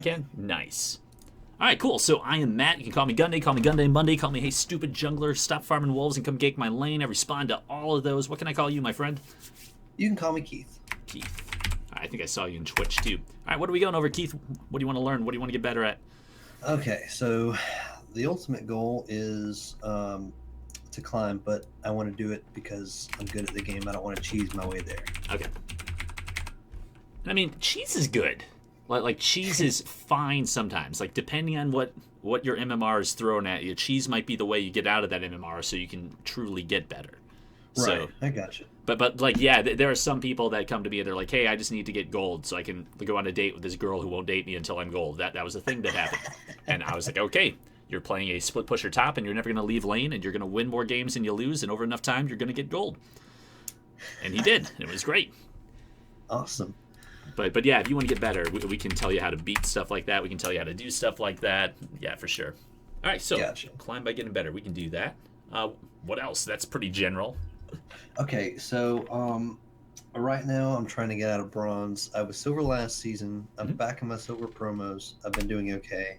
Again, nice. All right, cool. So I am Matt. You can call me Gunday, call me Gunday Monday, call me Hey Stupid Jungler, stop farming wolves and come gake my lane. I respond to all of those. What can I call you, my friend? You can call me Keith. Keith. I think I saw you in Twitch too. All right, what are we going over, Keith? What do you want to learn? What do you want to get better at? Okay, so the ultimate goal is to climb, but I want to do it because I'm good at the game. I don't want to cheese my way there. Okay. I mean, cheese is good. Like cheese is fine sometimes. Like depending on what your MMR is throwing at you, cheese might be the way you get out of that MMR, so you can truly get better. Right, So, I got you. but like yeah, there are some people that come to me and they're like, hey, I just need to get gold so I can go on a date with this girl who won't date me until I'm gold. That was a thing that happened, and I was like, okay, you're playing a split pusher top, and you're never gonna leave lane, and you're gonna win more games than you lose, and over enough time, you're gonna get gold. And he did. And it was great. Awesome. But yeah, if you want to get better, we can tell you how to beat stuff like that. We can tell you how to do stuff like that. Yeah, for sure. All right, so Gotcha. climb by getting better. We can do that. What else? That's pretty general. Okay, so right now I'm trying to get out of bronze. I was silver last season. I'm back in my silver promos. I've been doing okay.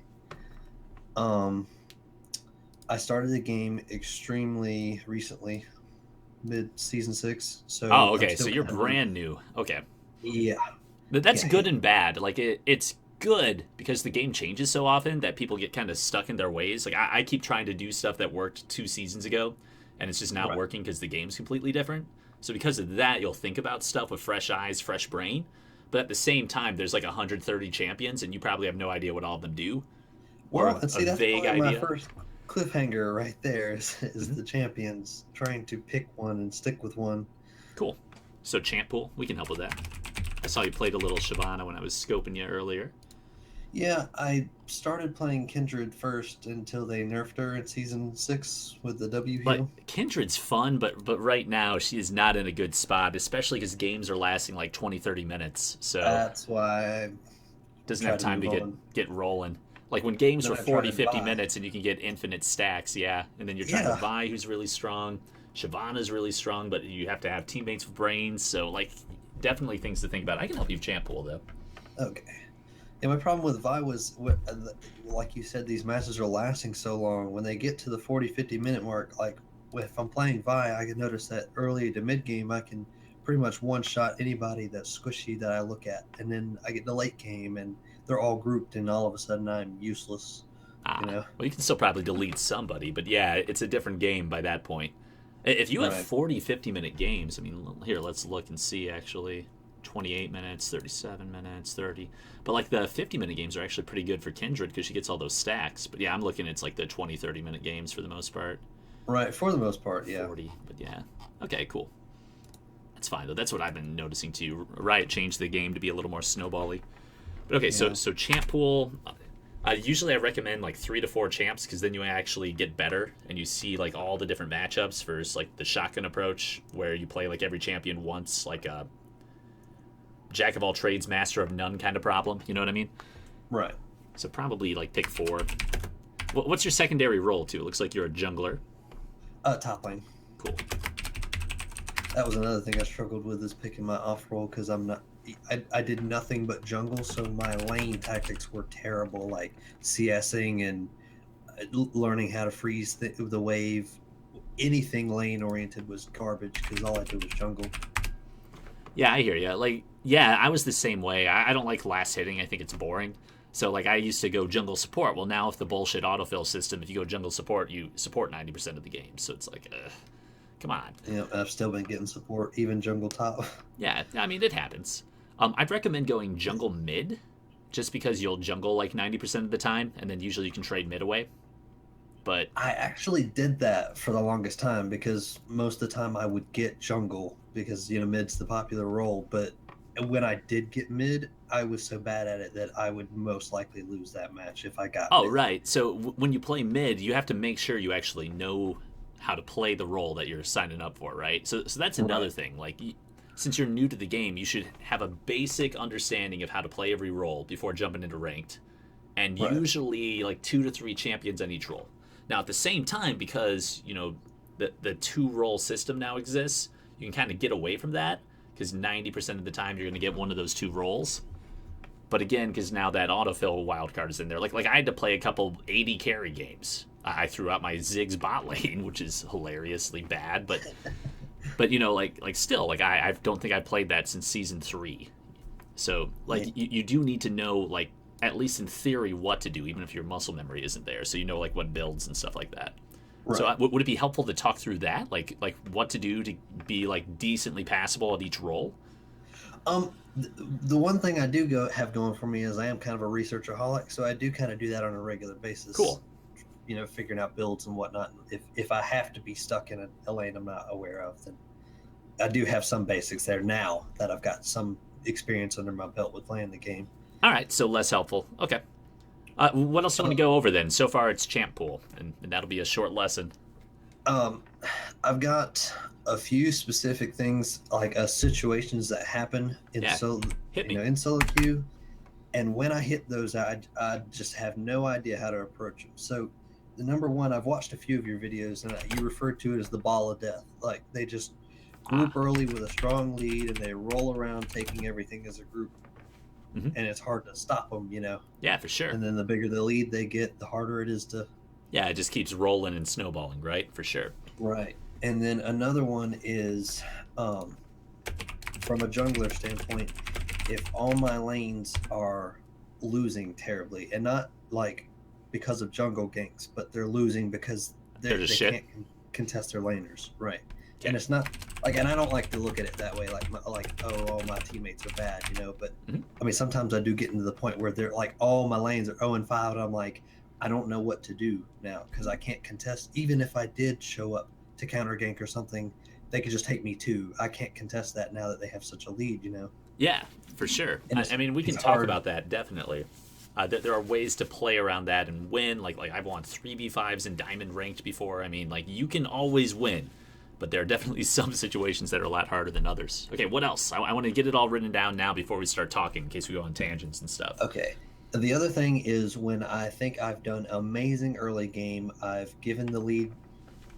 I started the game extremely recently, mid season 6. So Oh, I'm okay. still So you're kind of brand new. Okay. yeah. That's Yeah, good and bad. Like it's good because the game changes so often that people get kind of stuck in their ways. Like I keep trying to do stuff that worked 2 seasons ago, and it's just not Right. working because the game's completely different. So because of that, you'll think about stuff with fresh eyes, fresh brain. But at the same time, there's like 130 champions, and you probably have no idea what all of them do, or Well, and a see, that's vague probably my idea. first cliffhanger right there is Mhm. the champions trying to pick one and stick with one. Cool. So champ pool, we can help with that. I saw you played a little Shyvana when I was scoping you earlier. Yeah, I started playing Kindred first until they nerfed her in season 6 with the W Like heal. Kindred's fun, but right now she is not in a good spot, especially because games are lasting like 20, 30 minutes. So That's why I doesn't have tried to time move to on. get rolling. Like when games Then were I tried 40, to 50 buy. minutes and you can get infinite stacks, yeah. And then you're trying to Yeah, Vi, who's really strong. Shyvana's really strong, but you have to have teammates with brains. So like definitely things to think about. I can help you champ pool though. okay. And my problem with Vi was, like you said, these matches are lasting so long. When they get to the 40, 50-minute mark, like if I'm playing Vi, I can notice that early to mid game, I can pretty much one-shot anybody that's squishy that I look at. And then I get the late game, and they're all grouped, and all of a sudden I'm useless, you Ah, know? well, you can still probably delete somebody, but yeah, it's a different game by that point. If you have Right. 40, 50-minute games, I mean, here, let's look and see actually. 28 minutes, 37 minutes, 30. But like the 50-minute games are actually pretty good for Kindred because she gets all those stacks. But yeah, I'm looking at it's like the 20, 30-minute games for the most part. Right, for the most part, yeah. 40, but yeah. Okay, cool. That's fine though. That's what I've been noticing too. Riot changed the game to be a little more snowbally. But okay, Yeah. so champ pool. Usually I recommend like 3 to 4 champs because then you actually get better and you see like all the different matchups versus like the shotgun approach where you play like every champion once, like a jack of all trades, master of none kind of problem. You know what I mean? Right. So probably like pick 4. What's your secondary role too? It looks like you're a jungler. Top lane. Cool. That was another thing I struggled with is picking my off role because I'm not. I did nothing but jungle, so my lane tactics were terrible, like CSing and learning how to freeze the wave. Anything lane oriented was garbage because all I did was jungle. Yeah, I hear you. Like, yeah, I was the same way. I don't like last hitting. I think it's boring. So, like, I used to go jungle support. Well, now with the bullshit autofill system, if you go jungle support, you support 90% of the game. So it's like, come on. You know, I've still been getting support, even jungle top. Yeah, I mean, it happens. I'd recommend going jungle mid, just because you'll jungle like 90% of the time, and then usually you can trade mid away. But I actually did that for the longest time because most of the time I would get jungle because mid's the popular role. But when I did get mid, I was so bad at it that I would most likely lose that match if I got oh, mid. right. So when you play mid, you have to make sure you actually know how to play the role that you're signing up for, right? So that's another Right. thing. Like, since you're new to the game, you should have a basic understanding of how to play every role before jumping into ranked, and Right. usually like 2 to 3 champions on each role. Now, at the same time, because the 2 role system now exists, you can kind of get away from that because 90% of the time you're going to get one of those 2 roles. But again, because now that autofill wildcard is in there, like I had to play a couple 80 carry games. I threw out my Ziggs bot lane, which is hilariously bad, but you know, like still, like I don't think I played that since season 3. So like you do need to know, like, at least in theory, what to do, even if your muscle memory isn't there. So you know, like, what builds and stuff like that. Right. So would it be helpful to talk through that, like what to do to be like decently passable at each role? The one thing I do have going for me is I am kind of a researchaholic, so I do kind of do that on a regular basis. Cool. You know, figuring out builds and whatnot. If I have to be stuck in a lane I'm not aware of, then I do have some basics there now that I've got some experience under my belt with playing the game. All right, so less helpful. Okay. What else do you want to go over then? So far, it's champ pool, and that'll be a short lesson. I've got a few specific things, like situations that happen in in solo queue, and when I hit those, I just have no idea how to approach them. So, the number one, I've watched a few of your videos, and you refer to it as the ball of death. Like they just group early with a strong lead, and they roll around taking everything as a group. Mm-hmm. And it's hard to stop them, you know. Yeah, for sure. And then the bigger the lead they get, the harder it is to. Yeah, it just keeps rolling and snowballing, right? For sure. Right. And then another one is, from a jungler standpoint, if all my lanes are losing terribly, and not like because of jungle ganks, but they're losing because they can't contest their laners, right? Okay. And it's not like, and I don't like to look at it that way, like oh, all my teammates are bad, you know. But I mean, sometimes I do get into the point where they're like, all my lanes are 0-5, and I'm like, I don't know what to do now because I can't contest. Even if I did show up to counter gank or something, they could just take me too. I can't contest that now that they have such a lead, you know. Yeah, for sure. I mean, we can talk about that definitely. There are ways to play around that and win. Like I've won 3v5s in diamond ranked before. I mean, like, you can always win. But there are definitely some situations that are a lot harder than others. Okay, what else? I want to get it all written down now before we start talking, in case we go on tangents and stuff. Okay. The other thing is when I think I've done amazing early game, I've given the lead,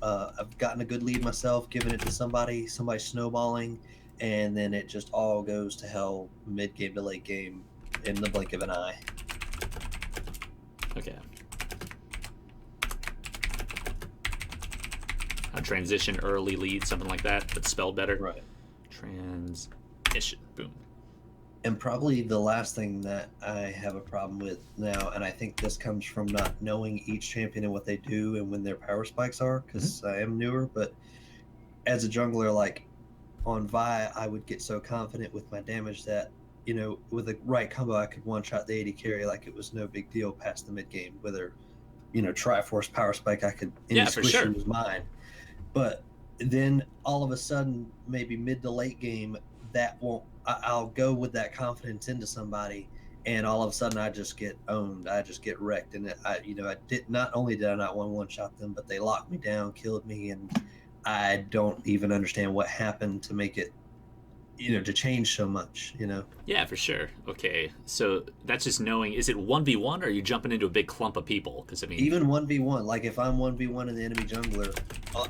I've gotten a good lead myself, given it to somebody snowballing, and then it just all goes to hell mid-game to late game in the blink of an eye. Okay. A transition early lead, something like that, but spelled better. Right. Transition. Boom. And probably the last thing that I have a problem with now, and I think this comes from not knowing each champion and what they do and when their power spikes are, because I am newer, but as a jungler, like on Vi, I would get so confident with my damage that, you know, with the right combo, I could one-shot the 80 carry like it was no big deal past the mid-game. Whether, you know, Triforce power spike, I could, for sure, was mine. But then all of a sudden, maybe mid to late game, that won't. I'll go with that confidence into somebody, and all of a sudden I just get owned. I just get wrecked, and I did not only did I not one shot them, but they locked me down, killed me, and I don't even understand what happened to make it, you know, to change so much, you know. Yeah, for sure. Okay, so that's just knowing. Is it 1v1 or are you jumping into a big clump of people? Because I mean, even 1v1. Like if I'm 1v1 in the enemy jungler,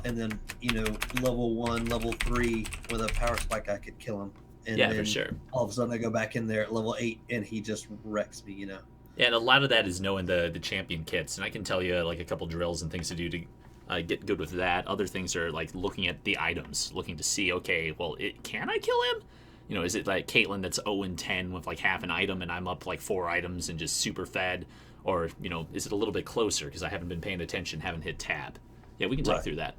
and then, you know, level 1, level 3 with a power spike, I could kill him. And yeah, for sure. All of a sudden, I go back in there at level 8, and he just wrecks me, you know. Yeah, and a lot of that is knowing the champion kits, and I can tell you like a couple drills and things to do to get good with that. Other things are like looking at the items, looking to see, okay, well, can I kill him? You know, is it like Caitlyn that's 0-10 with like half an item, and I'm up like 4 items and just super fed, or, you know, is it a little bit closer because I haven't been paying attention, haven't hit tab? Yeah, we can talk through that.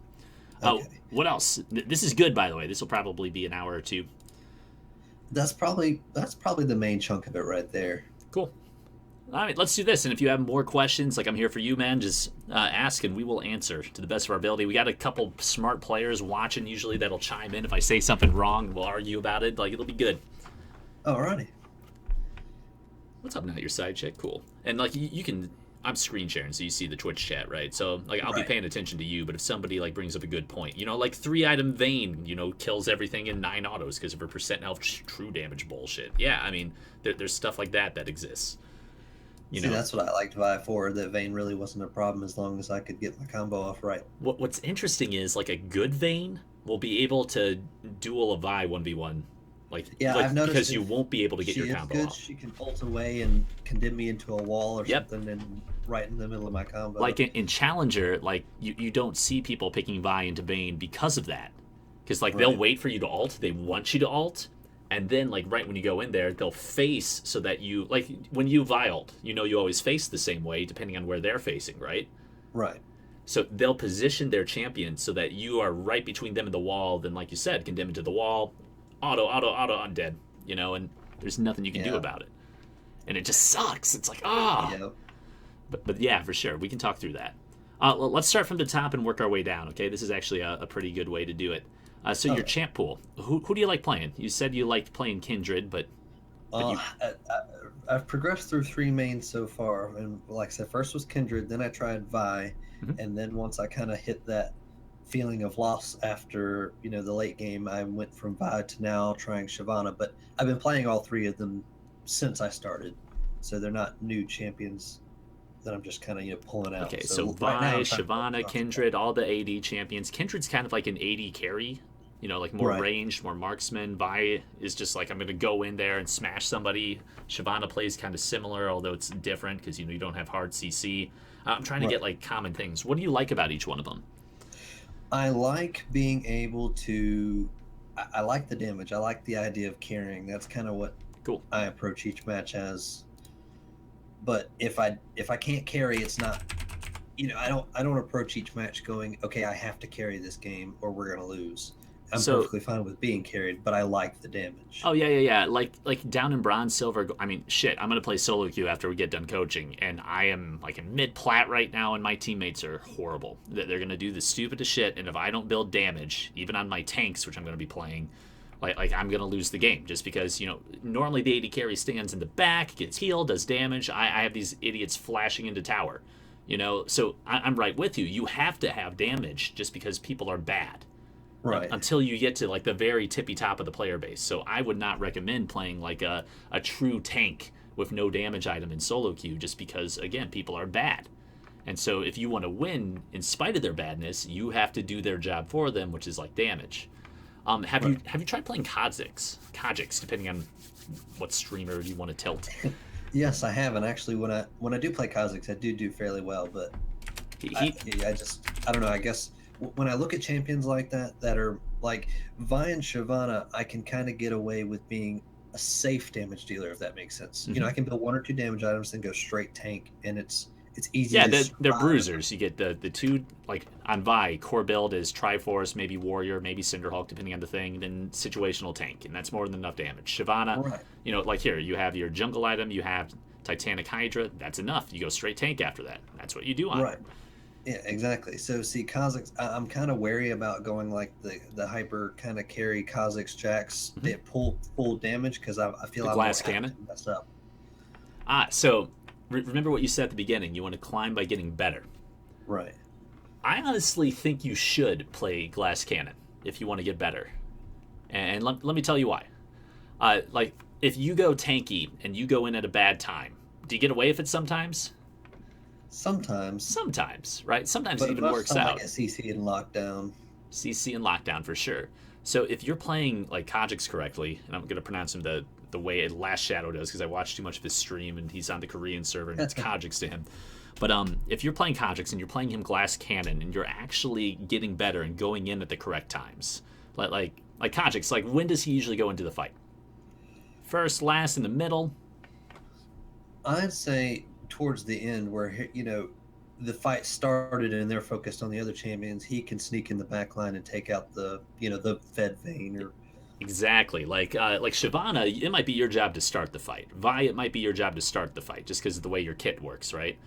Okay. What else? This is good, by the way. This will probably be an hour or two. That's probably the main chunk of it right there. Cool. All right, let's do this. And if you have more questions, like, I'm here for you, man, just ask and we will answer to the best of our ability. We got a couple smart players watching usually that'll chime in if I say something wrong. We'll argue about it. Like, it'll be good. Alrighty. What's up now? Your side check? Cool. And like you can. I'm screen sharing, so you see the Twitch chat, right? So like I'll be paying attention to you, but if somebody like brings up a good point, you know, like 3-item Vayne, you know, kills everything in 9 autos because of her percent health true damage bullshit. Yeah, I mean, there's stuff like that exists. You know, that's what I liked Vi for, that Vayne really wasn't a problem as long as I could get my combo off right. What's interesting is like a good Vayne will be able to duel a Vi 1v1 Yeah, like I've noticed because you won't be able to get she your is combo good. off. She can ult away and condemn me into a wall or Yep. something, and right in the middle of my combo. Like in Challenger, like you don't see people picking Vi into Vayne because of that. Because like they'll Right, wait for you to ult, they want you to ult, and then like right when you go in there, they'll face so that you like when you Vi ult, you always face the same way depending on where they're facing, right? right, So they'll position their champion so that you are right between them and the wall. Then, like you said, condemn into the wall, auto, I'm dead. And there's nothing you can do yeah, about it. And it just sucks. It's like ah. yeah. But yeah, for sure, we can talk through that. Let's start from the top and work our way down. Okay, this is actually a pretty good way to do it. So your Okay. champ pool. Who do you like playing? You said you liked playing Kindred, but Uh, you I've progressed through three mains so far, and like I said, first was Kindred, then I tried Vi, Mhm. and then once I kind of hit that feeling of loss after the late game, I went from Vi to now trying Shyvana. But I've been playing all three of them since I started, so they're not new champions that I'm just kind of pulling out. okay? So Right now Vi, I'm trying to Shyvana, concentrate. Kindred, all the AD champions. Kindred's kind of like an AD carry. Like more Right, ranged, more marksman. Vi is just like I'm going to go in there and smash somebody. Shyvana plays kind of similar, although it's different because you don't have hard CC. I'm trying to get right. like common things. What do you like about each one of them? I like being able to. I like the damage. I like the idea of carrying. That's kind of what Cool. I approach each match as. But if I can't carry, it's not. I don't approach each match going, okay, I have to carry this game or we're gonna lose. I'm So perfectly fine with being carried, but I like the damage. oh yeah. Like down in bronze, silver. I mean, shit. I'm gonna play solo queue after we get done coaching, and I am like in mid plat right now, and my teammates are horrible. They're gonna do the stupidest shit, and if I don't build damage, even on my tanks, which I'm gonna be playing, like I'm gonna lose the game just because normally the AD carry stands in the back, gets healed, does damage. I have these idiots flashing into tower, So I'm right with you. You have to have damage just because people are bad Right, until you get to like the very tippy top of the player base. So I would not recommend playing like a true tank with no damage item in solo queue just because again people are bad. And so if you want to win in spite of their badness, you have to do their job for them, which is like damage. Have right. you tried playing Kha'Zix, depending on what streamer you want to tilt? Yes, I have, and actually, when I do play Kha'Zix, I do fairly well. But I, He I don't know. I guess when I look at champions like that are like Vi and Shyvana, I can kind of get away with being a safe damage dealer, if that makes sense. mhm. I can build one or two damage items, then go straight tank, and it's easy Yeah, to they're survive. bruisers. You get the two like on Vi core build is Triforce, maybe Warrior, maybe Cinderhulk, depending on the thing. Then situational tank, and that's more than enough damage. Shyvana, Right. like here you have your jungle item, you have Titanic Hydra. That's enough. You go straight tank after that. That's what you do on it. Right. Yeah, exactly. So see, Kha'Zix, I'm kind of wary about going like the hyper kind of carry Kha'Zix jacks Mhm. that pull full damage because I feel The I'm more glass apt to cannon. mess up. So remember what you said at the beginning. You want to climb by getting better. Right. I honestly think you should play glass cannon if you want to get better. And let me tell you why. Like if you go tanky and you go in at a bad time, do you get away with it sometimes? Sometimes, Sometimes, right? Sometimes it but even most of works the time I out. get CC and lockdown. CC and lockdown for sure. So if you're playing like Kha'Zix correctly, and I'm going to pronounce him the way Last Shadow does because I watched too much of his stream and he's on the Korean server and it's Kha'Zix to him. But if you're playing Kha'Zix and you're playing him glass cannon and you're actually getting better and going in at the correct times, like Kha'Zix, like when does he usually go into the fight? First, last, in the middle? I'd say towards the end where the fight started and they're focused on the other champions, he can sneak in the back line and take out the Fed Vayne or Exactly. Like Shyvana, it might be your job to start the fight. Vi, it might be your job to start the fight, just because of the way your kit works, right?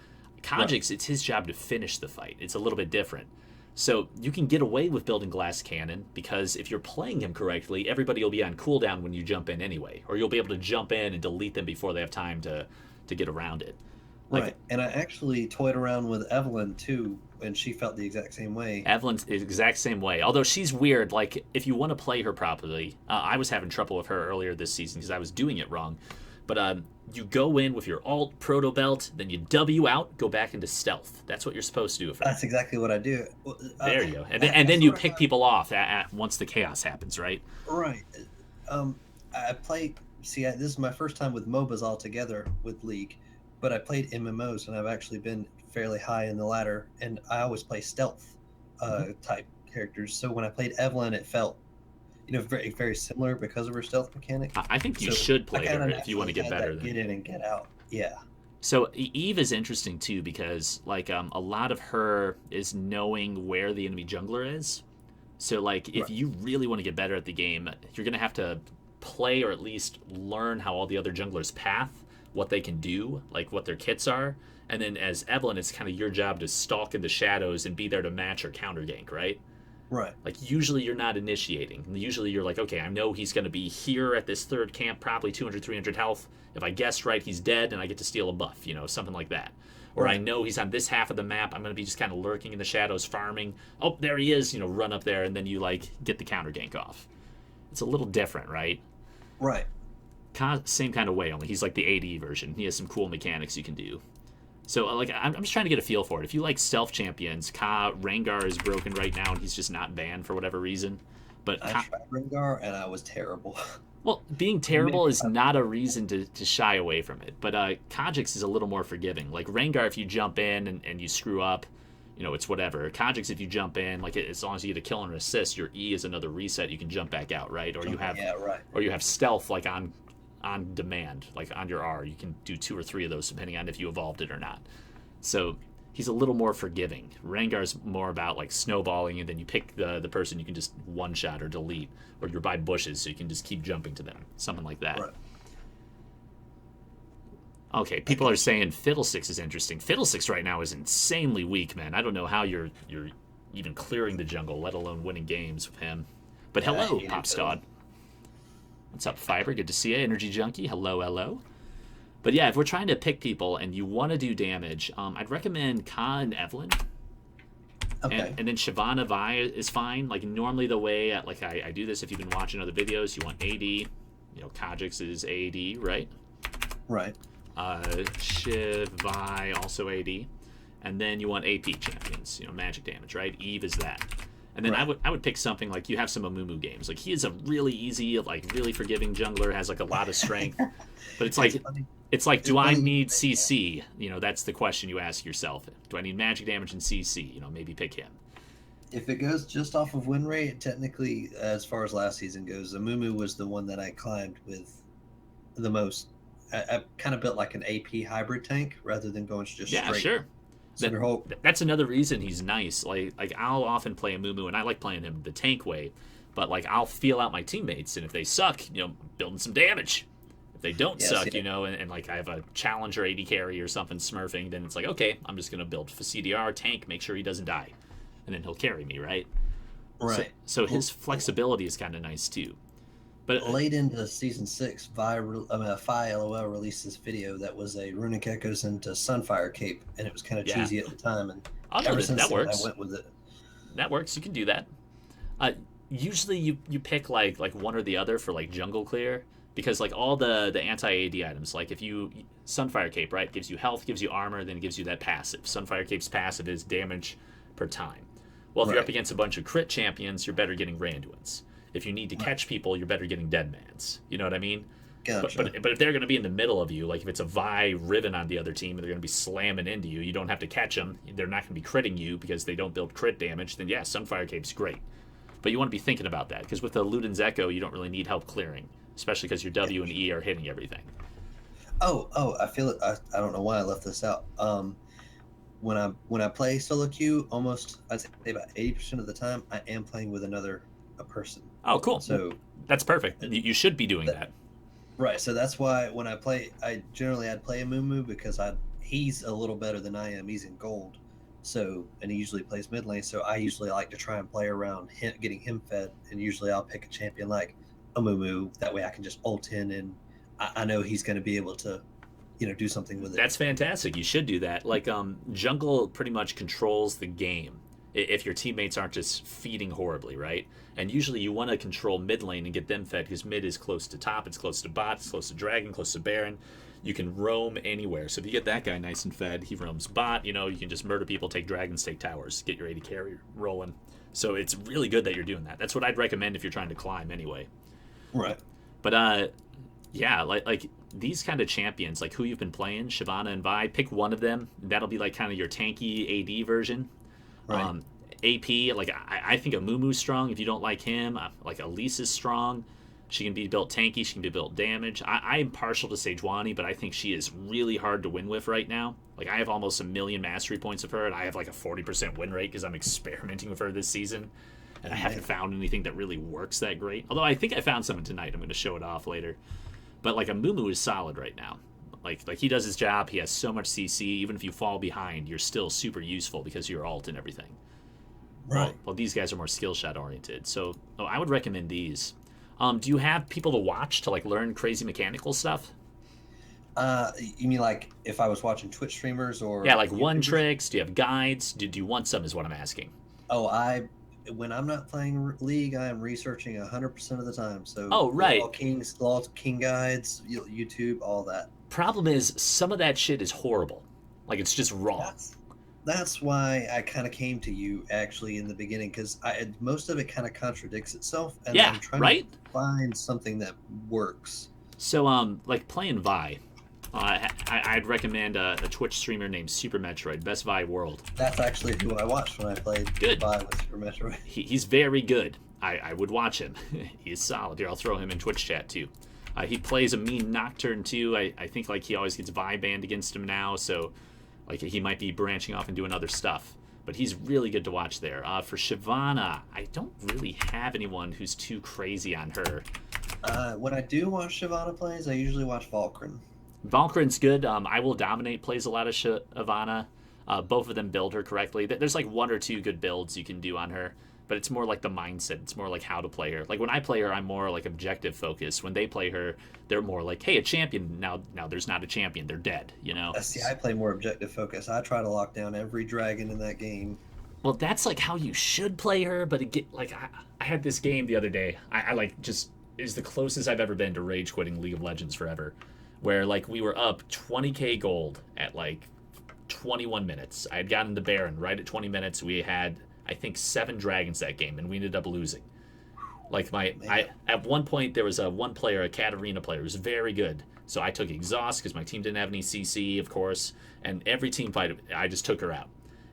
right. Kha'Zix, it's his job to finish the fight. It's a little bit different. So you can get away with building glass cannon because if you're playing him correctly, everybody will be on cooldown when you jump in anyway, or you'll be able to jump in and delete them before they have time to get around it. Like Right. And I actually toyed around with Evelyn too, and she felt the exact same way. Evelyn's the exact same way. Although she's weird. Like if you want to play her properly, I was having trouble with her earlier this season because I was doing it wrong. But you go in with your alt proto belt, then you W out, go back into stealth. That's what you're supposed to do with her. That's exactly what I do. There you go. And I then you sort of pick people off once the chaos happens, right? right. Um, I play. See, this is my first time with MOBAs altogether with League, but I played MMOs and I've actually been fairly high in the ladder, and I always play stealth type characters. So when I played Evelyn, it felt very very similar because of her stealth mechanic. I think you So should I play kind her of if you want to naturally get had better. that get in and get out. Yeah, So Eve is interesting too because like a lot of her is knowing where the enemy jungler is. So like if right, you really want to get better at the game, you're gonna have to play or at least learn how all the other junglers path, what they can do, like what their kits are, and then as Evelyn, it's kind of your job to stalk in the shadows and be there to match or counter gank, right? right, Like usually you're not initiating. Usually you're like, okay, I know he's going to be here at this third camp, probably 200, 300 health. If I guess right, he's dead, and I get to steal a buff, something like that. Or I right, know he's on this half of the map. I'm going to be just kind of lurking in the shadows, farming. Oh, there he is. Run up there, and then you like get the counter gank off. It's a little different, right? right. Same kind of way, only he's like the AD version. He has some cool mechanics you can do. So, like, I'm just trying to get a feel for it. If you like stealth champions, Rengar is broken right now, and he's just not banned for whatever reason. But I tried Rengar and I was terrible. well, being terrible is not a reason to shy away from it. But Kha'Zix is a little more forgiving. Like Rengar, if you jump in and you screw up, it's whatever. Kha'Zix, if you jump in, like as long as you get a kill and an assist, your E is another reset. You can jump back out, right? Or you have, Yeah, right. or you have stealth like on demand, like on your R. You can do 2 or 3 of those depending on if you evolved it or not. So he's a little more forgiving. Rengar's more about like snowballing, and then you pick the person you can just one shot or delete, or you're by bushes so you can just keep jumping to them, something like that. Right. Okay, people are saying Fiddlesticks is interesting. Fiddlesticks right now is insanely weak, man. I don't know how you're even clearing the jungle, let alone winning games with him. But Yeah, I hello, hate it, Pop Scod. What's up, Fiber? Good to see you, Energy Junkie. Hello, hello. But yeah, if we're trying to pick people and you want to do damage, I'd recommend Ka and Evelyn. Okay. And then Shyvana Vi is fine. Like normally the way I do this, if you've been watching other videos, you want AD. Kha'Zix is AD, right? Right. Shiv, Vi, also AD. And then you want AP champions, magic damage, right? Eve is that. And then Right. I would pick something like you have some Amumu games. Like he is a really easy, like really forgiving jungler, has like a lot of strength. But it's like funny. do I funny. need CC? That's the question you ask yourself. Do I need magic damage and CC? Maybe pick him. If it goes just off of win rate, technically, as far as last season goes, Amumu was the one that I climbed with the most. I kind of built like an AP hybrid tank rather than going just Yeah, straight. sure. Super whole. That's another reason he's nice. Like I'll often play Amumu, and I like playing him the tank way. But like I'll feel out my teammates, and if they suck, building some damage. If they don't Yes, suck, yeah. and like I have a challenger AD carry or something smurfing, then it's like, okay, I'm just gonna build for CDR tank, make sure he doesn't die, and then he'll carry me, right? Right. So his flexibility is kind of nice too. But Late into season 6, Fi LOL released this video that was a Runic Echoes into Sunfire Cape, and it was kind of Yeah. cheesy at the time. And oh no, ever since that then, works. I went with it. That works. You can do that. Usually you pick like one or the other for like jungle clear, because like all the anti AD items, like if you Sunfire Cape, right, gives you health, gives you armor, then gives you that passive. Sunfire Cape's passive is damage per time. Well, if you're up Right. against a bunch of crit champions, you're better getting Randuins. If you need to catch people, you're better getting Deadmans. You know what I mean? Gotcha. But if they're going to be in the middle of you, like if it's a Vi Riven on the other team and they're going to be slamming into you, you don't have to catch them. They're not going to be critting you because they don't build crit damage. Then yeah, Sunfire Cape's great. But you want to be thinking about that because with the Luden's Echo, you don't really need help clearing, especially because your W and E are hitting everything. Oh, I feel it. I don't know why I left this out. When I play solo queue, almost I'd say about 80% of the time, I am playing with a person. Oh, cool. So That's perfect. You should be doing that. right, so that's why when I play, I'd play a Mumu because he's a little better than I am. He's in gold, so and he usually plays mid lane. So I usually like to try and play around him, getting him fed, and usually I'll pick a champion like a Mumu. That way I can just ult in, and I know he's going to be able to, do something with it. That's fantastic. You should do that. Like jungle pretty much controls the game if your teammates aren't just feeding horribly, right? And usually you want to control mid lane and get them fed because mid is close to top, it's close to bot, it's close to dragon, close to baron. You can roam anywhere. So if you get that guy nice and fed, he roams bot. You can just murder people, take dragons, take towers, get your AD carry rolling. So it's really good that you're doing that. That's what I'd recommend if you're trying to climb anyway. Right. But yeah, like these kind of champions, like who you've been playing, Shyvana and Vi, pick one of them. That'll be like kind of your tanky AD version. Right. AP, like I think Amumu's strong. If you don't like him, like Elise is strong. She can be built tanky. She can be built damage. I am partial to Sejuani, but I think she is really hard to win with right now. Like I have almost 1,000,000 mastery points of her, and I have like a 40% win rate because I'm experimenting with her this season, and I haven't found anything that really works that great. Although I think I found something tonight. I'm going to show it off later. But like Amumu is solid right now. Like he does his job. He has so much CC. Even if you fall behind, you're still super useful because of your ult and everything. Right. Well, these guys are more skill shot oriented. So I would recommend these. Do you have people to watch to like learn crazy mechanical stuff? You mean like if I was watching Twitch streamers or Yeah, like one YouTubers? tricks. Do you have guides? Do you want some? Is what I'm asking. Oh, when I'm not playing League, I am researching 100% of the time. So Oh, right. Law King guides, YouTube, all that. Problem is, some of that shit is horrible. Like it's just wrong. That's why I kind of came to you actually in the beginning because most of it kind of contradicts itself, and Yeah, I'm trying right? to find something that works. So like playing Vi. I'd recommend a Twitch streamer named Super Metroid, best Vi world. That's actually who I watched when I played Good. Vi with Super Metroid. He's very good. I would watch him. He's solid. Here, I'll throw him in Twitch chat too. He plays a mean Nocturne too. I think like he always gets Vi banned against him now, so like he might be branching off and doing other stuff. But he's really good to watch there. For Shyvana, I don't really have anyone who's too crazy on her. When I do watch Shyvana plays, I usually watch Valkyrin. Valkyrin's good. I Will Dominate plays a lot of Shyvana. Both of them build her correctly. There's like one or two good builds you can do on her, but it's more like the mindset. It's more like how to play her. Like when I play her, I'm more like objective focused. When they play her, they're more like, hey, a champion. Now there's not a champion. They're dead, you know? See, I play more objective focus. I try to lock down every dragon in that game. Well, that's like how you should play her, but like I had this game the other day. I like just is the closest I've ever been to rage quitting League of Legends forever, where like we were up 20k gold at like 21 minutes. I had gotten the Baron right at 20 minutes. We had I think 7 dragons that game, and we ended up losing. Like at one point there was one player, a Katarina player, who was very good. So I took exhaust because my team didn't have any CC, of course, and every team fight I just took her out.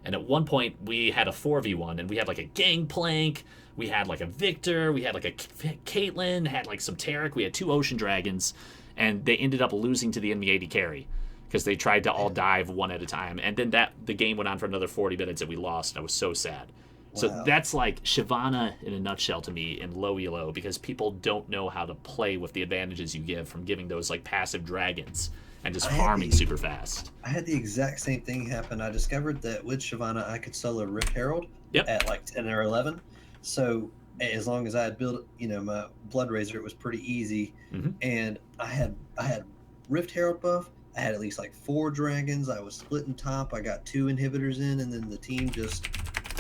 And at one point we had a 4v1, and we had like a Gangplank, we had like a Victor, we had like a Caitlyn, had like some Taric, we had 2 Ocean Dragons, and they ended up losing to the enemy AD carry because they tried to all dive one at a time. And then the game went on for another 40 minutes and we lost, and I was so sad. So that's like Shyvana in a nutshell to me in low elo, because people don't know how to play with the advantages you give from giving those like passive dragons and just farming super fast. I had the exact same thing happen. I discovered that with Shyvana I could solo Rift Herald at like 10 or 11. So as long as I had built, my Blood Razor, it was pretty easy. Mm-hmm. And I had Rift Herald buff. I had at least like 4 dragons. I was splitting top. I got 2 inhibitors in, and then the team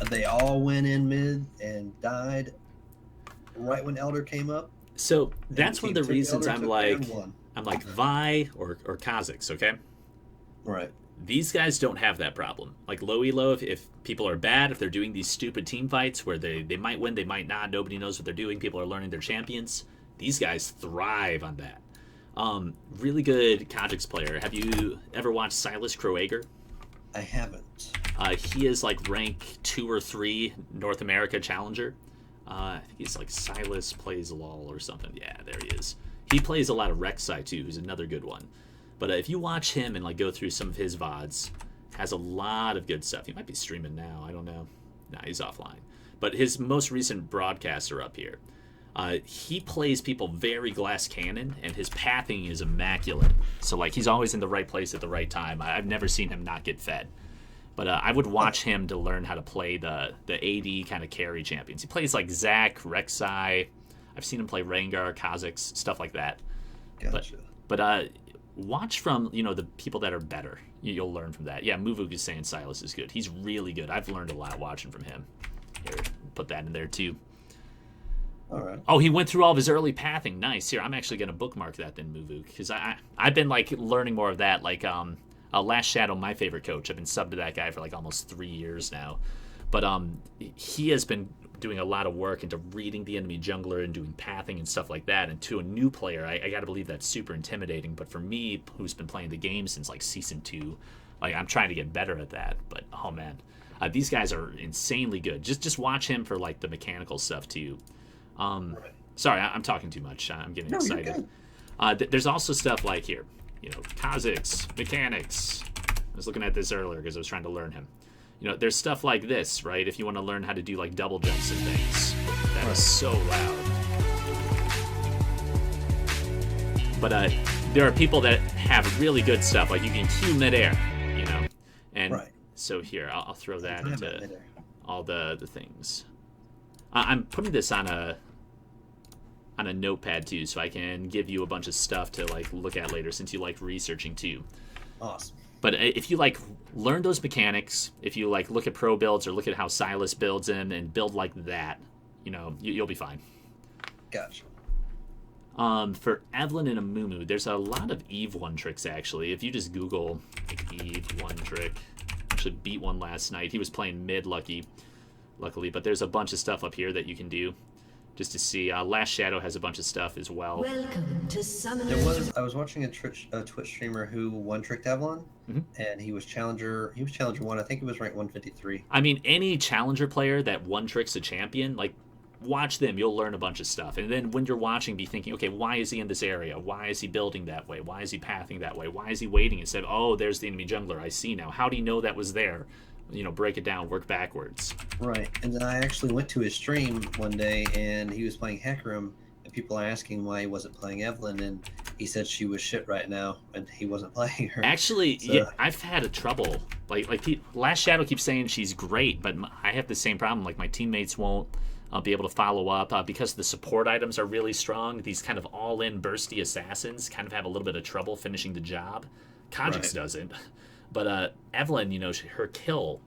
they all went in mid and died right when Elder came up. So that's one of the reasons Elder, I'm like Vi or Kha'Zix, okay? Right. These guys don't have that problem. Like low elo, if people are bad, if they're doing these stupid team fights where they might win, they might not, nobody knows what they're doing, people are learning their champions, these guys thrive on that. Really good Kha'Zix player. Have you ever watched Silas Kroager? I haven't. He is like rank 2 or 3 North America challenger. I think he's like Silas Plays LOL or something. Yeah, there he is. He plays a lot of Rek'Sai too, who's another good one. But if you watch him and like go through some of his VODs, has a lot of good stuff. He might be streaming now. I don't know. Nah, he's offline. But his most recent broadcasts are up here. He plays people very glass cannon, and his pathing is immaculate. So like he's always in the right place at the right time. I've never seen him not get fed. But I would watch him to learn how to play the AD kind of carry champions. He plays like Zac, Rek'Sai. I've seen him play Rengar, Kha'Zix, stuff like that. Gotcha. But watch from the people that are better. You'll learn from that. Yeah, Muvuk is saying Silas is good. He's really good. I've learned a lot watching from him. Here, put that in there too. All right. Oh, he went through all of his early pathing. Nice. Here, I'm actually going to bookmark that then, Muvuk, because I've been like learning more of that. Like Last Shadow, my favorite coach. I've been subbed to that guy for like almost 3 years now. But he has been doing a lot of work into reading the enemy jungler and doing pathing and stuff like that. And to a new player, I got to believe that's super intimidating. But for me, who's been playing the game since like season 2, like I'm trying to get better at that. But oh man, these guys are insanely good. Just watch him for like the mechanical stuff too. Sorry, I'm talking too much. I'm getting excited. There's also stuff like here, Kha'Zix, mechanics. I was looking at this earlier because I was trying to learn him. There's stuff like this, right? If you want to learn how to do like double jumps and things. That is so loud. But there are people that have really good stuff, like you can cue midair, And so here, I'll throw that into all the things. I'm putting this on a notepad too, so I can give you a bunch of stuff to like look at later, since you like researching too. Awesome. But if you like learn those mechanics, if you like look at pro builds or look at how Silas builds him and build like that, you'll be fine. Gotcha. For Evelyn and Amumu, there's a lot of Eve one tricks actually. If you just Google like, Eve one trick, actually beat one last night. He was playing mid luckily, but there's a bunch of stuff up here that you can do. Just to see, Last Shadow has a bunch of stuff as well. Welcome to Summoner's. I was watching a Twitch streamer who one-tricked Avalon, and he was challenger 1. I think he was ranked 153. I mean, any challenger player that one tricks a champion, like, watch them. You'll learn a bunch of stuff. And then when you're watching, be thinking, okay, why is he in this area? Why is he building that way? Why is he pathing that way? Why is he waiting? Instead, oh, there's the enemy jungler. I see now. How do you know that was there? Break it down, work backwards. Right, and then I actually went to his stream one day, and he was playing Aram, and people are asking why he wasn't playing Evelyn, and he said she was shit right now, and he wasn't playing her. Actually, so, yeah, I've had a trouble. Last Shadow keeps saying she's great, but I have the same problem. Like, my teammates won't be able to follow up because the support items are really strong. These kind of all-in bursty assassins kind of have a little bit of trouble finishing the job. Kha'Zix doesn't. But Evelyn, her kill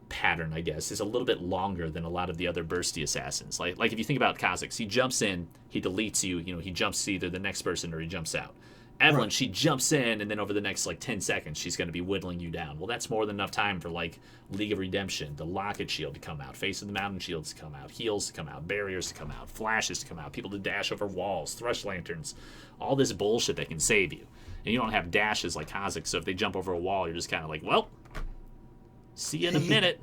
pattern, I guess, is a little bit longer than a lot of the other bursty assassins. Like if you think about Kha'Zix, he jumps in, he deletes you, he jumps to either the next person or he jumps out. Evelyn, she jumps in, and then over the next 10 seconds, she's going to be whittling you down. Well, that's more than enough time for League of Redemption, the Locket Shield to come out, Face of the Mountain Shields to come out, heals to come out, barriers to come out, flashes to come out, people to dash over walls, thrush lanterns, all this bullshit that can save you. And you don't have dashes like Kha'Zix, so if they jump over a wall, you're just kind of like, well, see you in a minute.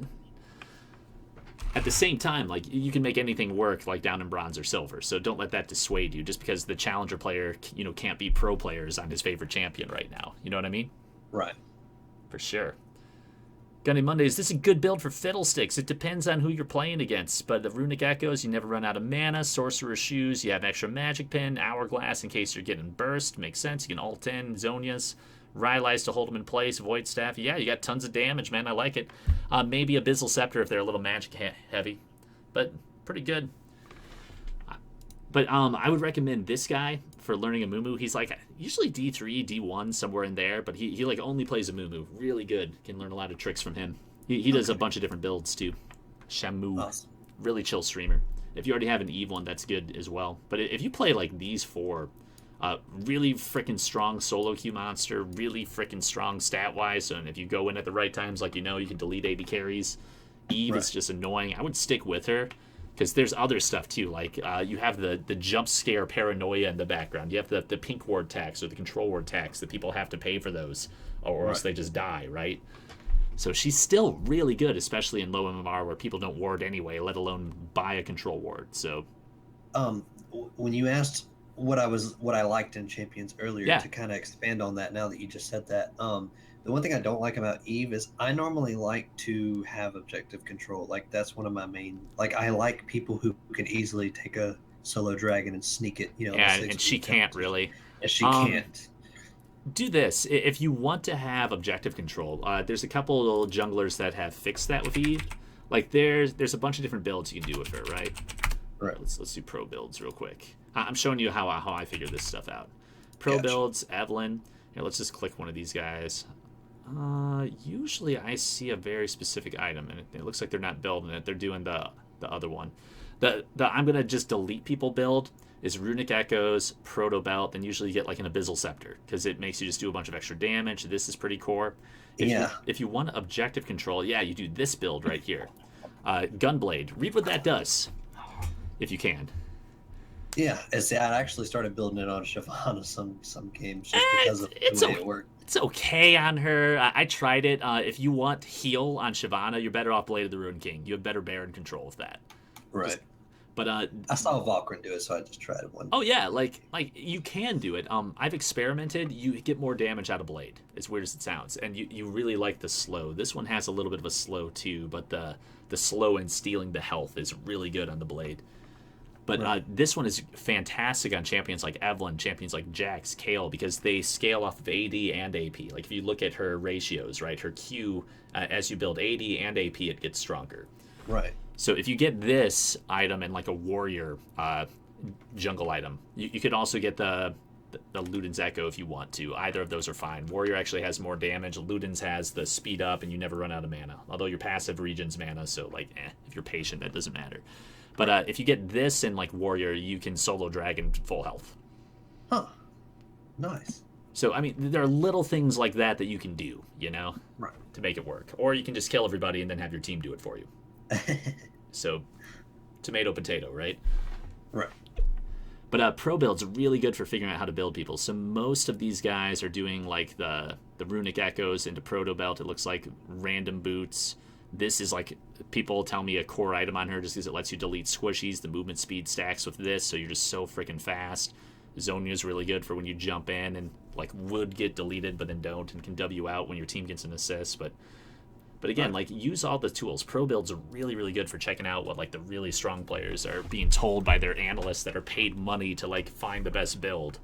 At the same time, you can make anything work down in bronze or silver, so don't let that dissuade you just because the challenger player, can't beat pro players on his favorite champion right now. You know what I mean? Right. For sure. Gunny Mondays, this is a good build for Fiddlesticks. It depends on who you're playing against, but the Runic Echoes, you never run out of mana. Sorcerer's Shoes, you have extra magic pin. Hourglass in case you're getting burst. Makes sense. You can ult in. Zonias. Rylai's to hold them in place. Void Staff. Yeah, you got tons of damage, man. I like it. Maybe Abyssal Scepter if they're a little magic heavy, but pretty good. But I would recommend this guy for learning Amumu. He's usually D3, D1, somewhere in there, but he only plays Amumu. Really good. Can learn a lot of tricks from him. He does a bunch of different builds too. Shamu. Awesome. Really chill streamer. If you already have an Eve one, that's good as well. But if you play these four, really freaking strong solo queue monster, really freaking strong stat-wise, and if you go in at the right times, you can delete AD carries. Eve is just annoying. I would stick with her. Because there's other stuff too, you have the jump scare paranoia in the background. You have the pink ward tax or the control ward tax that people have to pay for those, or else they just die, right? So she's still really good, especially in low MMR where people don't ward anyway, let alone buy a control ward. So, when you asked what I liked in Champions earlier, to kind of expand on that, now that you just said that, the one thing I don't like about Eve is I normally like to have objective control. That's one of my main. I like people who can easily take a solo dragon and sneak it. And she can't really. And she can't. Do this if you want to have objective control. There's a couple of junglers that have fixed that with Eve. There's a bunch of different builds you can do with her, right? Right. Let's do pro builds real quick. I'm showing you how I figure this stuff out. Pro builds, Evelyn. Here, let's just click one of these guys. Usually I see a very specific item, and it looks like they're not building it. They're doing the other one. The I'm gonna just delete people build is Runic Echoes, Proto Belt, then usually you get an Abyssal Scepter because it makes you just do a bunch of extra damage. This is pretty core. If you want objective control, you do this build right here. Gunblade. Read what that does, if you can. Yeah, I actually started building it on Shyvana some games just because of It's the way it worked. It's okay on her. I tried it. If you want heal on Shyvana, you're better off Blade of the Ruined King. You have better Baron control of that. Right. But I saw Valkyrin do it, so I just tried one. oh yeah, like you can do it. I've experimented. You get more damage out of Blade, as weird as it sounds, and you really like the slow. This one has a little bit of a slow too, but the slow and stealing the health is really good on the Blade. But Right. this one is fantastic on champions like Evelynn, champions like Jax, Kayle, because they scale off of AD and AP. Like if you look at her ratios, right, her Q, as you build AD and AP, it gets stronger. Right. So if you get this item and like a warrior jungle item, you could also get the Luden's Echo if you want to. Either of those are fine. Warrior actually has more damage. Luden's has the speed up, and you never run out of mana. Although your passive regens mana, so like, if you're patient, that doesn't matter. But if you get this in like Warrior, you can solo dragon full health. Huh. Nice. So I mean, there are little things like that you can do, Right. to make it work. Or you can just kill everybody and then have your team do it for you. So, tomato potato, right? Right. But pro build's really good for figuring out how to build people. So most of these guys are doing like the runic echoes into proto belt. It looks like random boots. This is like, people tell me a core item on her just because it lets you delete squishies. The movement speed stacks with this, so you're just so freaking fast. Zonya's really good for when you jump in and like would get deleted but then don't and can W out when your team gets an assist. But again, like, use all the tools. Pro builds are really, really good for checking out what like the really strong players are being told by their analysts that are paid money to like find the best build.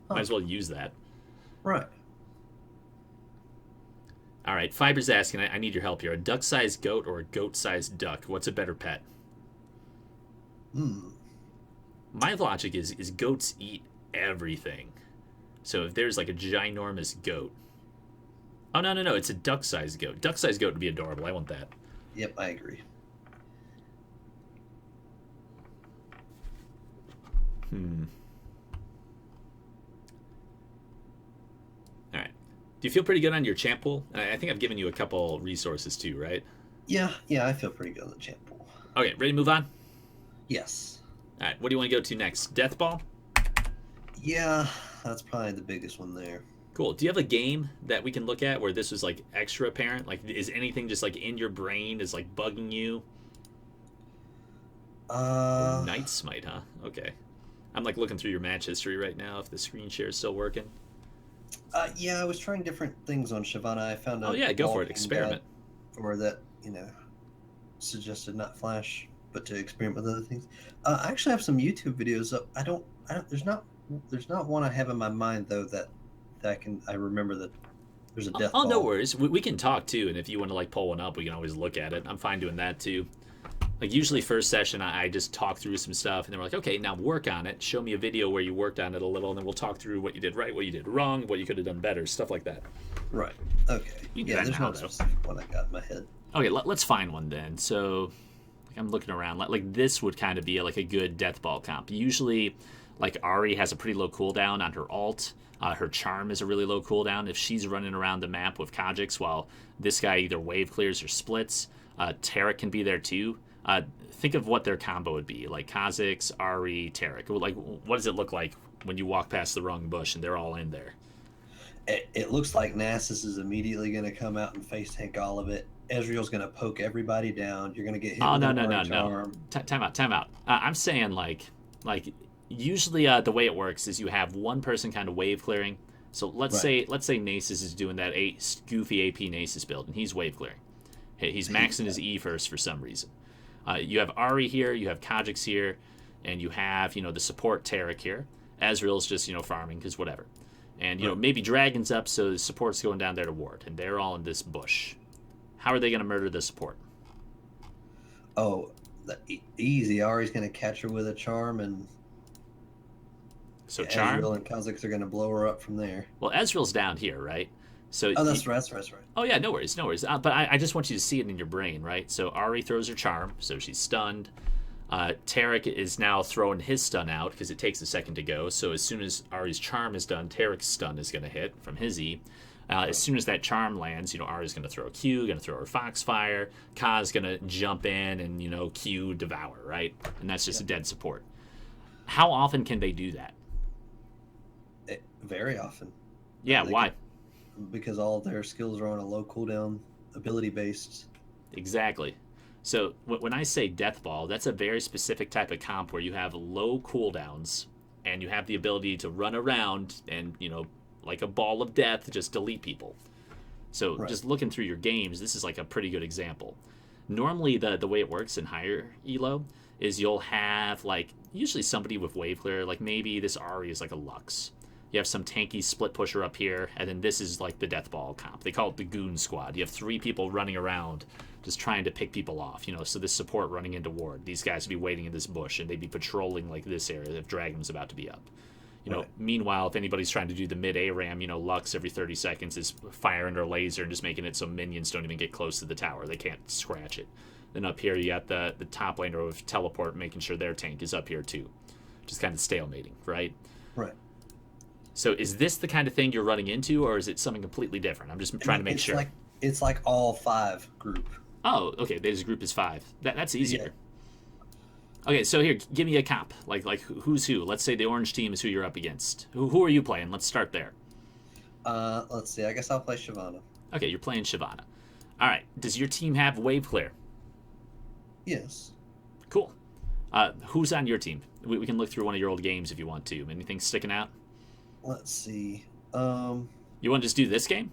Might as well use that. Right. All right, Fiber's asking, I need your help here. A duck-sized goat or a goat-sized duck? What's a better pet? My logic is goats eat everything. So if there's like a ginormous goat. Oh, no. It's a duck-sized goat. Duck-sized goat would be adorable. I want that. Yep, I agree. All right. Do you feel pretty good on your champ pool? I think I've given you a couple resources too, right? Yeah, I feel pretty good on the champ pool. Okay, ready to move on? Yes. All right, what do you want to go to next? Death Ball? Yeah, that's probably the biggest one there. Cool. Do you have a game that we can look at where this was like extra apparent? Like, is anything just like in your brain is like bugging you? Night Smite, huh? Okay. I'm like looking through your match history right now if the screen share is still working. Yeah, I was trying different things on Shyvana. I found Oh yeah, go for it. Experiment. Or that, suggested not Flash, but to experiment with other things. I actually have some YouTube videos up. I don't. There's not one I have in my mind though that I remember that there's a death. Oh, no ball. worries. We can talk too, and if you want to like pull one up, we can always look at it. I'm fine doing that too. Like usually first session, I just talk through some stuff, and then we're like, okay, now work on it. Show me a video where you worked on it a little, and then we'll talk through what you did right, what you did wrong, what you could have done better, stuff like that. Right. Okay. You can do Yeah, that there's now, no though. specific one I got in my head. Okay, let's find one then. So I'm looking around. Like this would kind of be like a good death ball comp. Usually, like Ahri has a pretty low cooldown on her ult. Her charm is a really low cooldown. If she's running around the map with Kha'Zix while this guy either wave clears or splits, Taric can be there too. Think of what their combo would be, like Kha'Zix, Ahri, Taric. Like, what does it look like when you walk past the wrong bush and they're all in there? It looks like Nasus is immediately going to come out and face tank all of it. Ezreal's going to poke everybody down. You're going to get hit Oh, with no. an charm. Time out. I'm saying, like usually the way it works is you have one person kind of wave clearing. So let's say Nasus is doing that goofy AP Nasus build, and he's wave clearing. Hey, he's maxing his E first for some reason. You have Ahri here, you have Kha'Zix here, and you have, the support Taric here. Ezreal's just, farming, because whatever. And, maybe Dragon's up, so the support's going down there to ward, and they're all in this bush. How are they going to murder the support? Oh, easy. Ahri's going to catch her with a charm, and So charm? Ezreal and Kha'Zix are going to blow her up from there. Well, Ezreal's down here, right? So That's right. Oh yeah, no worries. But I just want you to see it in your brain, right? So Ahri throws her charm, so she's stunned. Taric is now throwing his stun out because it takes a second to go. So as soon as Ahri's charm is done, Taric's stun is going to hit from his E. As soon as that charm lands, Ari's going to throw a Q, going to throw her Foxfire. Ka's going to jump in and, Q Devour, right? And that's just a dead support. How often can they do that? Very often. Yeah, why? Because all of their skills are on a low cooldown, ability based. Exactly. So when I say Death Ball, that's a very specific type of comp where you have low cooldowns and you have the ability to run around and, like a ball of death, just delete people. So just looking through your games, this is like a pretty good example. Normally, the way it works in higher elo is you'll have like usually somebody with wave clear, like maybe this Ari is like a Lux. You have some tanky split pusher up here, and then this is like the Death Ball comp. They call it the Goon Squad. You have 3 people running around just trying to pick people off, so this support running into ward. These guys would be waiting in this bush, and they'd be patrolling like this area if Dragon was about to be up. Meanwhile, if anybody's trying to do the mid ARAM, Lux every 30 seconds is firing their laser and just making it so minions don't even get close to the tower. They can't scratch it. Then up here, you got the top laner with teleport, making sure their tank is up here too. Just kind of stalemating, right? Right. So is this the kind of thing you're running into, or is it something completely different? I'm just trying to make sure. It's like all 5 group. Oh, okay. This group is 5. That's easier. Yeah. Okay, so here, give me a comp. Like who's who? Let's say the orange team is who you're up against. Who are you playing? Let's start there. Let's see. I guess I'll play Shyvana. Okay, you're playing Shyvana. All right. Does your team have wave clear? Yes. Cool. Who's on your team? We can look through one of your old games if you want to. Anything sticking out? Let's see. You want to just do this game?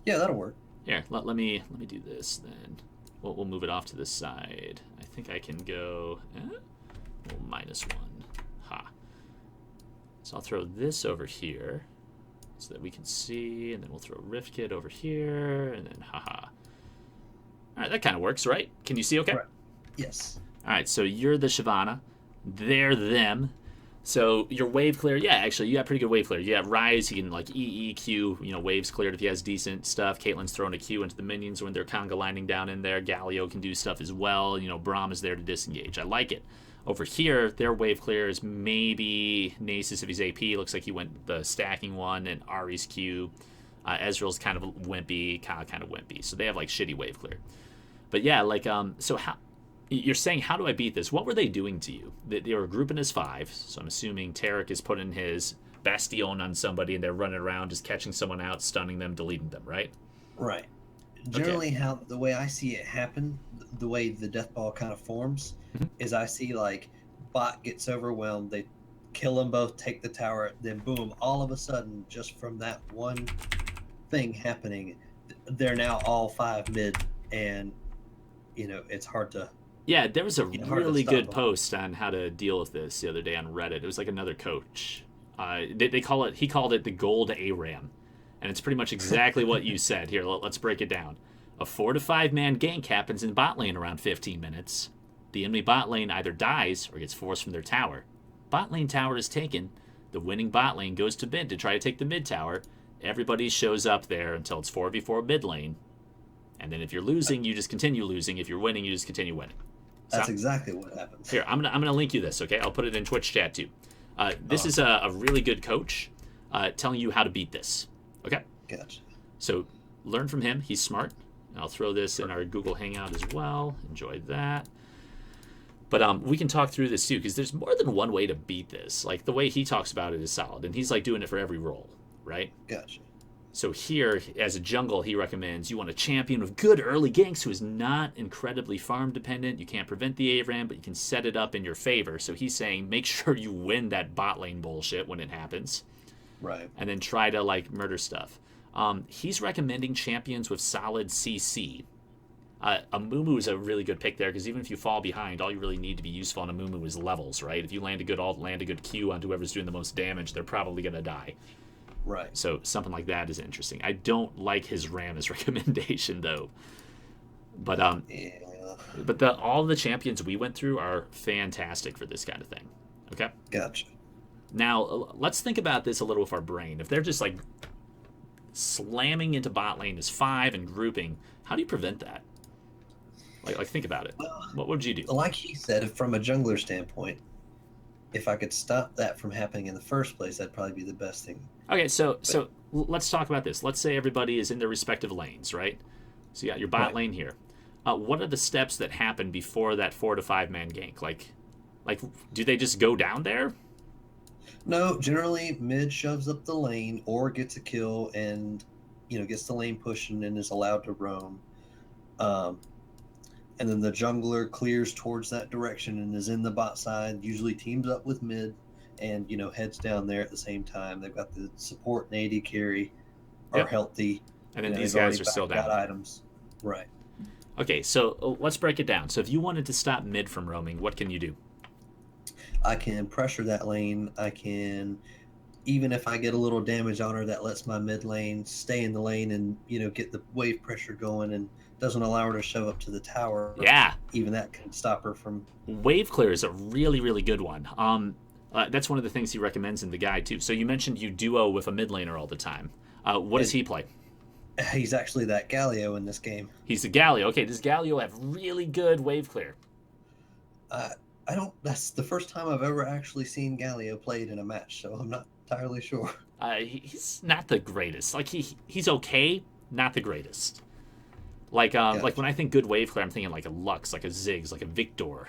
Yeah, that'll work. Here, let me do this then. We'll move it off to the side. I think I can go -1. Ha. So I'll throw this over here so that we can see, and then we'll throw Rift Kit over here, and then haha. All right, that kind of works, right? Can you see okay? Right. Yes. All right, so you're the Shyvana. They're them. So your wave clear, yeah, actually, you got pretty good wave clear. You have Rise, he can like EEQ, waves cleared if he has decent stuff. Caitlyn's throwing a Q into the minions when they're conga lining down in there. Galio can do stuff as well. Braum is there to disengage. I like it. Over here, their wave clear is maybe Nasus if he's AP. Looks like he went the stacking one, and Ari's Q. Ezreal's kind of wimpy, Ka kind of wimpy. So they have like shitty wave clear. But yeah, like, so how... You're saying, how do I beat this? What were they doing to you? They were grouping as 5, so I'm assuming Tarek is putting his Bastion on somebody and they're running around just catching someone out, stunning them, deleting them, right? Right. Generally, the way I see it happen, the way the Death Ball kind of forms, is I see like bot gets overwhelmed, they kill them both, take the tower, then boom, all of a sudden, just from that one thing happening, they're now all 5 mid, and it's hard to... Yeah, there was a really good post on how to deal with this the other day on Reddit. It was like another coach. He called it the gold ARAM. And it's pretty much exactly what you said. Here, let's break it down. A 4 to 5 man gank happens in bot lane around 15 minutes. The enemy bot lane either dies or gets forced from their tower. Bot lane tower is taken. The winning bot lane goes to mid to try to take the mid tower. Everybody shows up there until it's 4v4 mid lane. And then if you're losing, you just continue losing. If you're winning, you just continue winning. That's exactly what happens. Here, I'm gonna link you this, okay? I'll put it in Twitch chat too. This is a really good coach telling you how to beat this. Okay? Gotcha. So learn from him. He's smart. And I'll throw this in our Google Hangout as well. Enjoy that. But we can talk through this too, because there's more than one way to beat this. Like the way he talks about it is solid, and he's like doing it for every role, right? Gotcha. So here, as a jungle, he recommends you want a champion with good early ganks who is not incredibly farm dependent. You can't prevent the ARAM, but you can set it up in your favor. So he's saying make sure you win that bot lane bullshit when it happens. Right. And then try to like murder stuff. He's recommending champions with solid CC. Amumu is a really good pick there, because even if you fall behind, all you really need to be useful on Amumu is levels, right? If you land a good ult, land a good Q on whoever's doing the most damage, they're probably going to die. Right. So something like that is interesting. I don't like his Rammus recommendation though. But all the champions we went through are fantastic for this kind of thing. Okay? Gotcha. Now, let's think about this a little with our brain. If they're just like slamming into bot lane as 5 and grouping, how do you prevent that? Like think about it. What would you do? Like he said, from a jungler standpoint, if I could stop that from happening in the first place, that'd probably be the best thing. Okay, so let's talk about this. Let's say everybody is in their respective lanes, right? So you got your bot Right. lane here. What are the steps that happen before that 4 to 5 man gank? Like, do they just go down there? No, generally mid shoves up the lane or gets a kill and gets the lane pushing and is allowed to roam. Um, and then the jungler clears towards that direction and is in the bot side. Usually teams up with mid and heads down there at the same time. They've got the support and AD carry are Yep. healthy. And then they've these already guys are still got down. items. Right. Okay, so let's break it down. So if you wanted to stop mid from roaming, what can you do? I can pressure that lane. I can, even if I get a little damage on her, that lets my mid lane stay in the lane and get the wave pressure going and doesn't allow her to shove up to the tower. Yeah, Even that can stop her from. wave clear is a really, really good one. That's one of the things he recommends in the guide too. So you mentioned you duo with a mid laner all the time. What does he play? He's actually that Galio in this game. He's the Galio. Okay, does Galio have really good wave clear? I don't. That's the first time I've ever actually seen Galio played in a match, so I'm not entirely sure. He's not the greatest. Like he's okay, not the greatest. Like like when I think good wave clear, I'm thinking like a Lux, like a Ziggs, like a Victor.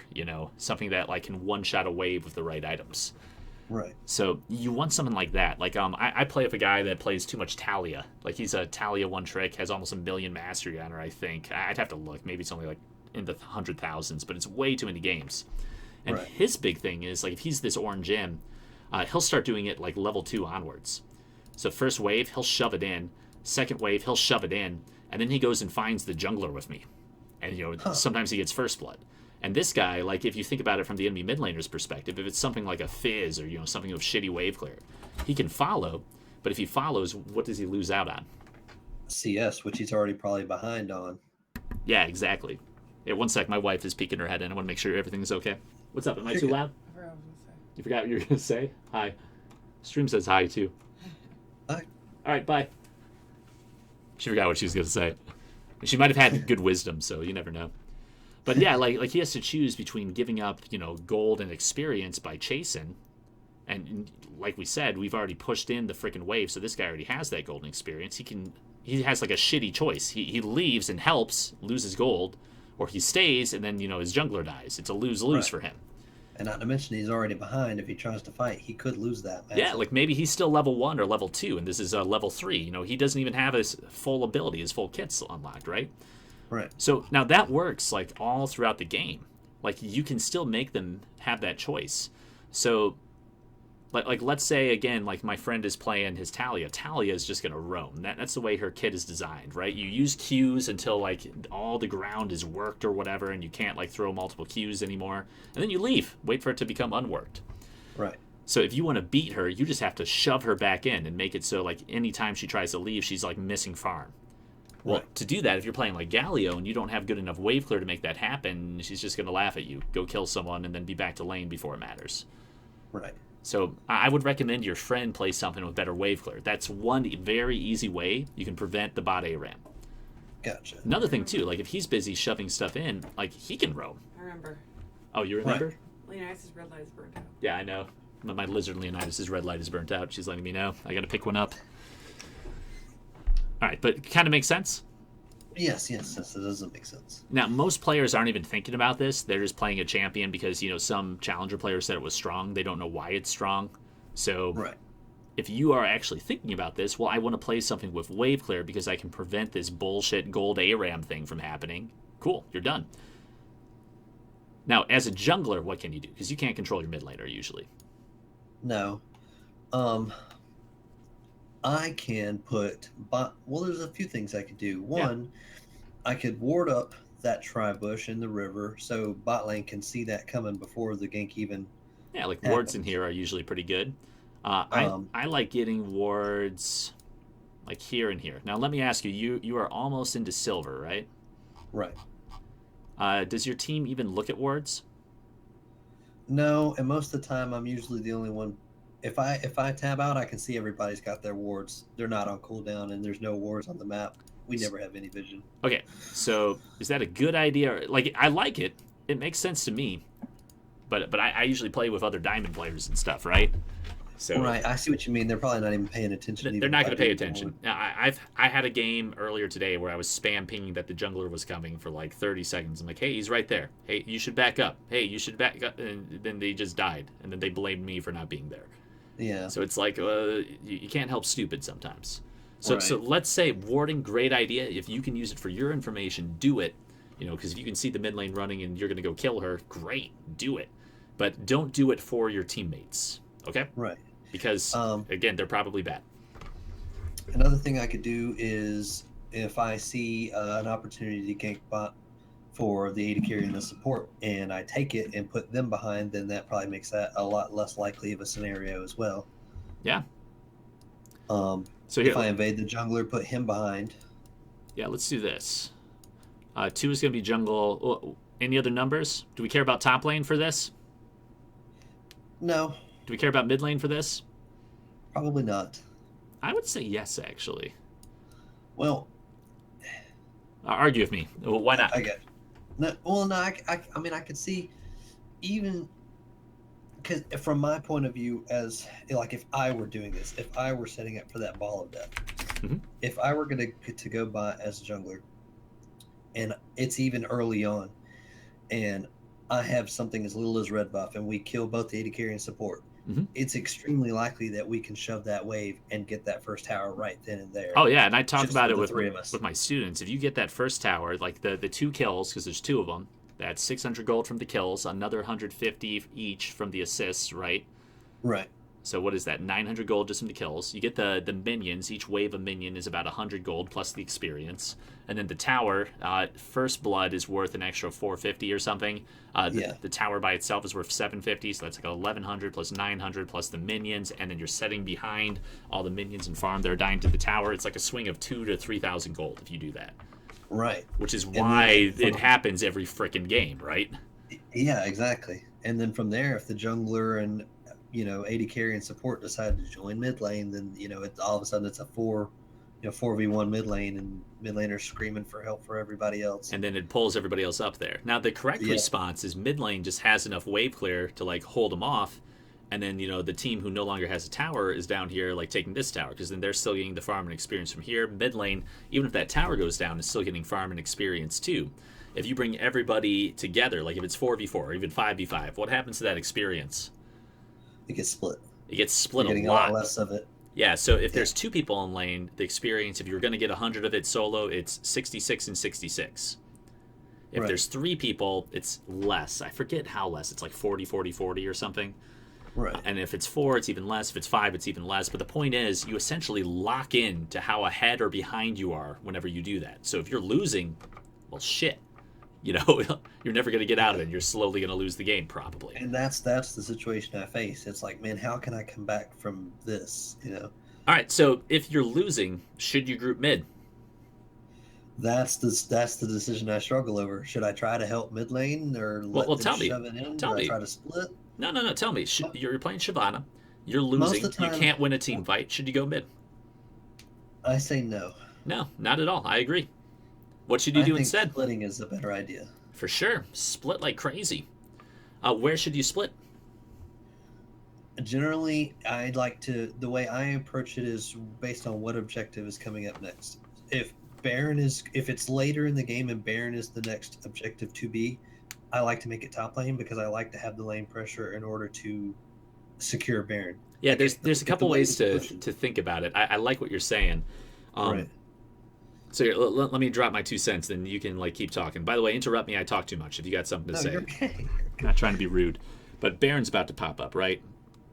Something that like can one shot a wave with the right items. Right. So you want something like that. Like I play with a guy that plays too much Talia. Like he's a Talia one trick, has almost 1 million mastery on her. I think I'd have to look. Maybe it's only like in the 100,000s, but it's way too many games. And Right. his big thing is like if he's this orange gem, he'll start doing it like level 2 onwards. So first wave he'll shove it in, second wave he'll shove it in, and then he goes and finds the jungler with me, and sometimes he gets first blood. And this guy, like if you think about it from the enemy mid laner's perspective, if it's something like a Fizz or something with shitty wave clear, he can follow, but if he follows, what does he lose out on? CS, which he's already probably behind on. Yeah, exactly. Yeah, one sec, my wife is peeking her head in. I want to make sure everything's okay. What's up? Am I too loud? I forgot what I was gonna say. You forgot what you were gonna say? Hi. Stream says hi too. Hi. All right, bye. She forgot what she was gonna say. She might have had good wisdom, so you never know. But yeah, like he has to choose between giving up, gold and experience by chasing, and like we said, we've already pushed in the freaking wave, so this guy already has that golden experience. He has like a shitty choice. He leaves and helps, loses gold, or he stays and then his jungler dies. It's a lose-lose Right. for him. And not to mention he's already behind. If he tries to fight, he could lose that match. Yeah, like maybe he's still level 1 or level 2, and this is level 3. He doesn't even have his full ability, his full kit's unlocked, right? Right. So now that works like all throughout the game. Like you can still make them have that choice. So like let's say again, like my friend is playing his Talia. Talia is just gonna roam. That's the way her kit is designed, right? You use Qs until like all the ground is worked or whatever, and you can't like throw multiple Qs anymore. And then you leave. Wait for it to become unworked. Right. So if you want to beat her, you just have to shove her back in and make it so like anytime she tries to leave, she's like missing farm. Well, Right. to do that, if you're playing like Galio and you don't have good enough wave clear to make that happen, she's just going to laugh at you, go kill someone, and then be back to lane before it matters. Right. So I would recommend your friend play something with better wave clear. That's one very easy way you can prevent the bot aram. Gotcha. Another thing, too, like if he's busy shoving stuff in, like he can roam. I remember. Oh, you remember? Right. Leonidas' red light is burnt out. Yeah, I know. My lizard Leonidas' red light is burnt out. She's letting me know. I got to pick one up. All right, but kind of makes sense. Yes, it doesn't make sense. Now, most players aren't even thinking about this. They're just playing a champion because, some challenger players said it was strong. They don't know why it's strong. So Right. if you are actually thinking about this, well, I want to play something with wave clear because I can prevent this bullshit gold ARAM thing from happening. Cool, you're done. Now, as a jungler, what can you do? Because you can't control your mid laner usually. No. I can put well, there's a few things I could do. One, I could ward up that tri-bush in the river so bot lane can see that coming before the gank even. Yeah, like wards in here are usually pretty good. I like getting wards like here and here. Now, let me ask you, you are almost into silver, right? Right. Does your team even look at wards? No, and most of the time I'm usually the only one. If I tab out, I can see everybody's got their wards. They're not on cooldown, and there's no wards on the map. We never have any vision. Okay, so is that a good idea? Like, I like it. It makes sense to me. But I usually play with other diamond players and stuff, right? So Right, I see what you mean. They're probably not even paying attention. they're even not if going to I pay do attention. one. Now, I had a game earlier today where I was spam pinging that the jungler was coming for like 30 seconds. I'm like, hey, he's right there. Hey, you should back up. Hey, you should back up. And then they just died, and then they blamed me for not being there. Yeah. So it's like you can't help stupid sometimes. So Right. let's say warding, great idea. If you can use it for your information, do it. Because if you can see the mid lane running and you're going to go kill her, great, do it. But don't do it for your teammates, okay? Right. Because again, they're probably bad. Another thing I could do is if I see an opportunity to gank bot for the AD carry and the support, and I take it and put them behind, then that probably makes that a lot less likely of a scenario as well. Yeah. So here, if I invade the jungler, put him behind. yeah, let's do this. 2 is going to be jungle. Any other numbers? Do we care about top lane for this? No, Do we care about mid lane for this? probably not. I would say yes, actually. Well, Argue with me. Well, why not? I get. No, well, no, I mean, I could see even because from my point of view, as like if I were doing this, if I were setting up for that ball of death, Mhm. if I were going to go by as a jungler, and it's even early on, and I have something as little as red buff, and we kill both the AD carry and support, Mhm. it's extremely likely that we can shove that wave and get that first tower right then and there. Oh yeah, and I talk Just about for it the with three of us. my students. If you get that first tower, like the 2 kills, because there's 2 of them, that's 600 gold from the kills, another 150 each from the assists, right? Right. So what is that? 900 gold just from the kills. You get the minions. Each wave of minion is about 100 gold plus the experience. And then the tower, first blood is worth an extra 450 or something. Yeah. The tower by itself is worth 750, so that's like 1100 plus 900 plus the minions. And then you're setting behind all the minions and farm that are dying to the tower. It's like a swing of 2,000 to 3,000 gold if you do that. Right. Which is And why then it happens every freaking game, right? Yeah, exactly. And then from there, if the jungler and AD carry and support decide to join mid lane, then it all of a sudden it's a 4v1 mid lane, and mid laners screaming for help for everybody else. And then it pulls everybody else up there. Now the correct Yeah. response is mid lane just has enough wave clear to like hold them off, and then the team who no longer has a tower is down here like taking this tower, because then they're still getting the farm and experience from here. Mid lane, even if that tower goes down, is still getting farm and experience too. If you bring everybody together, like if it's 4v4 or even 5v5, what happens to that experience? It gets split. It gets split You're a getting lot. a lot less of it. Yeah, so if there's 2 people in lane, the experience, if you're going to get 100 of it solo, it's 66 and 66. If Right. there's 3 people, it's less. I forget how less. It's like 40, 40, 40 or something. Right. And if it's 4, it's even less. If it's 5, it's even less. But the point is, you essentially lock in to how ahead or behind you are whenever you do that. So if you're losing, well, shit. You're never going to get out of it. You're slowly going to lose the game, probably. And that's the situation I face. It's like, man, how can I come back from this? All right, so if you're losing, should you group mid? That's the decision I struggle over. Should I try to help mid lane or let Well, them tell me. shove it in? Tell Do me. I try to split? No. Tell me. You're playing Shyvana. You're Most losing. of the time- You can't win a team fight. Should you go mid? I say no. No, not at all. I agree. What should you do I think instead? splitting is a better idea. For sure. Split like crazy. Where should you split? Generally, the way I approach it is based on what objective is coming up next. If it's later in the game and Baron is the next objective to be, I like to make it top lane because I like to have the lane pressure in order to secure Baron. Yeah, Like, there's a if couple the wave ways is to pushing- think about it. I like what you're saying. Right. So here, let me drop my 2 cents, then you can keep talking. By the way, interrupt me. I talk too much. If you got something to No, say, you're okay. I'm not trying to be rude. But Baron's about to pop up, right?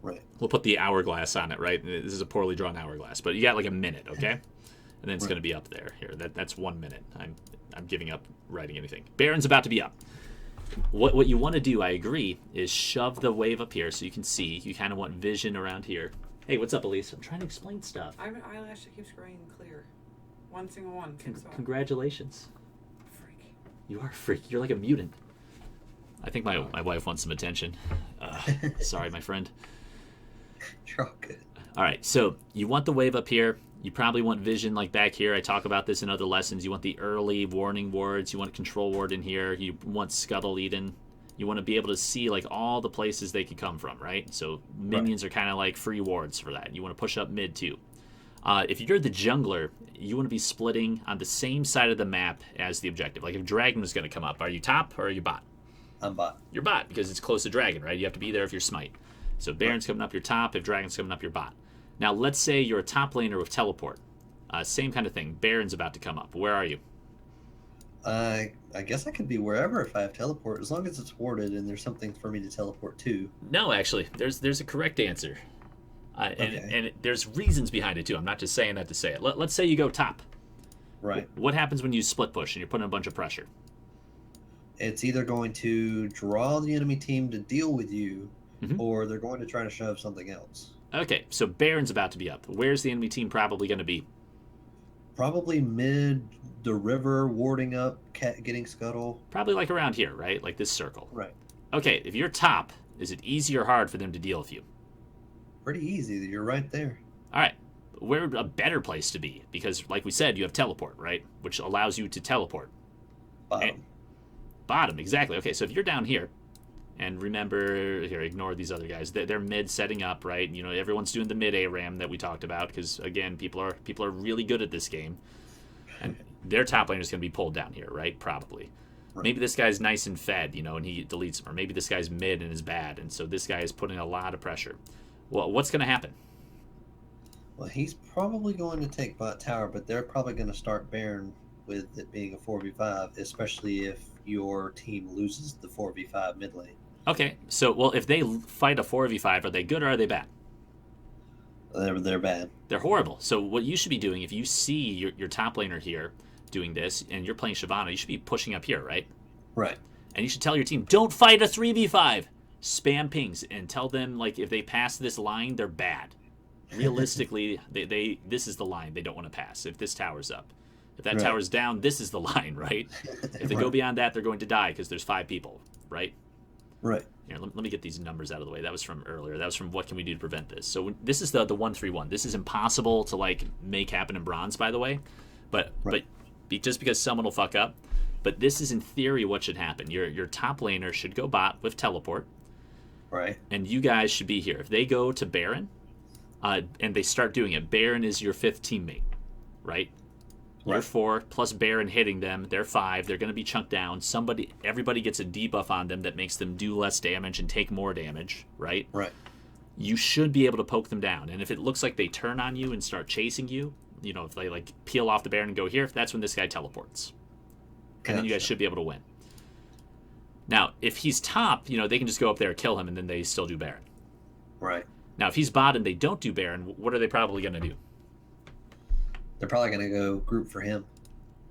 Right. We'll put the hourglass on it, right? This is a poorly drawn hourglass, but you got like a minute, okay? And then it's Right. going to be up there. Here, that's 1 minute. I'm giving up writing anything. Baron's about to be up. What you want to do, I agree, is shove the wave up here so you can see. You kind of want vision around here. Hey, what's up, Elise? I'm trying to explain stuff. I have an eyelash that keeps growing clear. One single one. Takes off. Congratulations. Freak. You are a freak. You're like a mutant. I think my wife wants some attention. Sorry, my friend. You're all good. All right, so you want the wave up here. You probably want vision like back here. I talk about this in other lessons. You want the early warning wards. You want control ward in here. You want Scuttle Eden. You want to be able to see like all the places they could come from, right? So minions are kind of like free wards for that. You want to push up mid too. If you're the jungler, you want to be splitting on the same side of the map as the objective. Like if Dragon was going to come up, are you top or are you bot? I'm bot. You're bot because it's close to Dragon, right? You have to be there if you're Smite. So Baron's coming up, you're top. If Dragon's coming up, you're bot. Now let's say you're a top laner with teleport. Same kind of thing. Baron's about to come up. Where are you? I guess I could be wherever if I have teleport, as long as it's warded and there's something for me to teleport to. No, actually, there's a correct answer. And there's reasons behind it too. I'm not just saying that to say it. Let's say you go top. Right. What happens when you split push and you're putting a bunch of pressure? It's either going to draw the enemy team to deal with you, Mhm. or they're going to try to shove something else. Okay, so Baron's about to be up. Where's the enemy team probably going to be? Probably mid the river, warding up, getting scuttle. Probably like around here, right? Like this circle. Right. Okay, if you're top, is it easy or hard for them to deal with you? Pretty easy. You're right there. All right. Where a better place to be? Because, like we said, you have teleport, right? Which allows you to teleport. Bottom. Bottom, exactly. Okay, so if you're down here, and remember, here, ignore these other guys. They're mid setting up, right? You know, everyone's doing the mid aram that we talked about because, again, people are really good at this game. And their top laner is going to be pulled down here, right? Probably. Right. Maybe this guy's nice and fed, you know, and he deletes them. Or maybe this guy's mid and is bad, and so this guy is putting a lot of pressure. Well, what's going to happen? Well, he's probably going to take bot tower, but they're probably going to start Baron with it being a 4v5, especially if your team loses the 4v5 mid lane. Okay, so, well, if they fight a 4v5, are they good or are they bad? They're bad. They're horrible. So what you should be doing, if you see your top laner here doing this, and you're playing Shyvana, you should be pushing up here, right? Right. And you should tell your team, don't fight a 3v5. Spam pings and tell them, like, if they pass this line, they're bad. Realistically, this is the line they don't want to pass if this tower's up. If that tower's down, this is the line, right? If they go beyond that, they're going to die because there's 5 people, right? Right. Here, let me get these numbers out of the way. That was from earlier. That was from what can we do to prevent this. So this is the 131. This is impossible to like make happen in bronze, by the way. But just because someone will fuck up. But this is in theory what should happen. Your top laner should go bot with teleport. Right. And you guys should be here. If they go to Baron, and they start doing it, Baron is your 5th teammate, right? You're 4 plus Baron hitting them. They're 5. They're going to be chunked down. Everybody gets a debuff on them that makes them do less damage and take more damage, right? Right. You should be able to poke them down. And if it looks like they turn on you and start chasing you, you know, if they like peel off the Baron and go here, that's when this guy teleports. And then you guys should be able to win. Now, if he's top, you know, they can just go up there and kill him, and then they still do Baron. Right. Now, if he's bot and they don't do Baron, what are they probably going to do? They're probably going to go group for him.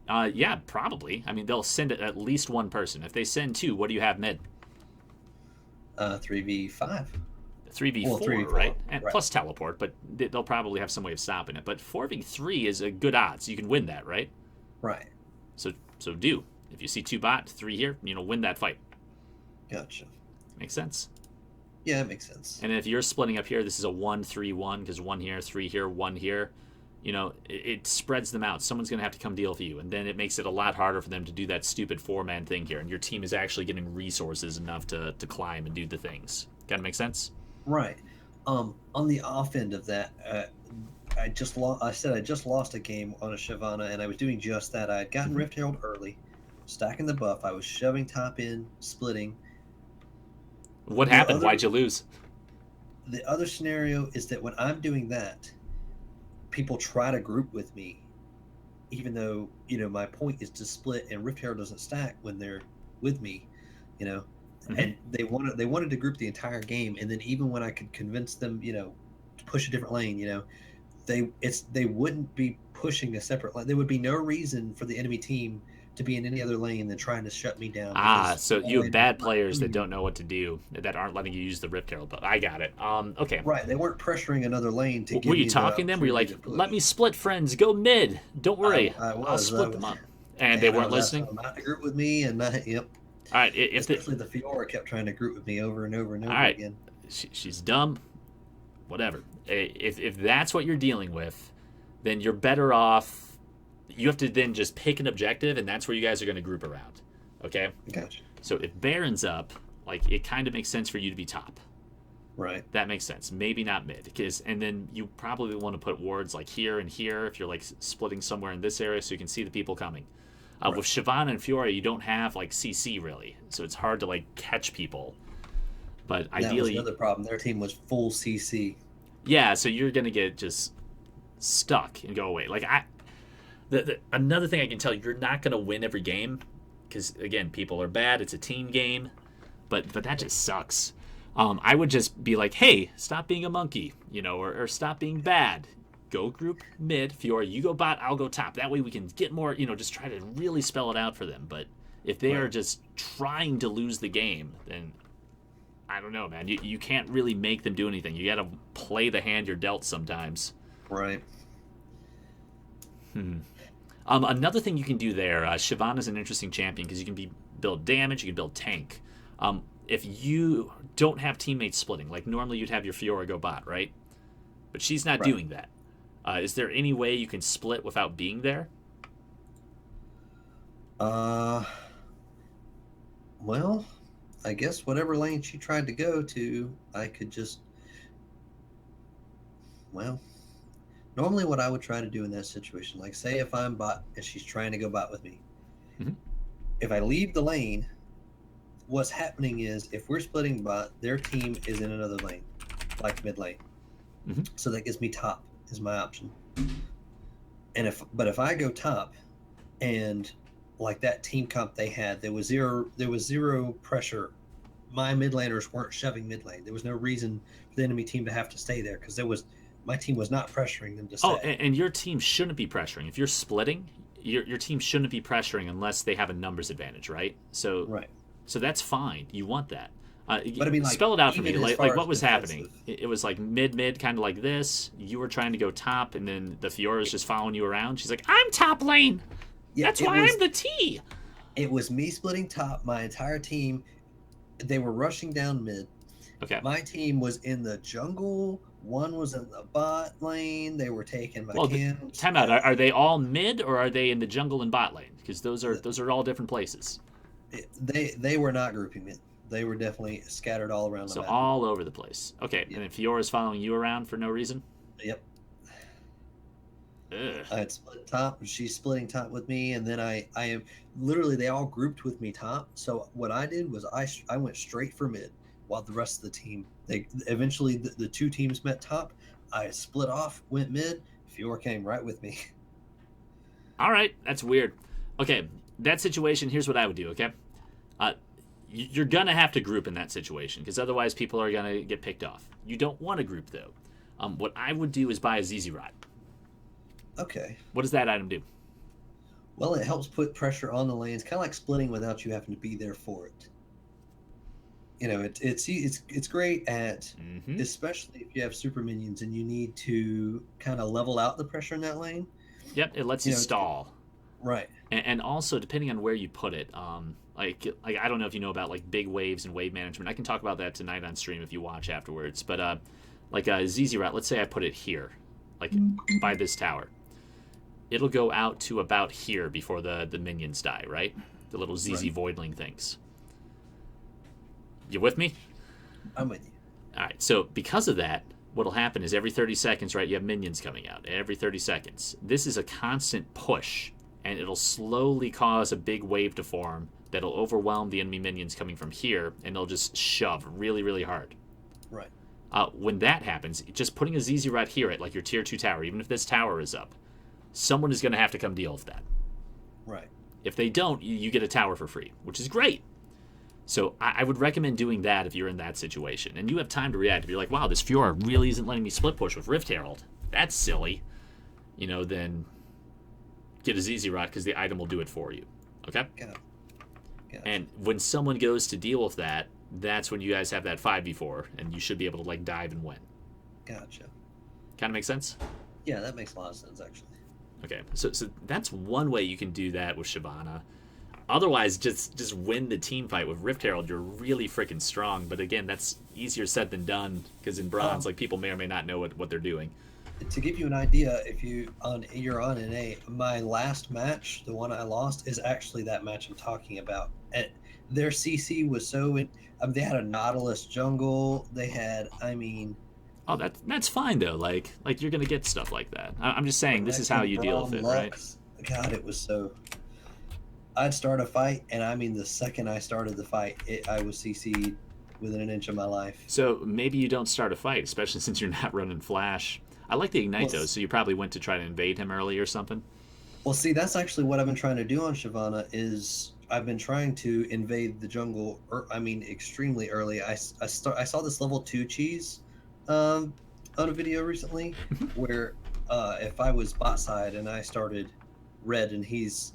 Yeah, probably. I mean, they'll send at least one person. If they send 2, what do you have mid? 3v5. 3v4, Well, 3v4, right? And right. plus teleport, but they'll probably have some way of stopping it. But 4v3 is a good odds. You can win that, right? Right. So do. If you see 2 bot, 3 here, you know, win that fight. Gotcha. Makes sense. Yeah, it makes sense. And if you're splitting up here, this is a 1-3-1 because 1 here, 3 here, 1 here. You know, it spreads them out. Someone's going to have to come deal with you. And then it makes it a lot harder for them to do that stupid 4-man thing here. And your team is actually getting resources enough to climb and do the things. Kind of make sense? Right. On the off end of that, I just lost a game on a Shyvana, and I was doing just that. I had gotten Rift Herald early, stacking the buff. I was shoving top in, splitting. What happened? Why'd you lose? The other scenario is that when I'm doing that, people try to group with me, even though, you know, my point is to split, and Rift Herald doesn't stack when they're with me, you know. And they wanted to group the entire game, and then even when I could convince them, you know, to push a different lane, you know, they wouldn't be pushing a separate lane. There would be no reason for the enemy team to be in any other lane than trying to shut me down. So you have bad players that don't know what to do, that aren't letting you use the Rift Herald. But I got it. Okay. Right, they weren't pressuring another lane to. Were you talking to them? Were you like, "Let me split, friends. Go mid. Don't worry, I'll split them up." And they weren't listening. Not to group with me, and not, yep. All right. Especially the Fiora kept trying to group with me over and over and over again. She's dumb. Whatever. If that's what you're dealing with, then you're better off. You have to then just pick an objective, and that's where you guys are going to group around. Okay? Gotcha. So if Baron's up, like it kind of makes sense for you to be top. Right. That makes sense. Maybe not mid, and then you probably want to put wards like here and here if you're like splitting somewhere in this area so you can see the people coming. Right. With Shyvana and Fiora, you don't have like CC really, so it's hard to like catch people. But That was ideally, another problem. Their team was full CC. yeah, so you're gonna get just stuck and go away. Like another thing I can tell you, you're not gonna win every game because again, people are bad. It's a team game, but that just sucks. I would just be like, hey, stop being a monkey, or stop being bad. Go group mid, Fiora, you go bot, I'll go top. That way we can get more, just try to really spell it out for them. But if they are just trying to lose the game, then I don't know, man. You can't really make them do anything. You got to play the hand you're dealt sometimes. Right. Another thing you can do there, Shyvana's an interesting champion because you can build damage, you can build tank. If you don't have teammates splitting, like normally you'd have your Fiora go bot, right? But she's not doing that. Is there any way you can split without being there? Well, I guess whatever lane she tried to go to, I could just. Well, normally what I would try to do in that situation, like say if I'm bot and she's trying to go bot with me, if I leave the lane, what's happening is if we're splitting bot, their team is in another lane, like mid lane. So that gives me top is my option. And if I go top, and like that team comp they had, there was zero pressure. My mid laners weren't shoving mid lane. There was no reason for the enemy team to have to stay there because my team was not pressuring them to stay. Oh, and your team shouldn't be pressuring. If you're splitting, your team shouldn't be pressuring unless they have a numbers advantage, right? So that's fine. You want that. But I mean, like, spell it out for me. Like what was happening? It was like mid, kind of like this. You were trying to go top, and then the Fiora's just following you around. She's like, I'm top lane. Yeah, that's why I'm the T. It was me splitting top. My entire team, they were rushing down mid. Okay. My team was in the jungle. One was in the bot lane. They were taking my cams. Time out. Are they all mid or are they in the jungle and bot lane? Because those are all different places. They were not grouping mid. They were definitely scattered all around the map. So all over the place. Okay. Yep. And then Fiora's following you around for no reason? Yep. Ugh. I had split top. She's splitting top with me, and then I am literally they all grouped with me top. So what I did was I went straight for mid, while the rest of the team they eventually the two teams met top. I split off, went mid. Fiora came right with me. All right, that's weird. Okay, that situation. Here's what I would do. Okay, you're gonna have to group in that situation because otherwise people are gonna get picked off. You don't want to group though. What I would do is buy a ZZ Rod. Okay. What does that item do? Well, it helps put pressure on the lanes, kind of like splitting without you having to be there for it. It's great at especially if you have super minions and you need to kind of level out the pressure in that lane. Yep, it lets you stall. Right. And also depending on where you put it, like I don't know if you know about like big waves and wave management. I can talk about that tonight on stream if you watch afterwards. But like a ZZ Rat, let's say I put it here, like by this tower. It'll go out to about here before the minions die, right? The little ZZ Voidling things. You with me? I'm with you. All right, so because of that, what'll happen is every 30 seconds, right, you have minions coming out. Every 30 seconds. This is a constant push, and it'll slowly cause a big wave to form that'll overwhelm the enemy minions coming from here, and they'll just shove really, really hard. Right. When that happens, just putting a ZZ Rat here at like your tier 2 tower, even if this tower is up, someone is going to have to come deal with that. Right. If they don't, you get a tower for free, which is great. So I would recommend doing that if you're in that situation. And you have time to react. If you're like, wow, this Fiora really isn't letting me split push with Rift Herald. That's silly. Then get a ZZ Rot because the item will do it for you. Okay? Gotcha. And when someone goes to deal with that, that's when you guys have that 5v4, and you should be able to like dive and win. Gotcha. Kind of make sense? Yeah, that makes a lot of sense, actually. Okay, so that's one way you can do that with Shyvana. Otherwise, just win the team fight with Rift Herald. You're really freaking strong. But again, that's easier said than done because in bronze, like people may or may not know what they're doing. to give you an idea, if you're on NA, my last match, the one I lost, is actually that match I'm talking about. And their CC was they had a Nautilus jungle. They had, I mean, Oh, that's fine though. Like you're gonna get stuff like that. I'm just saying this is how Renekton, you deal with Braum, it, right? Lux. God, it was so. I'd start a fight, and I mean, the second I started the fight, I was CC'd within an inch of my life. So maybe you don't start a fight, especially since you're not running flash. I like the ignite Well, though, so you probably went to try to invade him early or something. Well, see, that's actually what I've been trying to do on Shyvana is I've been trying to invade the jungle. I mean, extremely early. I saw this level 2 cheese um, on a video recently where if I was bot side and I started red and he's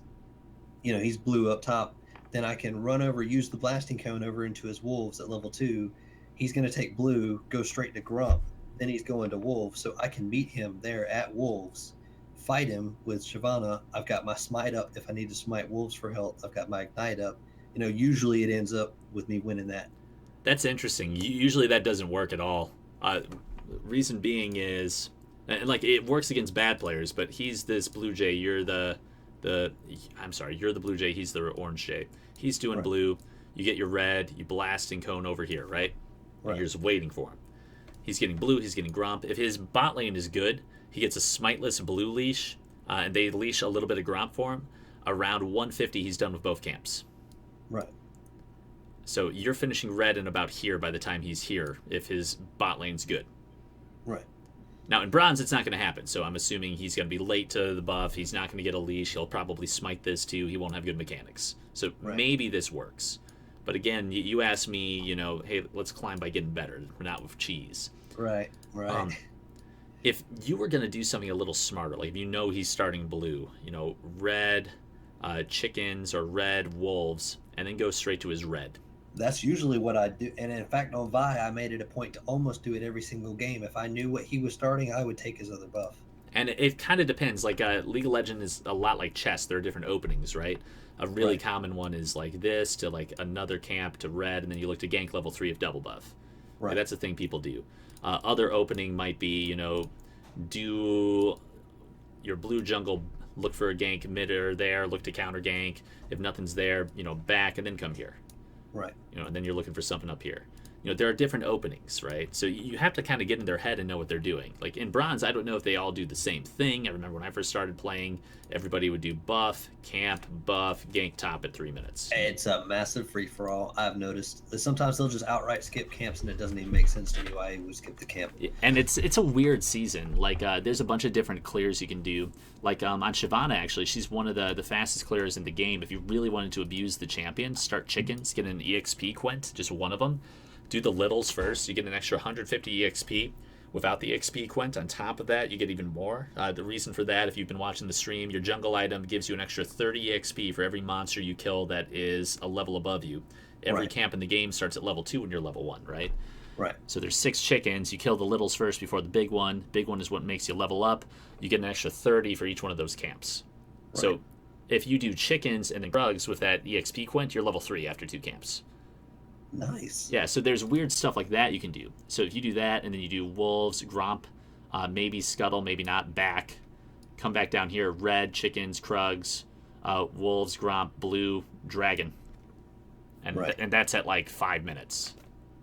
blue up top, then I can run over, use the blasting cone over into his wolves at level 2. He's going to take blue, go straight to Grump. Then he's going to wolves, so I can meet him there at wolves, fight him with Shyvana. I've got my smite up if I need to smite wolves for health. I've got my ignite up. Usually it ends up with me winning that. That's interesting. Usually that doesn't work at all. Reason being is, and like it works against bad players, but he's this blue jay. You're the I'm sorry, you're the blue jay. He's the orange jay. He's doing Right. blue. You get your red. You blasting cone over here, right? And Right. you're just waiting for him. He's getting blue. He's getting Gromp. If his bot lane is good, he gets a smiteless blue leash, and they leash a little bit of Gromp for him. Around 150, he's done with both camps. Right. So you're finishing red in about here by the time he's here, if his bot lane's good. Right. Now in bronze, it's not going to happen. So I'm assuming he's going to be late to the buff. He's not going to get a leash. He'll probably smite this too. He won't have good mechanics. So Right. maybe this works. But again, you asked me, hey, let's climb by getting better, not with cheese. Right. Right. If you were going to do something a little smarter, like if he's starting blue, red chickens or red wolves, and then go straight to his red. That's usually what I do. And in fact, on Vi, I made it a point to almost do it every single game. If I knew what he was starting, I would take his other buff. And it kind of depends. Like League of Legends is a lot like chess. There are different openings, right? A really Right. common one is like this to like another camp to red, and then you look to gank level 3 of double buff. Right. That's a thing people do. Other opening might be, do your blue jungle, look for a gank mid or there, look to counter gank. If nothing's there, back and then come here. Right. And then you're looking for something up here. There are different openings, right? So you have to kind of get in their head and know what they're doing. Like in bronze, I don't know if they all do the same thing. I remember when I first started playing, everybody would do buff, camp, buff, gank top at 3 minutes. It's a massive free for all. I've noticed. Sometimes they'll just outright skip camps, and it doesn't even make sense to me why he would skip the camp. And it's a weird season. Like there's a bunch of different clears you can do. Like on Shyvana, actually, she's one of the fastest clears in the game. If you really wanted to abuse the champion, start chickens, get an EXP quint, just one of them. Do the littles first. You get an extra 150 EXP. Without the XP quint, on top of that, you get even more. The reason for that, if you've been watching the stream, your jungle item gives you an extra 30 EXP for every monster you kill that is a level above you. Every Right. camp in the game starts at level 2 when you're level 1, right? Right. So there's 6 chickens. You kill the littles first before the big one. Big one is what makes you level up. You get an extra 30 for each one of those camps. Right. So if you do chickens and then drugs with that EXP quint, you're level 3 after 2 camps. Nice. Yeah, so there's weird stuff like that you can do. So if you do that, and then you do wolves, gromp, maybe scuttle, maybe not, back, come back down here, red, chickens, krugs, wolves, gromp, blue, dragon. And Right. and that's at like 5 minutes.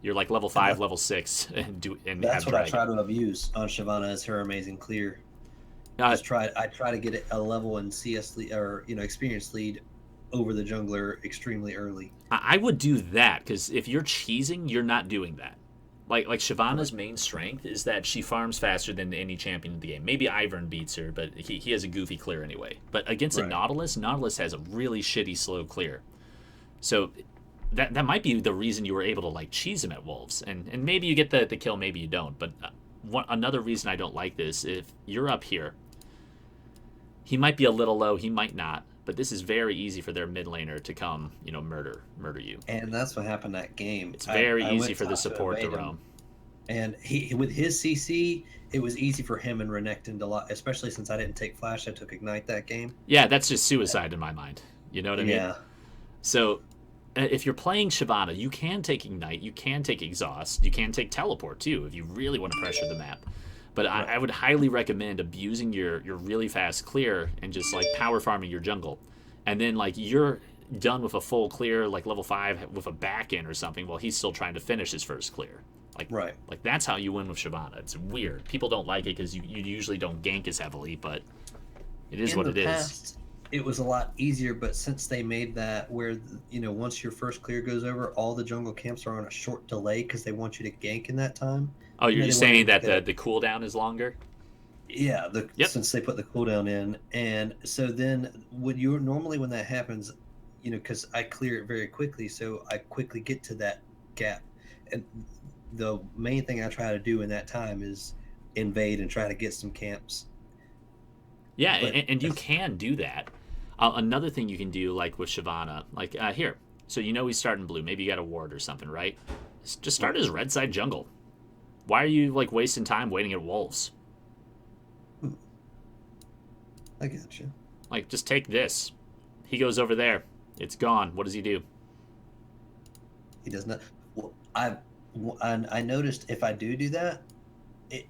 You're like level 5, level 6, and That's have what I dragon. try to abuse on Shyvana as her amazing clear. I try to get a level in CS lead, or experience lead over the jungler extremely early. I would do that, because if you're cheesing, you're not doing that. Like Shyvana's main strength is that she farms faster than any champion in the game. Maybe Ivern beats her, but he has a goofy clear anyway. But against a Right. Nautilus has a really shitty slow clear. So that might be the reason you were able to like cheese him at Wolves. And maybe you get the kill, maybe you don't. But another reason I don't like this, if you're up here, he might be a little low, he might not. But this is very easy for their mid laner to come, murder you. And that's what happened that game. It's very I easy went for the top support to invade him, roam. And he with his CC, it was easy for him and Renekton to lot, especially since I didn't take flash. I took ignite that game. Yeah, that's just suicide in my mind. You know what I mean? Yeah. So if you're playing Shyvana, you can take ignite, you can take exhaust, you can take teleport too if you really want to pressure the map. But Right. I would highly recommend abusing your really fast clear and just like power farming your jungle. And then like you're done with a full clear, like level 5 with a back in or something, while he's still trying to finish his first clear. Right. Like that's how you win with Shyvana. It's weird. People don't like it because you usually don't gank as heavily, but it is what it is. Past, it was a lot easier, but since they made that where, once your first clear goes over, all the jungle camps are on a short delay because they want you to gank in that time. Oh, you're They saying want that the cooldown is longer? Yeah, Yep. since they put the cooldown in, and so then when that happens, because I clear it very quickly, so I quickly get to that gap, and the main thing I try to do in that time is invade and try to get some camps. Yeah, But and you can do that. Another thing you can do, like with Shyvana, like here. So he's starting blue. Maybe you got a ward or something, right? Just start his red side jungle. Why are you like wasting time waiting at wolves? I got you. Like, just take this. He goes over there. It's gone. What does he do? He does not. Well, I noticed if I do that,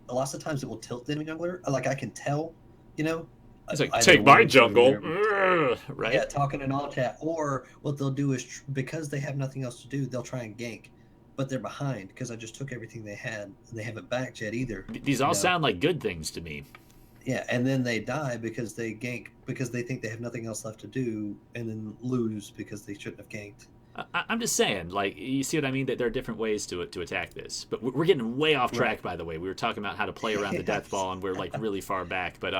lots of times it will tilt the enemy jungler. Like I can tell, It's like, either take my words or jungle. whatever. Ugh, right? Yeah, talking in all chat. Or what they'll do is because they have nothing else to do, they'll try and gank, but they're behind because I just took everything they had and they haven't backed yet either. These all sound like good things to me. Yeah, and then they die because they gank because they think they have nothing else left to do, and then lose because they shouldn't have ganked. I'm just saying, like, you see what I mean? That there are different ways to attack this. But we're getting way off track, by the way. We were talking about how to play around the death ball, and we're like really far back. But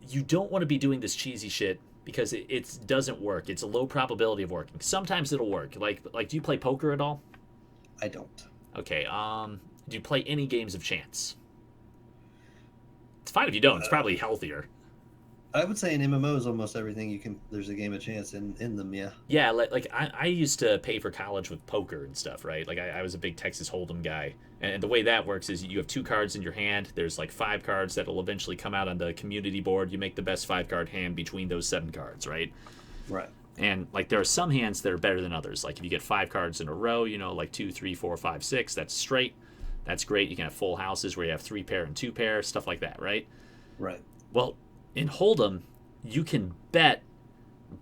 you don't want to be doing this cheesy shit because it doesn't work. It's a low probability of working. Sometimes it'll work. Like, do you play poker at all? I don't. Okay. Do you play any games of chance? It's fine if you don't. It's probably healthier. I would say in MMOs, almost everything you can. There's a game of chance in them. Yeah. Yeah, like I used to pay for college with poker and stuff, right? Like I was a big Texas Hold'em guy, and the way that works is you have 2 cards in your hand. There's like 5 cards that will eventually come out on the community board. You make the best 5-card hand between those 7 cards, right? Right. And like there are some hands that are better than others. Like if you get 5 cards in a row, like 2, 3, 4, 5, 6, that's straight. That's great. You can have full houses where you have 3 pair and 2 pair, stuff like that, right? Right. Well, in Hold'em, you can bet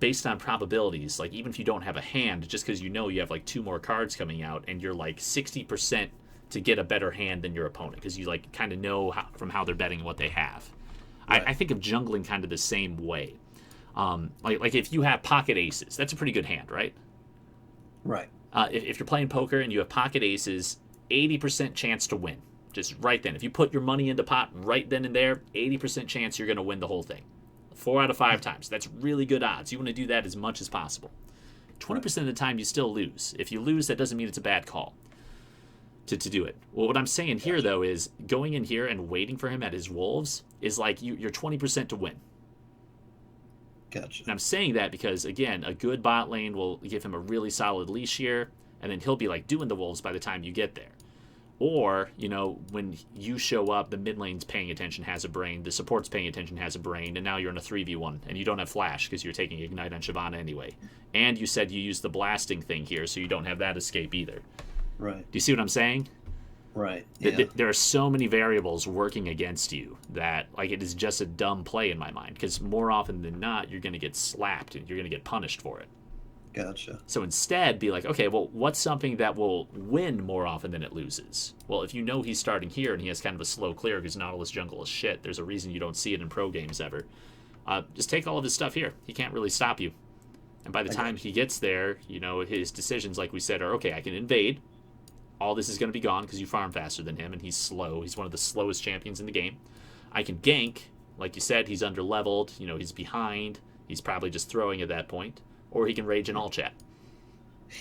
based on probabilities. Like even if you don't have a hand, just because you have like 2 more cards coming out, and you're like 60% to get a better hand than your opponent, because you like kind of know from how they're betting what they have. Right. I think of jungling kind of the same way. Like if you have pocket aces, that's a pretty good hand, right? Right. If you're playing poker and you have pocket aces, 80% chance to win. Just right then. If you put your money into pot right then and there, 80% chance you're going to win the whole thing. 4 out of 5 times. That's really good odds. You want to do that as much as possible. 20% of the time you still lose. If you lose, that doesn't mean it's a bad call to do it. Well, what I'm saying here, though, is going in here and waiting for him at his wolves is like you're 20% to win. Gotcha. And I'm saying that because, again, a good bot lane will give him a really solid leash here, and then he'll be like doing the wolves by the time you get there. Or, when you show up, the mid lane's paying attention, has a brain, the support's paying attention, has a brain, and now you're in a 3v1, and you don't have flash because you're taking Ignite on Shyvana anyway. And you said you used the blasting thing here, so you don't have that escape either. Right. Do you see what I'm saying? Right. Yeah. There are so many variables working against you that, like, it is just a dumb play in my mind, because more often than not, you're going to get slapped, and you're going to get punished for it. Gotcha. So instead, be like, okay, well, what's something that will win more often than it loses? Well, if you know he's starting here and he has kind of a slow clear because Nautilus jungle is shit, there's a reason you don't see it in pro games ever. Just take all of his stuff here. He can't really stop you. And by the time he gets there, his decisions, like we said, are, okay, I can invade. All this is going to be gone because you farm faster than him, and he's slow. He's one of the slowest champions in the game. I can gank. Like you said, he's under-leveled. He's behind. He's probably just throwing at that point. Or he can rage in all chat.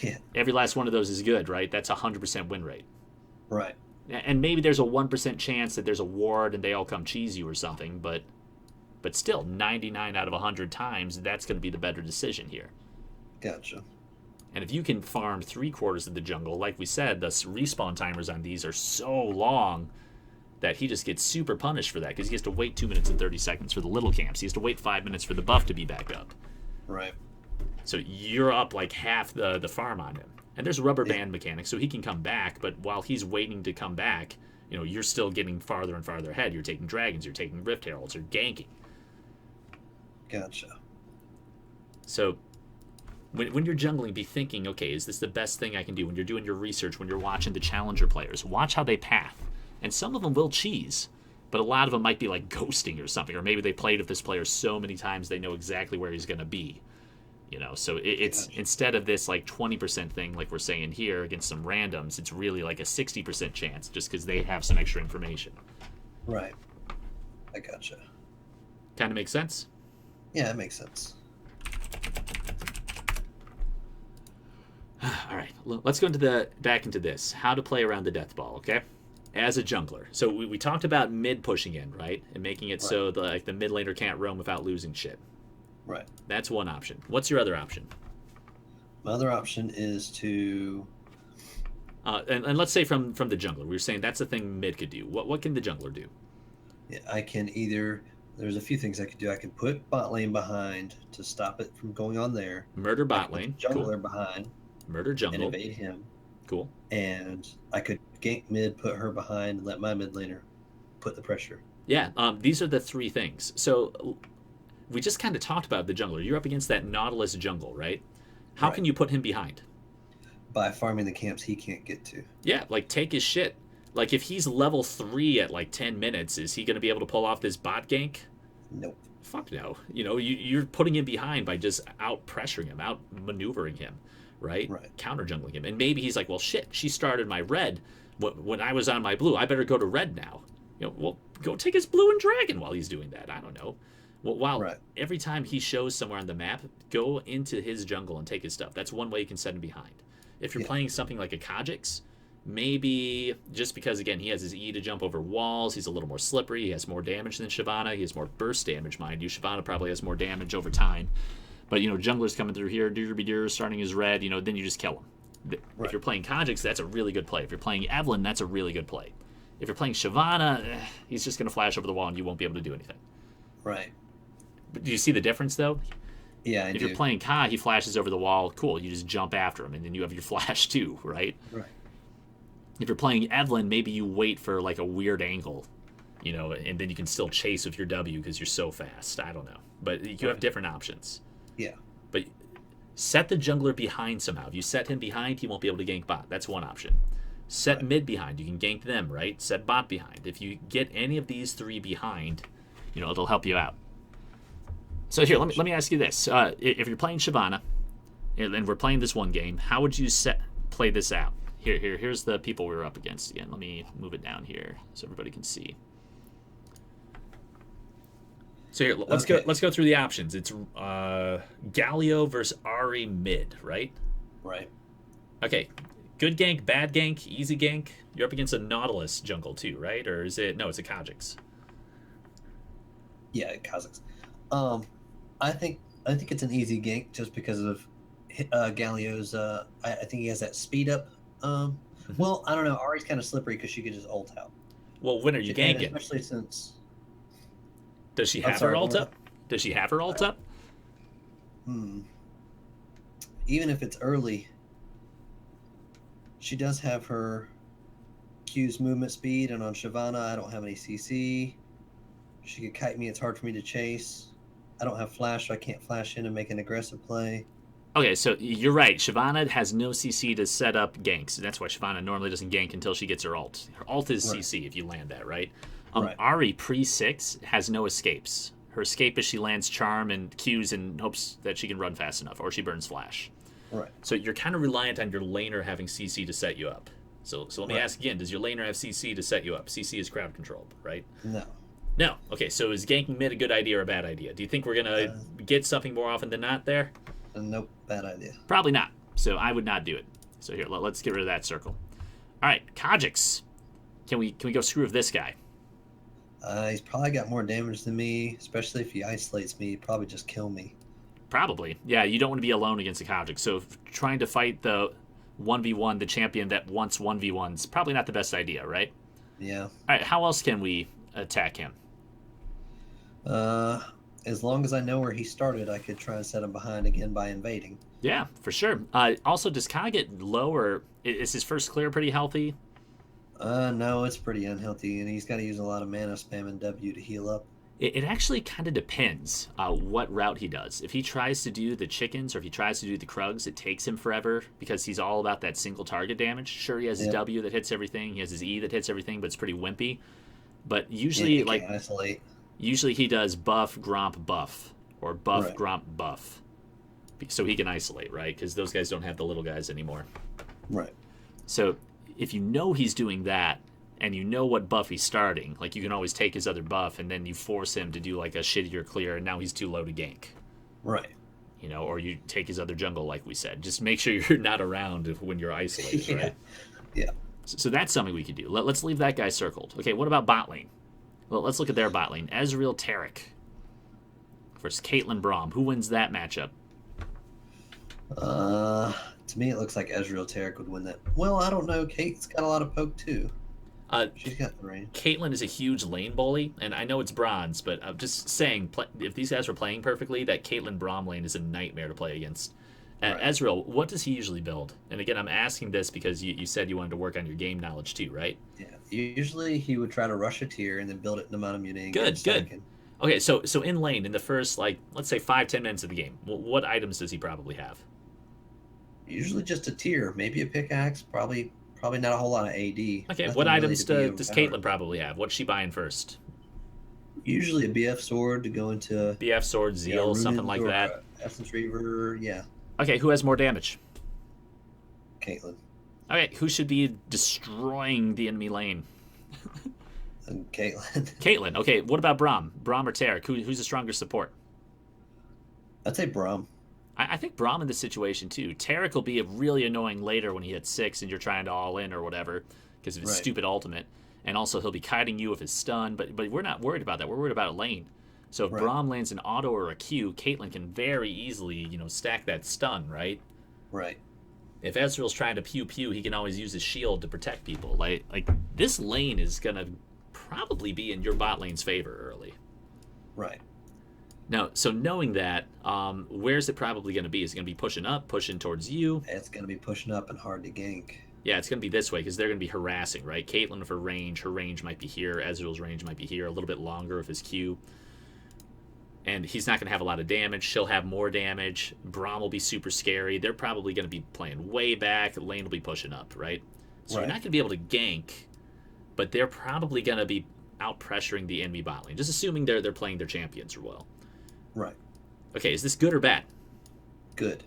Yeah. Every last one of those is good, right? That's a 100% win rate. Right. And maybe there's a 1% chance that there's a ward and they all come cheese you or something, but still, 99 out of 100 times, that's going to be the better decision here. Gotcha. And if you can farm 3/4 of the jungle, like we said, the respawn timers on these are so long that he just gets super punished for that, because he has to wait 2 minutes and 30 seconds for the little camps. He has to wait 5 minutes for the buff to be back up. Right. So you're up like half the farm on him. And there's rubber band mechanics, so he can come back, but while he's waiting to come back, you're still getting farther and farther ahead. You're taking dragons, you're taking rift heralds, you're ganking. Gotcha. So when you're jungling, be thinking, okay, is this the best thing I can do? When you're doing your research, when you're watching the challenger players, watch how they path. And some of them will cheese, but a lot of them might be like ghosting or something, or maybe they played with this player so many times they know exactly where he's going to be. So it's instead of this like 20% thing like we're saying here against some randoms, it's really like a 60% chance just because they have some extra information. Right. I gotcha. Kind of makes sense? Yeah, it makes sense. All right, let's go back into this. How to play around the death ball, okay? As a jungler. So we talked about mid pushing in, right? And making it so the mid laner can't roam without losing shit. Right. That's one option. What's your other option? My other option is to... and let's say from the jungler. We were saying that's the thing mid could do. What can the jungler do? Yeah, I can either... There's a few things I could do. I can put bot lane behind to stop it from going on there. Murder bot lane. Jungler behind. Murder jungle. And evade him. Cool. And I could gank mid, put her behind, and let my mid laner put the pressure. Yeah, these are the three things. So we just kind of talked about the jungler. You're up against that Nautilus jungle, right? How can you put him behind? By farming the camps he can't get to. Yeah, like take his shit. Like if he's level 3 at like 10 minutes, is he going to be able to pull off this bot gank? Nope. Fuck no. You're putting him behind by just out pressuring him, out maneuvering him, right? Counter jungling him. And maybe he's like, well, shit, she started my red when I was on my blue. I better go to red now. Well, go take his blue and dragon while he's doing that. I don't know. Well, every time he shows somewhere on the map, go into his jungle and take his stuff. That's one way you can set him behind. If you're playing something like a Kha'Zix, maybe just because, again, he has his E to jump over walls, he's a little more slippery, he has more damage than Shyvana, he has more burst damage, mind you. Shyvana probably has more damage over time. But, jungler's coming through here, Durby starting his red, then you just kill him. If you're playing Kha'Zix, that's a really good play. If you're playing Evelynn, that's a really good play. If you're playing Shyvana, he's just going to flash over the wall and you won't be able to do anything. Right. But do you see the difference, though? Yeah, If you're playing Ka, he flashes over the wall. Cool, you just jump after him, and then you have your flash too, right? Right. If you're playing Evelynn, maybe you wait for like a weird angle, and then you can still chase with your W because you're so fast. I don't know, but you have different options. Yeah. But set the jungler behind somehow. If you set him behind, he won't be able to gank bot. That's one option. Set mid behind. You can gank them, right? Set bot behind. If you get any of these three behind, it'll help you out. So here, let me ask you this: if you're playing Shyvana, and we're playing this one game, how would you play this out? Here's the people we were up against again. Let me move it down here so everybody can see. So here, let's go through the options. It's Galio versus Ahri mid, right? Right. Okay, good gank, bad gank, easy gank. You're up against a Nautilus jungle too, right? Or is it? No, it's a Kha'Zix. Yeah, Kha'Zix. I think it's an easy gank just because of Galio's. I think he has that speed up. Well, I don't know. Ari's kind of slippery because she could just ult out. Well, when are you ganking? Especially since. Does she have her ult up? Does she have her ult up? Even if it's early, she does have her Q's movement speed, and on Shyvana, I don't have any CC. She could kite me. It's hard for me to chase. I don't have flash, so I can't flash in and make an aggressive play. Okay, so you're right. Shyvana has no CC to set up ganks. That's why Shyvana normally doesn't gank until she gets her ult. Her ult is CC if you land that, right? Ahri pre-6 has no escapes. Her escape is she lands charm and Qs and hopes that she can run fast enough, or she burns flash. Right. So you're kind of reliant on your laner having CC to set you up. So let me ask again, does your laner have CC to set you up? CC is crowd controlled, right? No. No. Okay, so is ganking mid a good idea or a bad idea? Do you think we're going to get something more often than not there? Nope, bad idea. Probably not. So I would not do it. So here, let's get rid of that circle. All right, Kha'Zix. Can we go screw with this guy? He's probably got more damage than me, especially if he isolates me. He'd probably just kill me. Probably. Yeah, you don't want to be alone against a Kha'Zix. So trying to fight the 1v1, the champion that wants 1v1s, probably not the best idea, right? Yeah. All right, how else can we attack him? as long as I know where he started, I could try and set him behind again by invading. Yeah, for sure. Also, does Ka get low, or is his first clear pretty healthy? No, it's pretty unhealthy, and he's got to use a lot of mana spam and W to heal up. It actually kind of depends what route he does. If he tries to do the chickens or if he tries to do the Krugs, it takes him forever because he's all about that single target damage. Sure, he has his W that hits everything, he has his E that hits everything, but it's pretty wimpy. But usually, Yeah, like isolate. Usually he does buff, gromp, buff, or buff, Right. gromp, buff, so he can isolate, right? Because those guys don't have the little guys anymore. Right. So if you know he's doing that, and you know what buff he's starting, like you can always take his other buff and then you force him to do like a shittier clear, and now he's too low to gank. Right. You know, or you take his other jungle, like we said. Just make sure you're not around when you're isolated, Yeah. right? Yeah. So that's something we could do. Let's leave that guy circled. Okay, what about bot lane? Well, let's look at their bot lane. Ezreal Tarek versus Caitlyn Braum. Who wins that matchup? To me, it looks like Ezreal Tarek would win that. Well, I don't know. Kate's got a lot of poke too. She's got the range. Caitlyn is a huge lane bully, and I know it's bronze, but I'm just saying, if these guys were playing perfectly, that Caitlyn Braum lane is a nightmare to play against. Right. Ezreal, what does he usually build? And again, I'm asking this because you said you wanted to work on your game knowledge too, right? Yeah. Usually he would try to rush a tier and then build it in Mana Muni. Good. Okay, so in lane, in the first, like, let's say 5-10 minutes of the game, what items does he probably have? Usually just a tier, maybe a pickaxe, probably not a whole lot of AD. Okay, Nothing what really items to be does overpowered. Caitlyn probably have? What's she buying first? Usually a BF sword to go into BF Sword, Zeal, something like that. Essence Reaver, yeah. Okay, who has more damage? Caitlyn. Okay, who should be destroying the enemy lane? And Caitlyn. Caitlyn. Okay, what about Braum? Braum or Tarek? Who's the stronger support? I'd say Braum. I think Braum in this situation too. Tarek will be really annoying later when he hits 6 and you're trying to all in or whatever because of his Right. stupid ultimate. And also he'll be kiting you with his stun, but we're not worried about that. We're worried about a lane. So if Right. Braum lands an auto or a Q, Caitlyn can very easily, stack that stun, right? Right. If Ezreal's trying to pew pew, he can always use his shield to protect people. Like this lane is gonna probably be in your bot lane's favor early. Right. Now, so knowing that, where's it probably going to be? Is it going to be pushing up, pushing towards you? It's going to be pushing up and hard to gank. Yeah, it's going to be this way because they're going to be harassing, right? Caitlyn with her range might be here. Ezreal's range might be here, a little bit longer with his Q. And he's not going to have a lot of damage. She'll have more damage. Braum will be super scary. They're probably going to be playing way back. Lane will be pushing up, right? So you're not going to be able to gank, but they're probably going to be out pressuring the enemy bot lane. Just assuming they're playing their champions well. Right. Okay, is this good or bad? Good.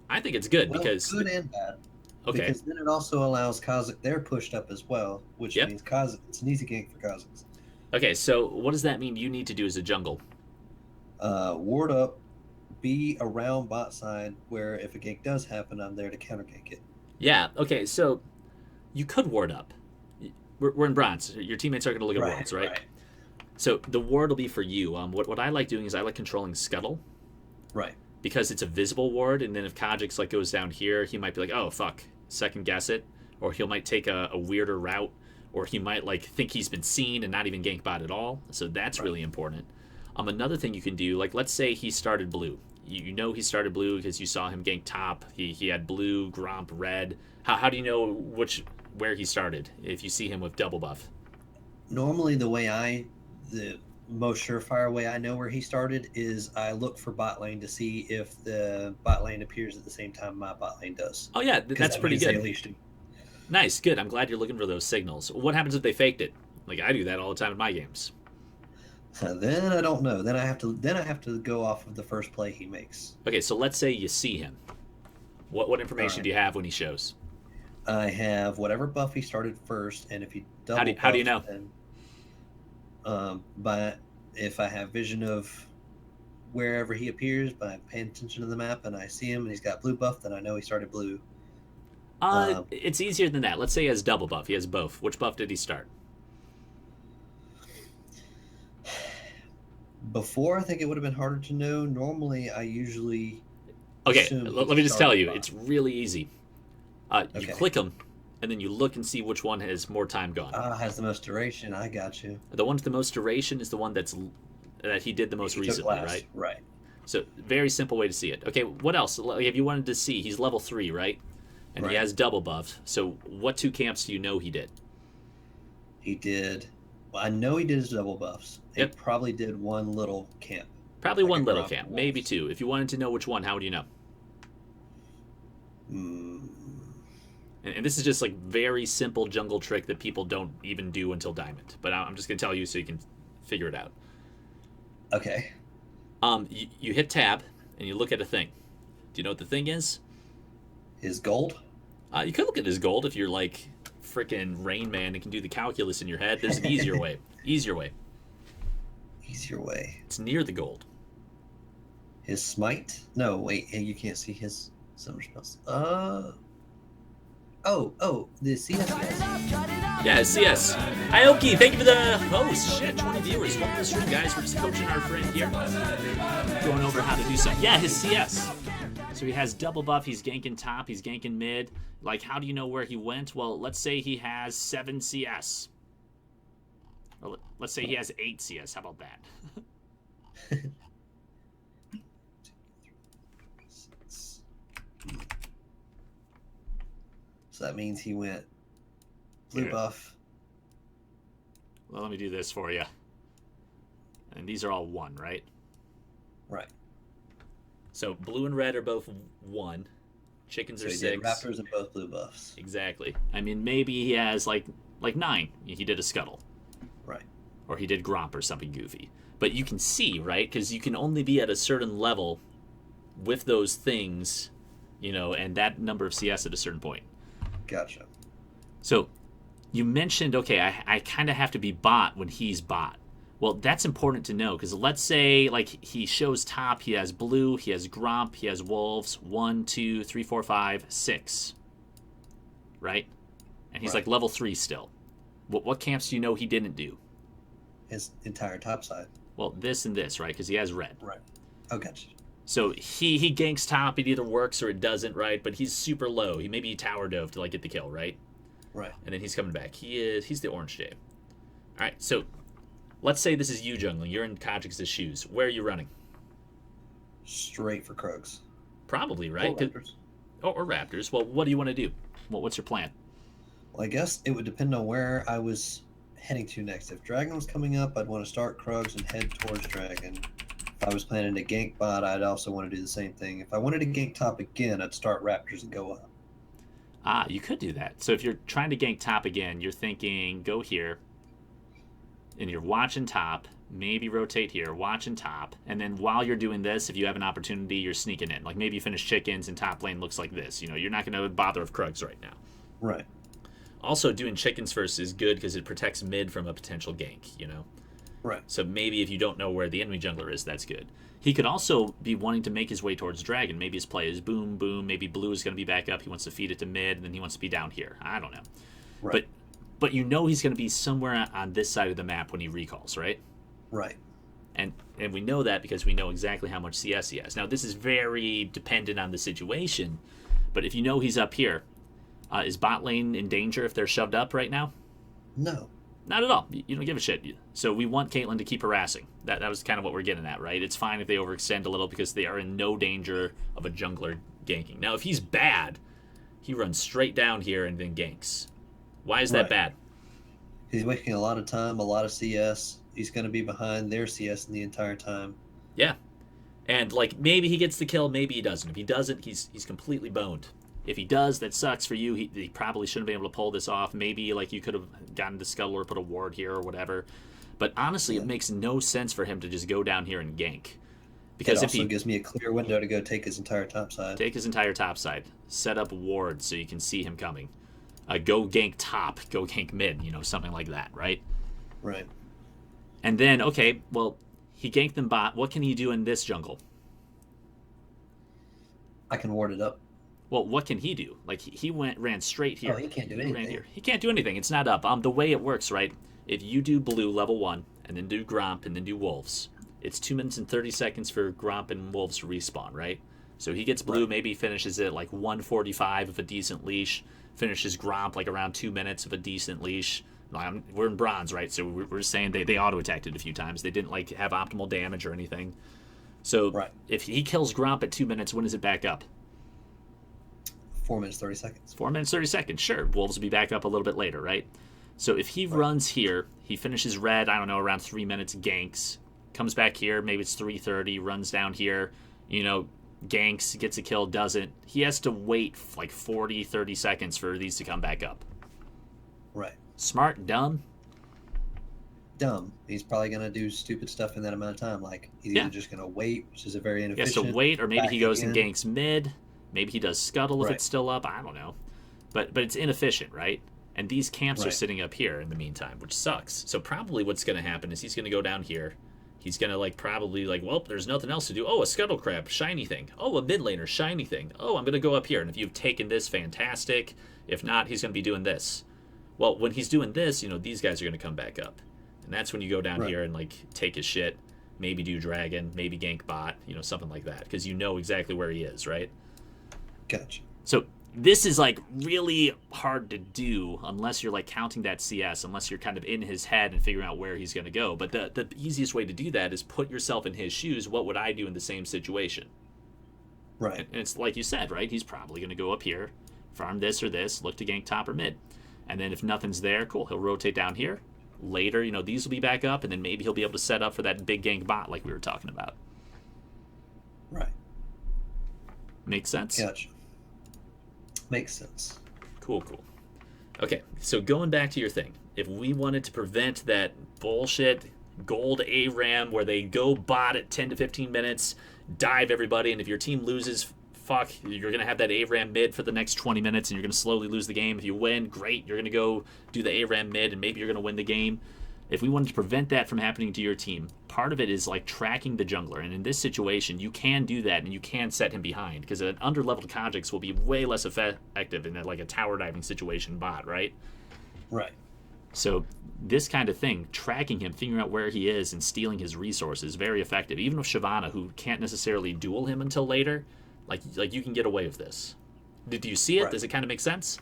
I think it's good Well, because good and bad. okay, Because then it also allows Kha'Zix. They're pushed up as well, which Yep. means Kha'Zix. It's an easy gank for Kha'Zix. okay. So what does that mean you need to do as a jungle? Ward up, be around bot side where if a gank does happen, I'm there to counter gank it. Yeah. Okay. So you could ward up. We're in bronze. Your teammates are going to look at wards, right? So the ward will be for you. What I like doing is I like controlling scuttle. Right. Because it's a visible ward, and then if Kha'Zix like goes down here, he might be like, oh fuck, second guess it, or he might take a weirder route, or he might like think he's been seen and not even gank bot at all. So that's really important. Another thing you can do, like let's say he started blue. You know he started blue because you saw him gank top. He had blue, gromp, red. How do you know where he started if you see him with double buff? Normally, the most surefire way I know where he started is I look for bot lane to see if the bot lane appears at the same time my bot lane does. Oh yeah, 'Cause that's that pretty means they good. unleashed him. Nice, good. I'm glad you're looking for those signals. What happens if they faked it? Like I do that all the time in my games. Then I don't know. Then I have to go off of the first play he makes. Okay, so let's say you see him. What information Alright. do you have when he shows? I have whatever buff he started first, and if he double How do you know? Then, but if I have vision of wherever he appears by paying attention to the map and I see him and he's got blue buff, then I know he started blue. It's easier than that. Let's say he has double buff. He has both. Which buff did he start? Before, I think it would have been harder to know. Normally, I usually Okay, assume let he me just tell started you, buff. it's really easy. You Okay. click them, and then you look and see which one has more time gone. Has the most duration. I got you. The one with the most duration is the one that's that he did the most He took recently, last. right? Right. So very simple way to see it. Okay, what else? Like, if you wanted to see, he's level 3, right? And he Right. has double buff. So what 2 camps do you know he did? He did. Well, I know he did his double buffs. Yep. He probably did one little camp. Probably Like one a little Gromp camp, Wolves. maybe 2. If you wanted to know which one, how would you know? Mm, And this is just like very simple jungle trick that people don't even do until Diamond. But I'm just gonna tell you so you can figure it out. okay. You hit tab and you look at a thing. Do you know what the thing is? His gold. You could look at his gold if you're like freaking Rain Man and can do the calculus in your head. There's an easier way. Easier way. Easier way. It's near the gold. His smite. No, wait. You can't see his summer spells. Oh, the CS. Yeah, CS. Aoki, thank you for the host. Shit, 20 viewers. Welcome to the stream, guys. We're just coaching our friend here. Going over how to do something. Yeah, his CS. So he has double buff. He's ganking top. He's ganking mid. Like, how do you know where he went? Well, let's say he has 7 CS. Or let's say he has 8 CS. How about that? So that means he went blue Here. buff. Well, let me do this for you. And these are all 1, right? Right. So blue and red are both 1. Chickens So are he 6. did Raptors and both blue buffs. Exactly. I mean, maybe he has like 9. He did a scuttle. Right. Or he did Gromp or something goofy. But you can see, right? Because you can only be at a certain level with those things, you know, and that number of CS at a certain point. Gotcha. So you mentioned, okay, I kind of have to be bot when he's bot. Well, that's important to know because let's say like he shows top, he has blue, he has Gromp, he has wolves, 1, 2, 3, 4, 5, 6. Right? And he's Right. like level 3 still. What camps do you know he didn't do? His entire top side. Well, this and this, right? Because he has red. Right. Oh, gotcha. So he ganks top. It either works or it doesn't, right? But he's super low. He maybe tower dove to like get the kill, right? Right. And then he's coming back. He's the orange jay. All right. So let's say this is you jungling. You're in Kajik's shoes. Where are you running? Straight for Krogs. Probably, right? Or Raptors. Or Raptors. Well, what do you want to do? What's your plan? Well, I guess it would depend on where I was heading to next. If Dragon was coming up, I'd want to start Krogs and head towards Dragon. If I was planning to gank bot, I'd also want to do the same thing. If I wanted to gank top again, I'd start Raptors and go up. You could do that. So if you're trying to gank top again, you're thinking go here, and you're watching top, maybe rotate here, watching top, and then while you're doing this, if you have an opportunity, you're sneaking in. Like maybe you finish chickens and top lane looks like this. You know, you're not going to bother with Krugs right now. Right. Also, doing chickens first is good because it protects mid from a potential gank, you know? Right. So maybe if you don't know where the enemy jungler is, that's good. He could also be wanting to make his way towards Dragon. Maybe his play is boom, boom. Maybe blue is going to be back up. He wants to feed it to mid, and then he wants to be down here. I don't know. Right. But you know he's going to be somewhere on this side of the map when he recalls, right? Right. And we know that because we know exactly how much CS he has. Now, this is very dependent on the situation, but if you know he's up here, is bot lane in danger if they're shoved up right now? No. Not at all. You don't give a shit. So we want Caitlyn to keep harassing. That was kind of what we're getting at, right? It's fine if they overextend a little because they are in no danger of a jungler ganking. Now, if he's bad, he runs straight down here and then ganks. Why is that Right. bad? He's wasting a lot of time, a lot of CS. He's going to be behind their CS the entire time. Yeah. And, like, maybe he gets the kill, maybe he doesn't. If he doesn't, he's completely boned. If he does, that sucks for you. He probably shouldn't be able to pull this off. Maybe, like, you could have gotten the scuttle or put a ward here or whatever. But honestly, it makes no sense for him to just go down here and gank. Because It if also he gives me a clear window to go take his entire top side. take his entire top side, set up wards so you can see him coming. Go gank top, go gank mid, you know, something like that, right? Right. And then, okay, well, he ganked them bot. What can he do in this jungle? I can ward it up. Well, what can he do? Like, he ran straight here. Oh, he can't do He ran anything. here. He can't do anything. It's not up. The way it works, right? If you do blue level 1, and then do Gromp, and then do wolves, it's 2 minutes and 30 seconds for Gromp and wolves to respawn, right? So he gets blue, Right. maybe finishes it like 1:45 of a decent leash, finishes Gromp like around 2 minutes of a decent leash, We're in bronze, right? So we're saying they auto-attacked it a few times. They didn't like have optimal damage or anything. So if he kills Gromp at 2 minutes, when does it back up? 4 minutes 30 seconds. 4 minutes 30 seconds. Sure, Wolves will be back up a little bit later, right? So if he runs here, he finishes red, I don't know, around 3 minutes, ganks, comes back here, maybe it's 3:30, runs down here, ganks, gets a kill, doesn't. He has to wait like 40, 30 seconds for these to come back up. Right. Smart, dumb? Dumb. He's probably going to do stupid stuff in that amount of time. Like, he's either just going to wait, which is a very inefficient. He has to wait, or maybe he goes again. and ganks mid. Maybe he does scuttle if it's still up. I don't know. But it's inefficient, right? And these camps are sitting up here in the meantime, which sucks. So probably what's going to happen is he's going to go down here. He's going to probably well, there's nothing else to do. Oh, a scuttle crab, shiny thing. Oh, a mid laner, shiny thing. Oh, I'm going to go up here. And if you've taken this, fantastic. If not, he's going to be doing this. Well, when he's doing this, these guys are going to come back up. And that's when you go down here and take his shit. Maybe do dragon, maybe gank bot, something like that. Because you know exactly where he is, right? Gotcha. So this is really hard to do unless you're counting that CS, unless you're kind of in his head and figuring out where he's going to go. But the easiest way to do that is put yourself in his shoes. What would I do in the same situation? Right. And it's like you said, right? He's probably going to go up here, farm this or this, look to gank top or mid. And then if nothing's there, cool, he'll rotate down here. Later, these will be back up, and then maybe he'll be able to set up for that big gank bot like we were talking about. Right. Makes sense? Gotcha. Makes sense. Cool. Okay, so going back to your thing, if we wanted to prevent that bullshit gold ARAM where they go bot at 10 to 15 minutes, dive everybody, and if your team loses, fuck, you're going to have that ARAM mid for the next 20 minutes, and you're going to slowly lose the game. If you win, great, you're going to go do the ARAM mid, and maybe you're going to win the game. If we wanted to prevent that from happening to your team, part of it is tracking the jungler. And in this situation, you can do that, and you can set him behind, because an underleveled Kha'Zix will be way less effective in a tower diving situation bot, right? Right. So this kind of thing, tracking him, figuring out where he is, and stealing his resources, very effective. Even with Shyvana, who can't necessarily duel him until later, you can get away with this. Do you see it? Does it kind of make sense?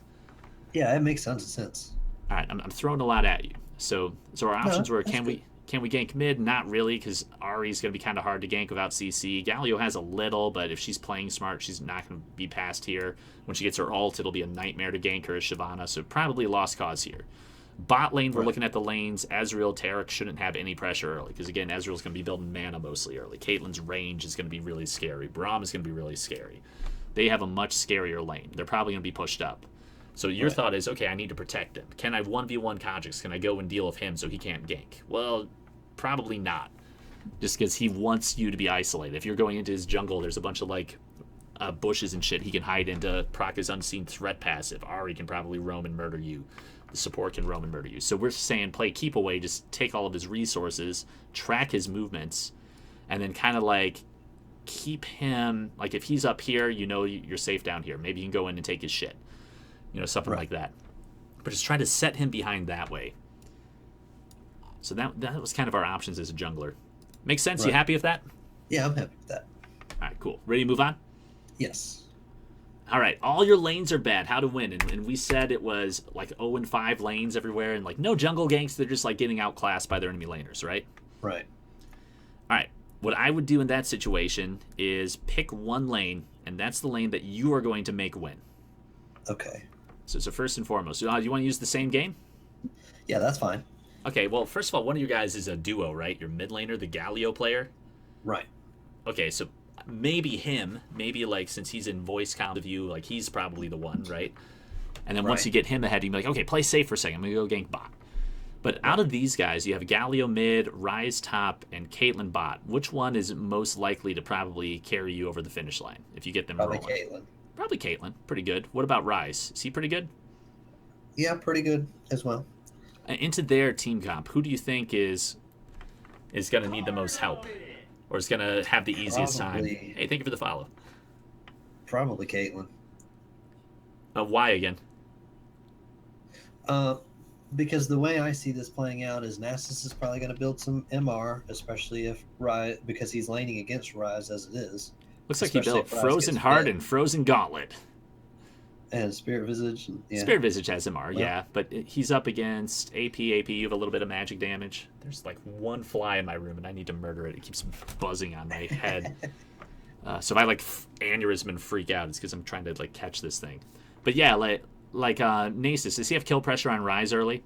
Yeah, it makes tons of sense. All right, I'm throwing a lot at you. So our options were, can we gank mid? Not really, because Ahri's going to be kind of hard to gank without CC. Galio has a little, but if she's playing smart, she's not going to be passed here. When she gets her ult, it'll be a nightmare to gank her as Shyvana, so probably a lost cause here. Bot lane, we're looking at the lanes. Ezreal, Taric shouldn't have any pressure early, because again, Ezreal's going to be building mana mostly early. Caitlyn's range is going to be really scary. Braum is going to be really scary. They have a much scarier lane. They're probably going to be pushed up. So your thought is, okay, I need to protect him. Can I 1v1 Kha'Zix? Can I go and deal with him so he can't gank? Well, probably not. Just because he wants you to be isolated. If you're going into his jungle, there's a bunch of bushes and shit he can hide into, proc his unseen threat passive. Ahri can probably roam and murder you. The support can roam and murder you. So we're saying play keep away, just take all of his resources, track his movements, and then kind of keep him, if he's up here, you're safe down here. Maybe you can go in and take his shit. Something like that. But just try to set him behind that way. So that was kind of our options as a jungler. Makes sense? You happy with that? Yeah, I'm happy with that. All right, cool. Ready to move on? Yes. All right, all your lanes are bad. How to win? And we said it was 0-5 lanes everywhere, and no jungle ganks. They're just getting outclassed by their enemy laners, right? Right. All right. What I would do in that situation is pick one lane, and that's the lane that you are going to make win. Okay. So first and foremost, do you want to use the same game? Yeah, that's fine. Okay, well, first of all, one of you guys is a duo, right? Your mid laner, the Galio player. Right. Okay, so maybe him, since he's in voice count of you, he's probably the one, right? And then once you get him ahead, you can be okay, play safe for a second. I'm going to go gank bot. But out of these guys, you have Galio mid, Ryze top, and Caitlyn bot. Which one is most likely to probably carry you over the finish line if you get them rolling? Probably Caitlyn. Pretty good. What about Ryze? Is he pretty good? Yeah, pretty good as well. Into their team comp, who do you think is going to need the most help? Or is going to have the easiest time? Hey, thank you for the follow. Probably Caitlyn. Why again? Because the way I see this playing out is Nasus is probably going to build some MR, especially if Ryze, because he's laning against Ryze as it is. Looks like he built Frozen Heart and Frozen Gauntlet. And Spirit Visage. Yeah. Spirit Visage has MR, Well, yeah, but he's up against AP. You have a little bit of magic damage. There's like one fly in my room, and I need to murder it. It keeps buzzing on my head. So if I like aneurysm and freak out, it's because I'm trying to like catch this thing. But yeah, like Nasus, does he have kill pressure on Rise early?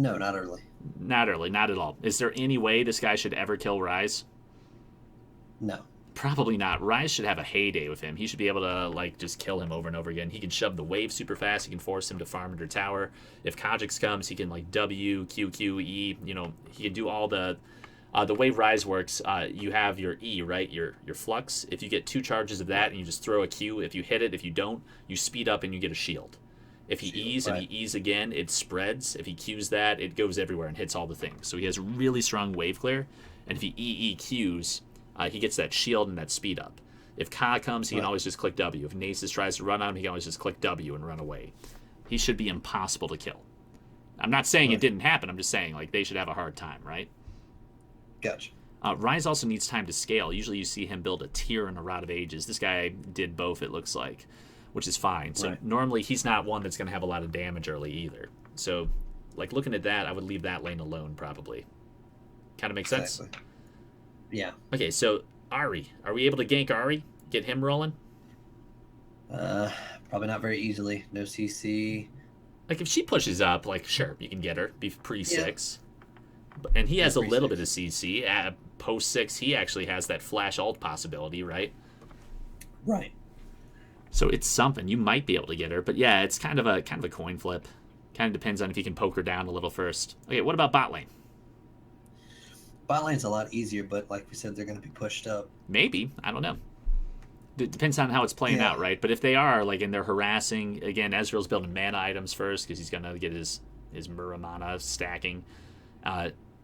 no, not early. Not early, not at all. Is there any way this guy should ever kill Rise? No. Probably not. Rise should have a heyday with him. He should be able to like just kill him over and over again. He can shove the wave super fast. He can force him to farm under tower. If Kajix comes, he can like W, Q, Q, E. You know, he can do all the way Rise works. You have your E, right? Your flux. If you get 2 charges of that and you just throw a Q, if you hit it, if you don't, you speed up and you get a shield. If he E's and he E's again, it spreads. If he Q's that, it goes everywhere and hits all the things. So he has really strong wave clear. And if he EEQs, he gets that shield and that speed up. If Ka comes, he can always just click W. If Nasus tries to run on him, he can always just click W and run away. He should be impossible to kill. I'm not saying it didn't happen. I'm just saying like they should have a hard time, right? Gotcha. Rise also needs time to scale. Usually you see him build a tier in a Rod of Ages. This guy did both, it looks like, which is fine. So normally he's not one that's going to have a lot of damage early either. So like looking at that, I would leave that lane alone probably. Kind of makes sense? Yeah. Okay, so Ari. Are we able to gank Ari? Get him rolling? Probably not very easily. No CC. Like if she pushes up, like sure, you can get her. Be pre-6. And he has a little bit of CC. At post-6, he actually has that flash ult possibility, right? Right. So it's something. You might be able to get her, but yeah, it's kind of a coin flip. Kind of depends on if you can poke her down a little first. Okay, what about bot lane? Bot lane's a lot easier, but like we said, they're going to be pushed up. Maybe. I don't know. It depends on how it's playing out, right? But if they are, like, and they're harassing, again, Ezreal's building mana items first because he's going to get his Muramana stacking.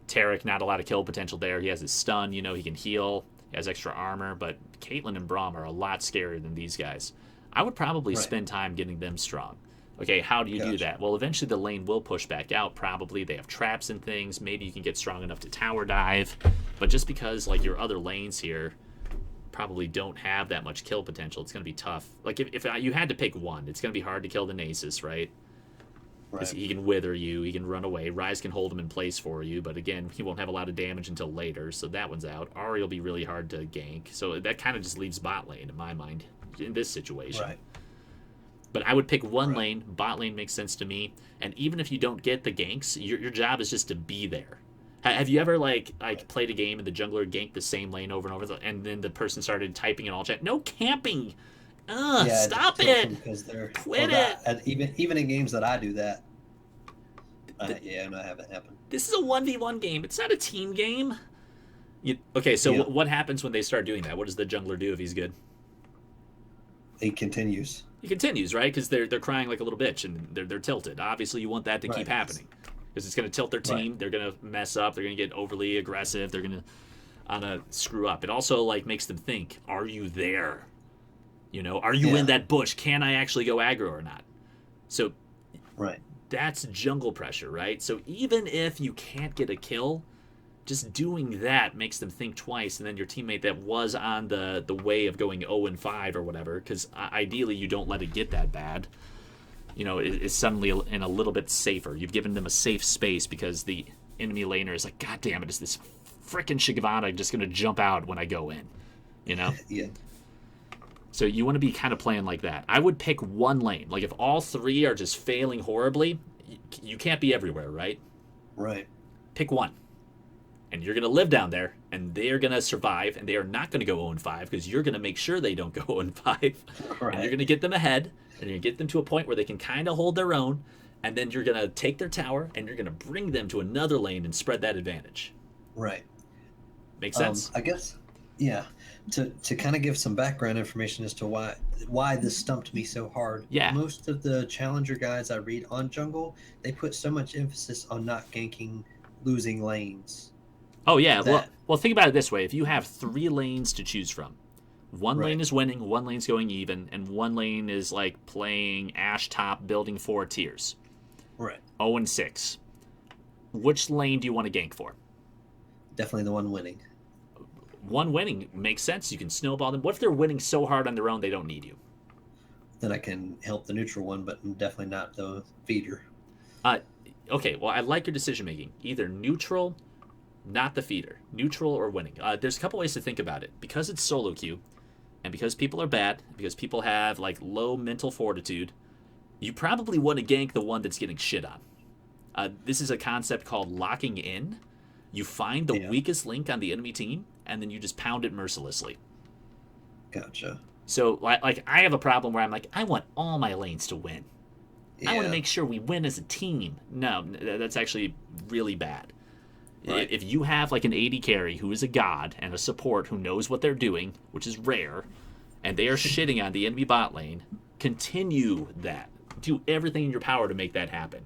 Tarek, not a lot of kill potential there. He has his stun, you know, he can heal. He has extra armor, but Caitlyn and Braum are a lot scarier than these guys. I would probably spend time getting them strong. Okay, how do you do that? Well, eventually the lane will push back out, probably. They have traps and things. Maybe you can get strong enough to tower dive. But just because, like, your other lanes here probably don't have that much kill potential, it's going to be tough. Like, if you had to pick one, it's going to be hard to kill the Nasus, right? Because he can wither you, he can run away. Ryze can hold him in place for you, but again, he won't have a lot of damage until later, so that one's out. Ahri will be really hard to gank, so that kind of just leaves bot lane, in my mind, in this situation. Right. But I would pick one lane. Bot lane makes sense to me. And even if you don't get the ganks, your job is just to be there. Have you ever like played a game and the jungler ganked the same lane over and over, and then the person started typing in all chat, "No camping! Stop it! Because they're Quit it!" And even in games that I do that. No, I haven't happened. This is a 1v1 game. It's not a team game. Okay, so what happens when they start doing that? What does the jungler do if he's good? He continues. He continues, right? Because they're crying like a little bitch and they're tilted. Obviously, you want that to keep happening because it's going to tilt their team. They're going to mess up. They're going to get overly aggressive. They're going to screw up. It also like makes them think: are you there? You know, are you in that bush? Can I actually go aggro or not? So, that's jungle pressure, right? So even if you can't get a kill, just doing that makes them think twice, and then your teammate that was on the way of going 0-5 or whatever, because ideally you don't let it get that bad, you know, is suddenly in a little bit safer. You've given them a safe space because the enemy laner is like, God damn it, is this frickin' Shyvana just going to jump out when I go in, you know? So you want to be kind of playing like that. I would pick one lane. Like if all three are just failing horribly, you can't be everywhere, right? Right. Pick one. And you're going to live down there, and they're going to survive, and they are not going to go 0-5 because you're going to make sure they don't go 0-5. And you're going to get them ahead, and you're going to get them to a point where they can kind of hold their own, and then you're going to take their tower, and you're going to bring them to another lane and spread that advantage. Right. Make sense? I guess, yeah. To kind of give some background information as to why this stumped me so hard. Yeah. Most of the challenger guides I read on jungle, they put so much emphasis on not ganking losing lanes. Oh, yeah. Well, think about it this way. If you have 3 lanes to choose from, one lane is winning, one lane's going even, and one lane is like playing Ash top, building 4 tiers. Right. 0-6. Which lane do you want to gank for? Definitely the one winning. One winning makes sense. You can snowball them. What if they're winning so hard on their own they don't need you? then I can help the neutral one, but definitely not the feeder. Uh, okay, well, I like your decision making. Either neutral, not the feeder. Neutral or winning. There's a couple ways to think about it. Because it's solo queue, and because people are bad, because people have like low mental fortitude, you probably want to gank the one that's getting shit on. This is a concept called locking in. You find the weakest link on the enemy team, and then you just pound it mercilessly. Gotcha. So, like I have a problem where I'm like, I want all my lanes to win. Yeah. I want to make sure we win as a team. No, that's actually really bad. Right. If you have like an AD carry who is a god and a support who knows what they're doing, which is rare, and they are shitting on the enemy bot lane, continue that. Do everything in your power to make that happen.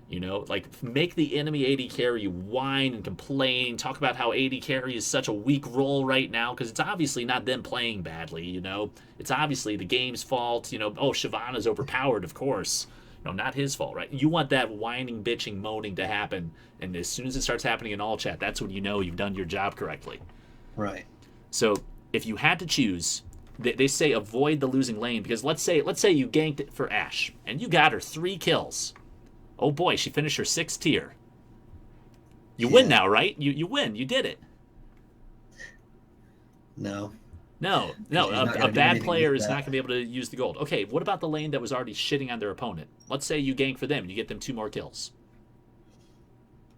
You know, like make the enemy AD carry whine and complain, talk about how AD carry is such a weak role right now, because it's obviously not them playing badly, you know. It's obviously the game's fault, you know. Oh, Shyvana's overpowered, of course. No, not his fault, right? You want that whining, bitching, moaning to happen, and as soon as it starts happening in all chat, that's when you know you've done your job correctly. Right. So if you had to choose, they say avoid the losing lane, because let's say you ganked it for Ashe, and you got her 3 kills. Oh boy, she finished her 6th tier. You win now, right? You win. You did it. No. No. A bad player is not going to be able to use the gold. Okay, what about the lane that was already shitting on their opponent? Let's say you gank for them and you get them 2 more kills.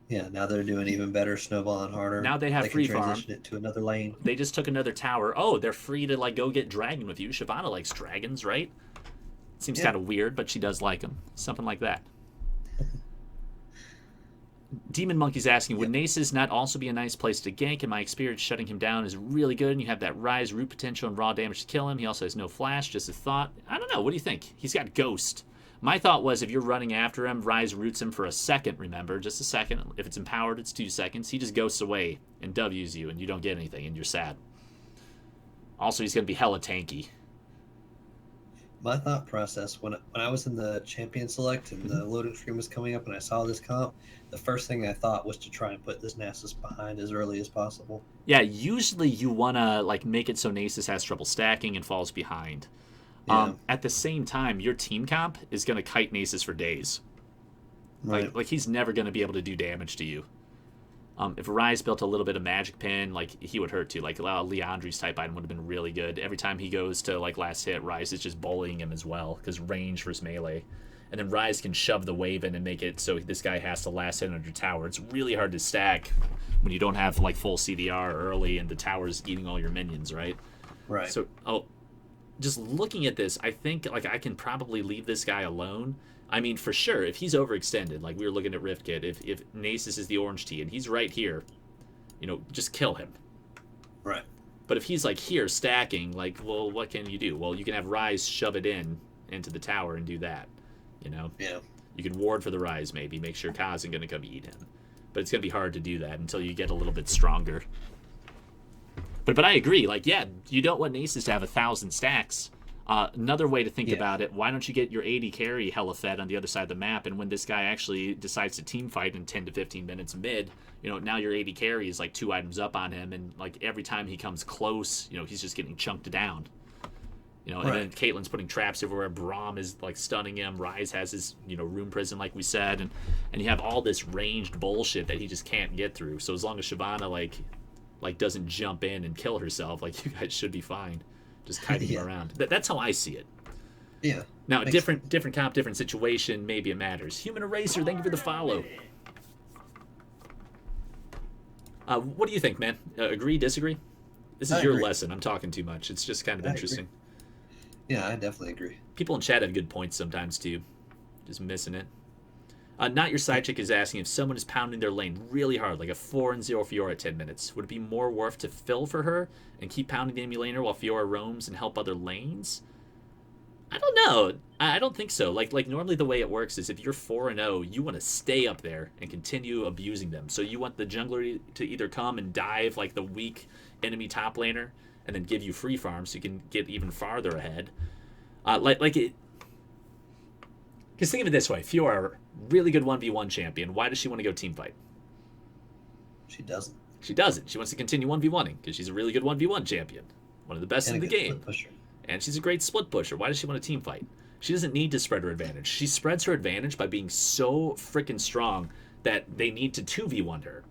Yeah, now they're doing even better, snowballing harder. Now they have free can farm. transition it to another lane. They just took another tower. Oh, they're free to like go get dragon with you. Shyvana likes dragons, right? Seems kind of weird, but she does like them. Something like that. Demon Monkey's asking, would Nasus not also be a nice place to gank? In my experience, shutting him down is really good, and you have that Rise root potential and raw damage to kill him. He also has no flash, just a thought. I don't know. What do you think? He's got Ghost. My thought was if you're running after him, Rise roots him for a second, remember? Just a second. If it's empowered, it's 2 seconds. He just ghosts away and W's you, and you don't get anything, and you're sad. Also, he's going to be hella tanky. My thought process, when I was in the champion select and the loading screen was coming up and I saw this comp, the first thing I thought was to try and put this Nasus behind as early as possible. Yeah, usually you want to like make it so Nasus has trouble stacking and falls behind. Yeah. At the same time, your team comp is going to kite Nasus for days. Right. Like he's never going to be able to do damage to you. If Rise built a little bit of magic pin, like he would hurt too. Like Leandri's type item would have been really good. Every time he goes to like last hit, Rise is just bullying him as well because range versus melee. And then Rise can shove the wave in and make it so this guy has to last hit under tower. It's really hard to stack when you don't have like full CDR early and the tower's eating all your minions, right? Right. So, just looking at this, I think like I can probably leave this guy alone. I mean, for sure, if he's overextended, like we were looking at RiftKit, if Nasus is the orange tee and he's right here, you know, just kill him. Right. But if he's like here stacking, like, well, what can you do? Well, you can have Rise shove it into the tower and do that, you know? Yeah. You can ward for the Rise maybe, make sure Kaz isn't going to come eat him. But it's going to be hard to do that until you get a little bit stronger. But I agree, like, yeah, you don't want Nasus to have 1,000 stacks. Another way to think about it, why don't you get your AD carry hella fed on the other side of the map, and when this guy actually decides to team fight in 10 to 15 minutes mid, you know, now your AD carry is like 2 items up on him, and like every time he comes close, you know, he's just getting chunked down. You know, and then Caitlyn's putting traps everywhere, Braum is like stunning him, Rise has his, you know, room prison like we said, and you have all this ranged bullshit that he just can't get through. So as long as Shyvana like doesn't jump in and kill herself, like you guys should be fine. Just kiting him around. That's how I see it. Yeah. Now, different comp, different situation, maybe it matters. Human Eraser, thank you for the follow. What do you think, man? Agree, disagree? This is your lesson. I'm talking too much. It's just kind of interesting. Yeah, I definitely agree. People in chat have good points sometimes, too. Just missing it. Not Your Side Chick is asking if someone is pounding their lane really hard, like a 4-0 Fiora at 10 minutes. Would it be more worth to fill for her and keep pounding the enemy laner while Fiora roams and help other lanes? I don't know. I don't think so. Like normally the way it works is if you're 4-0, you want to stay up there and continue abusing them. So you want the jungler to either come and dive like the weak enemy top laner and then give you free farm so you can get even farther ahead. Because think of it this way, Fiora, really good 1v1 champion. Why does she want to go team fight? She doesn't. She doesn't. She wants to continue 1v1ing because she's a really good 1v1 champion. One of the best in the game. Pusher. And she's a great split pusher. Why does she want to team fight? She doesn't need to spread her advantage. She spreads her advantage by being so freaking strong that they need to 2v1 her.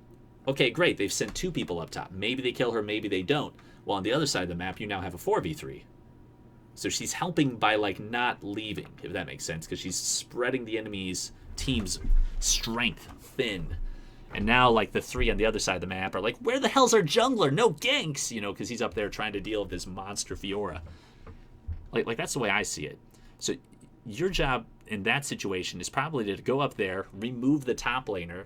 Okay, great. They've sent 2 people up top. Maybe they kill her, maybe they don't. Well, on the other side of the map, you now have a 4v3. So she's helping by, like, not leaving, if that makes sense, because she's spreading the enemy's team's strength thin. And now, like, the 3 on the other side of the map are like, where the hell's our jungler? No ganks! You know, because he's up there trying to deal with this monster Fiora. Like that's the way I see it. So your job in that situation is probably to go up there, remove the top laner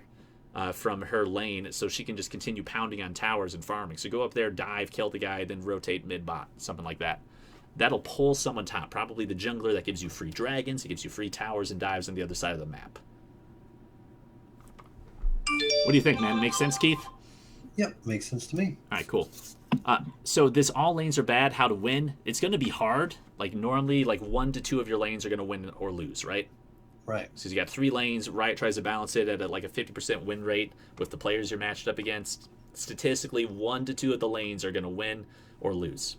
from her lane so she can just continue pounding on towers and farming. So go up there, dive, kill the guy, then rotate mid-bot, something like that. That'll pull someone top, probably the jungler that gives you free dragons, it gives you free towers and dives on the other side of the map. What do you think, man? Makes sense, Keith? Yep, makes sense to me. All right, cool. So this all lanes are bad, how to win. It's going to be hard. Like normally, like 1 to 2 of your lanes are going to win or lose, right? Right. So you got 3 lanes. Riot tries to balance it at like a 50% win rate with the players you're matched up against. Statistically, 1 to 2 of the lanes are going to win or lose.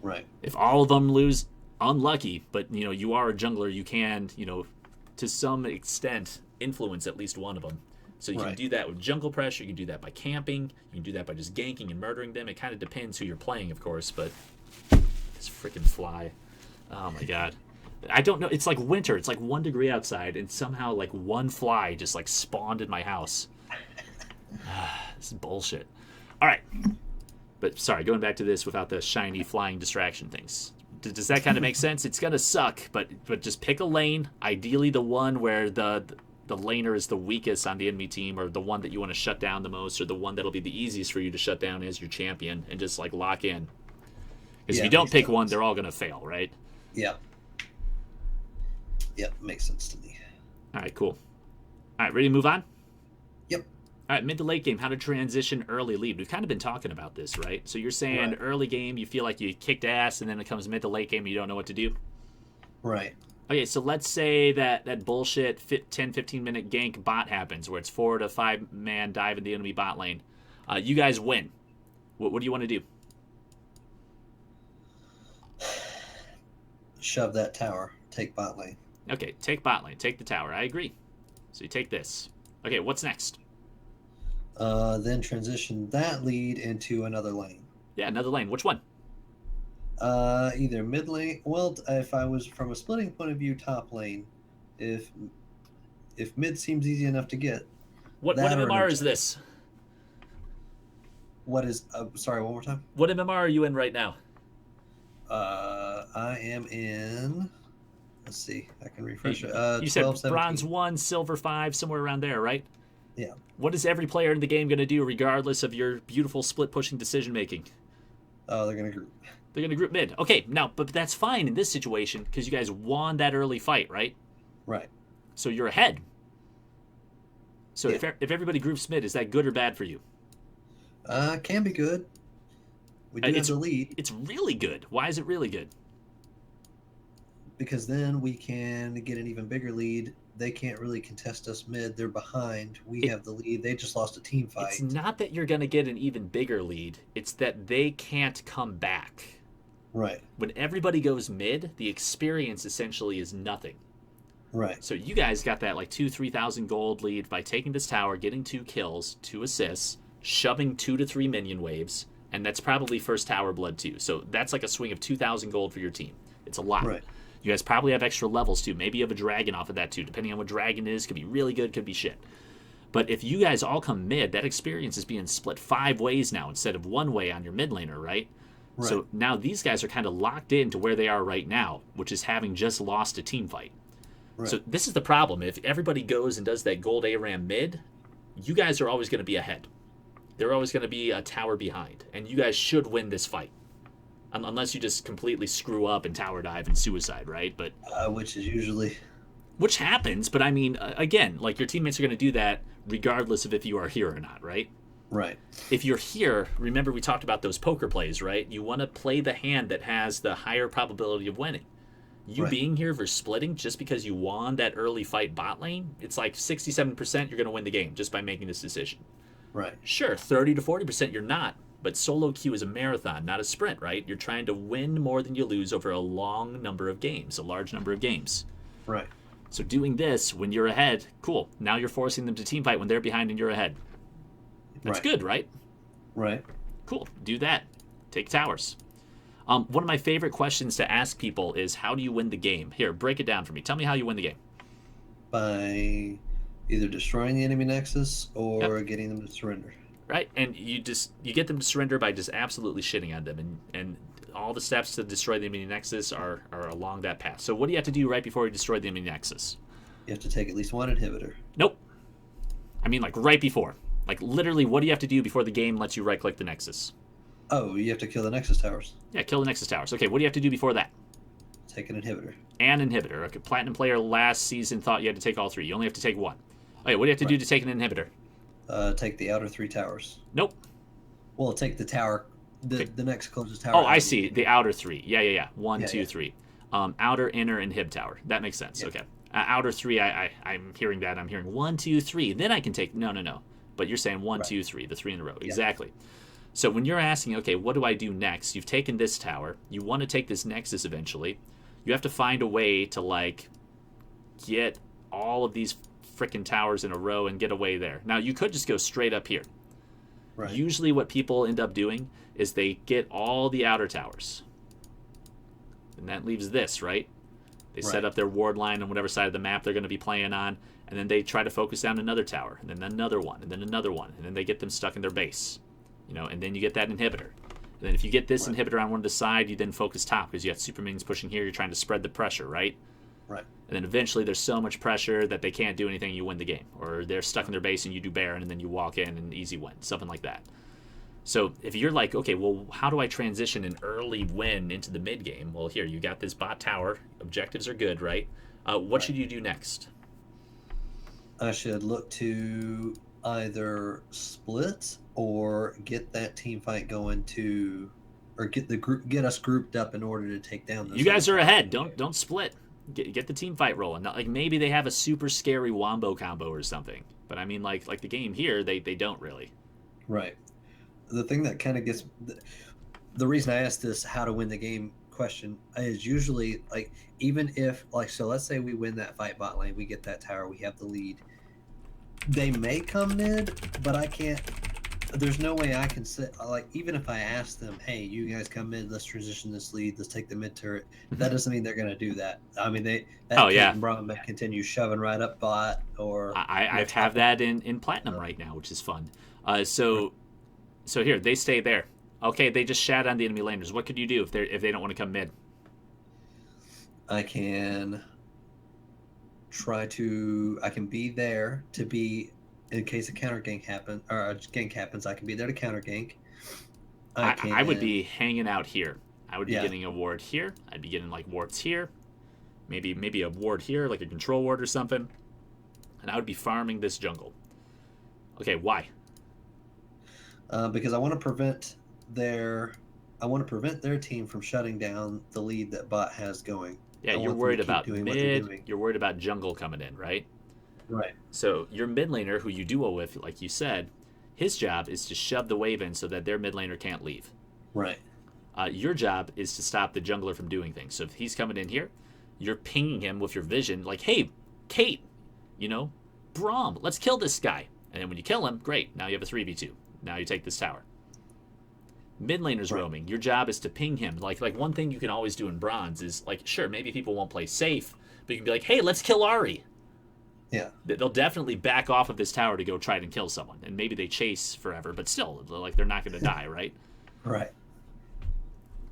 Right. If all of them lose, unlucky. But you are a jungler. You can, to some extent, influence at least one of them. So you can do that with jungle pressure. You can do that by camping. You can do that by just ganking and murdering them. It kind of depends who you're playing, of course. But this freaking fly. Oh, my God. I don't know. It's like winter. It's like 1 degree outside. And somehow, like, one fly just, like, spawned in my house. This is bullshit. All right. But, sorry, going back to this without the shiny flying distraction things. Does that kind of make sense? It's going to suck. But just pick a lane. Ideally the one where the laner is the weakest on the enemy team, or the one that you want to shut down the most, or the one that'll be the easiest for you to shut down as your champion, and just like lock in. Because if you don't pick one, they're all going to fail, right? Yep. Yep, makes sense to me. All right, cool. All right, ready to move on? Yep. All right, mid to late game, how to transition early lead. We've kind of been talking about this, right? So you're saying early game, you feel like you kicked ass, and then it comes mid to late game, and you don't know what to do? Right. Okay, so let's say that bullshit 10-15 minute gank bot happens where it's 4 to 5 man dive in the enemy bot lane. You guys win. What do you want to do? Shove that tower. Take bot lane. Okay, take bot lane. Take the tower. I agree. So you take this. Okay, what's next? Then transition that lead into another lane. Yeah, another lane. Which one? Either mid lane. Well, if I was from a splitting point of view, top lane. If mid seems easy enough to get. What MMR is this? What is? Sorry, one more time. What MMR are you in right now? I am in. Let's see. I can refresh it. You 12, said 17. bronze 1, silver 5, somewhere around there, right? Yeah. What is every player in the game going to do, regardless of your beautiful split pushing decision making? Oh, they're gonna group. They're going to group mid. Okay, now, but that's fine in this situation because you guys won that early fight, right? Right. So you're ahead. So Yeah. if everybody groups mid, is that good or bad for you? Can be good. We do have the lead It's really good. Why is it really good? because then we can get an even bigger lead. They can't really contest us mid. They're behind. We have the lead. They just lost a team fight. It's not that you're going to get an even bigger lead. It's that they can't come back. Right. When everybody goes mid, the experience essentially is nothing. Right. So you guys got that like 2,000-3,000 gold lead by taking this tower, getting 2 kills, 2 assists, shoving 2 to 3 minion waves, and that's probably first tower blood too. So that's like a swing of 2,000 gold for your team. It's a lot. Right. You guys probably have extra levels too. Maybe you have a dragon off of that too. Depending on what dragon is, could be really good, could be shit. But if you guys all come mid, that experience is being split 5 ways now instead of 1 way on your mid laner, right? Right. So now these guys are kind of locked into where they are right now, which is having just lost a team fight. Right. So this is the problem. If everybody goes and does that gold ARAM mid, you guys are always going to be ahead. They're always going to be a tower behind. And you guys should win this fight. Unless you just completely screw up and tower dive and suicide, right? But which is usually... Which happens, but I mean, again, like your teammates are going to do that regardless of if you are here or not, right? Right. If you're here, remember we talked about those poker plays, right? You want to play the hand that has the higher probability of winning. You Right. being here versus splitting just because you won that early fight bot lane, it's like 67% you're going to win the game just by making this decision. Right. Sure, 30 to 40% you're not, But solo queue is a marathon, not a sprint, right? You're trying to win more than you lose over a long number of games, a large number of games. Right. So doing this when you're ahead, cool. Now you're forcing them to team fight when they're behind and you're ahead. That's good, right? Right. Cool. Do that. Take towers. One of my favorite questions to ask people is, how do you win the game? Here, break it down for me. Tell me how you win the game. By either destroying the enemy nexus or getting them to surrender. Right? And you get them to surrender by just absolutely shitting on them. And all the steps to destroy the enemy nexus are along that path. So what do you have to do right before you destroy the enemy nexus? You have to take at least one inhibitor. Nope. I mean, like, right before. Like, literally, what do you have to do before the game lets you right-click the nexus? Oh, you have to kill the nexus towers. Yeah, kill the nexus towers. Okay, what do you have to do before that? Take an inhibitor. An inhibitor. Okay, Platinum player last season thought you had to take all 3. You only have to take 1. Okay, what do you have to do to take an inhibitor? Take the outer 3 towers. Nope. Well, take the tower, the next closest tower. Oh, I see. The outer 3. Yeah. 1, Yeah, 2, yeah. 3. Outer, inner, and hib tower. That makes sense. Yeah. Okay. Outer 3, I'm hearing that. I'm hearing 1, 2, 3. Then I can take... No. But you're saying 1, 2, 3. The 3 in a row. Yeah. Exactly. So when you're asking, okay, what do I do next? You've taken this tower. You want to take this nexus eventually. You have to find a way to, like, get all of these frickin' towers in a row and get away there. Now, you could just go straight up here. Right. Usually what people end up doing is they get all the outer towers. And that leaves this, right? They set up their ward line on whatever side of the map they're going to be playing on, and then they try to focus down another tower, and then another one, and then another one, and then they get them stuck in their base. And then you get that inhibitor. And then if you get this inhibitor on one of the side, you then focus top because you have super minions pushing here. You're trying to spread the pressure, right? Right. And then eventually there's so much pressure that they can't do anything, you win the game. Or they're stuck in their base and you do Baron, and then you walk in and easy win. Something like that. So if you're like, okay, well, how do I transition an early win into the mid game? Well, here, you got this bot tower. Objectives are good, right? What should you do next? I should look to either split or get that team fight going to, or get us grouped up in order to take down those. You guys are ahead. Don't split. Get the team fight rolling. Not like maybe they have a super scary wombo combo or something. But I mean, like the game here, they don't really. Right. The thing that kind of gets the reason I asked this how to win the game question is usually like, even if, like, so let's say we win that fight bot lane, we get that tower, we have the lead. They may come mid, but I can't. There's no way I can sit, like, even if I ask them, hey, you guys come mid, let's transition this lead, let's take the mid turret, that doesn't mean they're going to do that. I mean, Braum may continue shoving right up bot, or I have that in Platinum right now, which is fun. So here, they stay there. Okay, they just shat on the enemy laners. What could you do if they don't want to come mid? I can I can be there to be, in case a counter gank happens, or a gank happens, I can be there to counter gank. I would be hanging out here. I would be getting a ward here. I'd be getting, like, wards here. Maybe a ward here, like a control ward or something. And I would be farming this jungle. Okay, why? Because I want to prevent their team from shutting down the lead that bot has going. Yeah, you're worried about mid. You're worried about jungle coming in, right? Right. So your mid laner, who you duo with, like you said, his job is to shove the wave in so that their mid laner can't leave. Right. Your job is to stop the jungler from doing things. So if he's coming in here, you're pinging him with your vision, like, hey, Kate, Braum, let's kill this guy. And then when you kill him, great, now you have a 3v2. Now you take this tower. Mid laner's roaming. Your job is to ping him. Like one thing you can always do in bronze is, like, sure, maybe people won't play safe, but you can be like, hey, let's kill Ari. Yeah. They'll definitely back off of this tower to go try and kill someone. And maybe they chase forever, but still, like, they're not going to die, right? Right.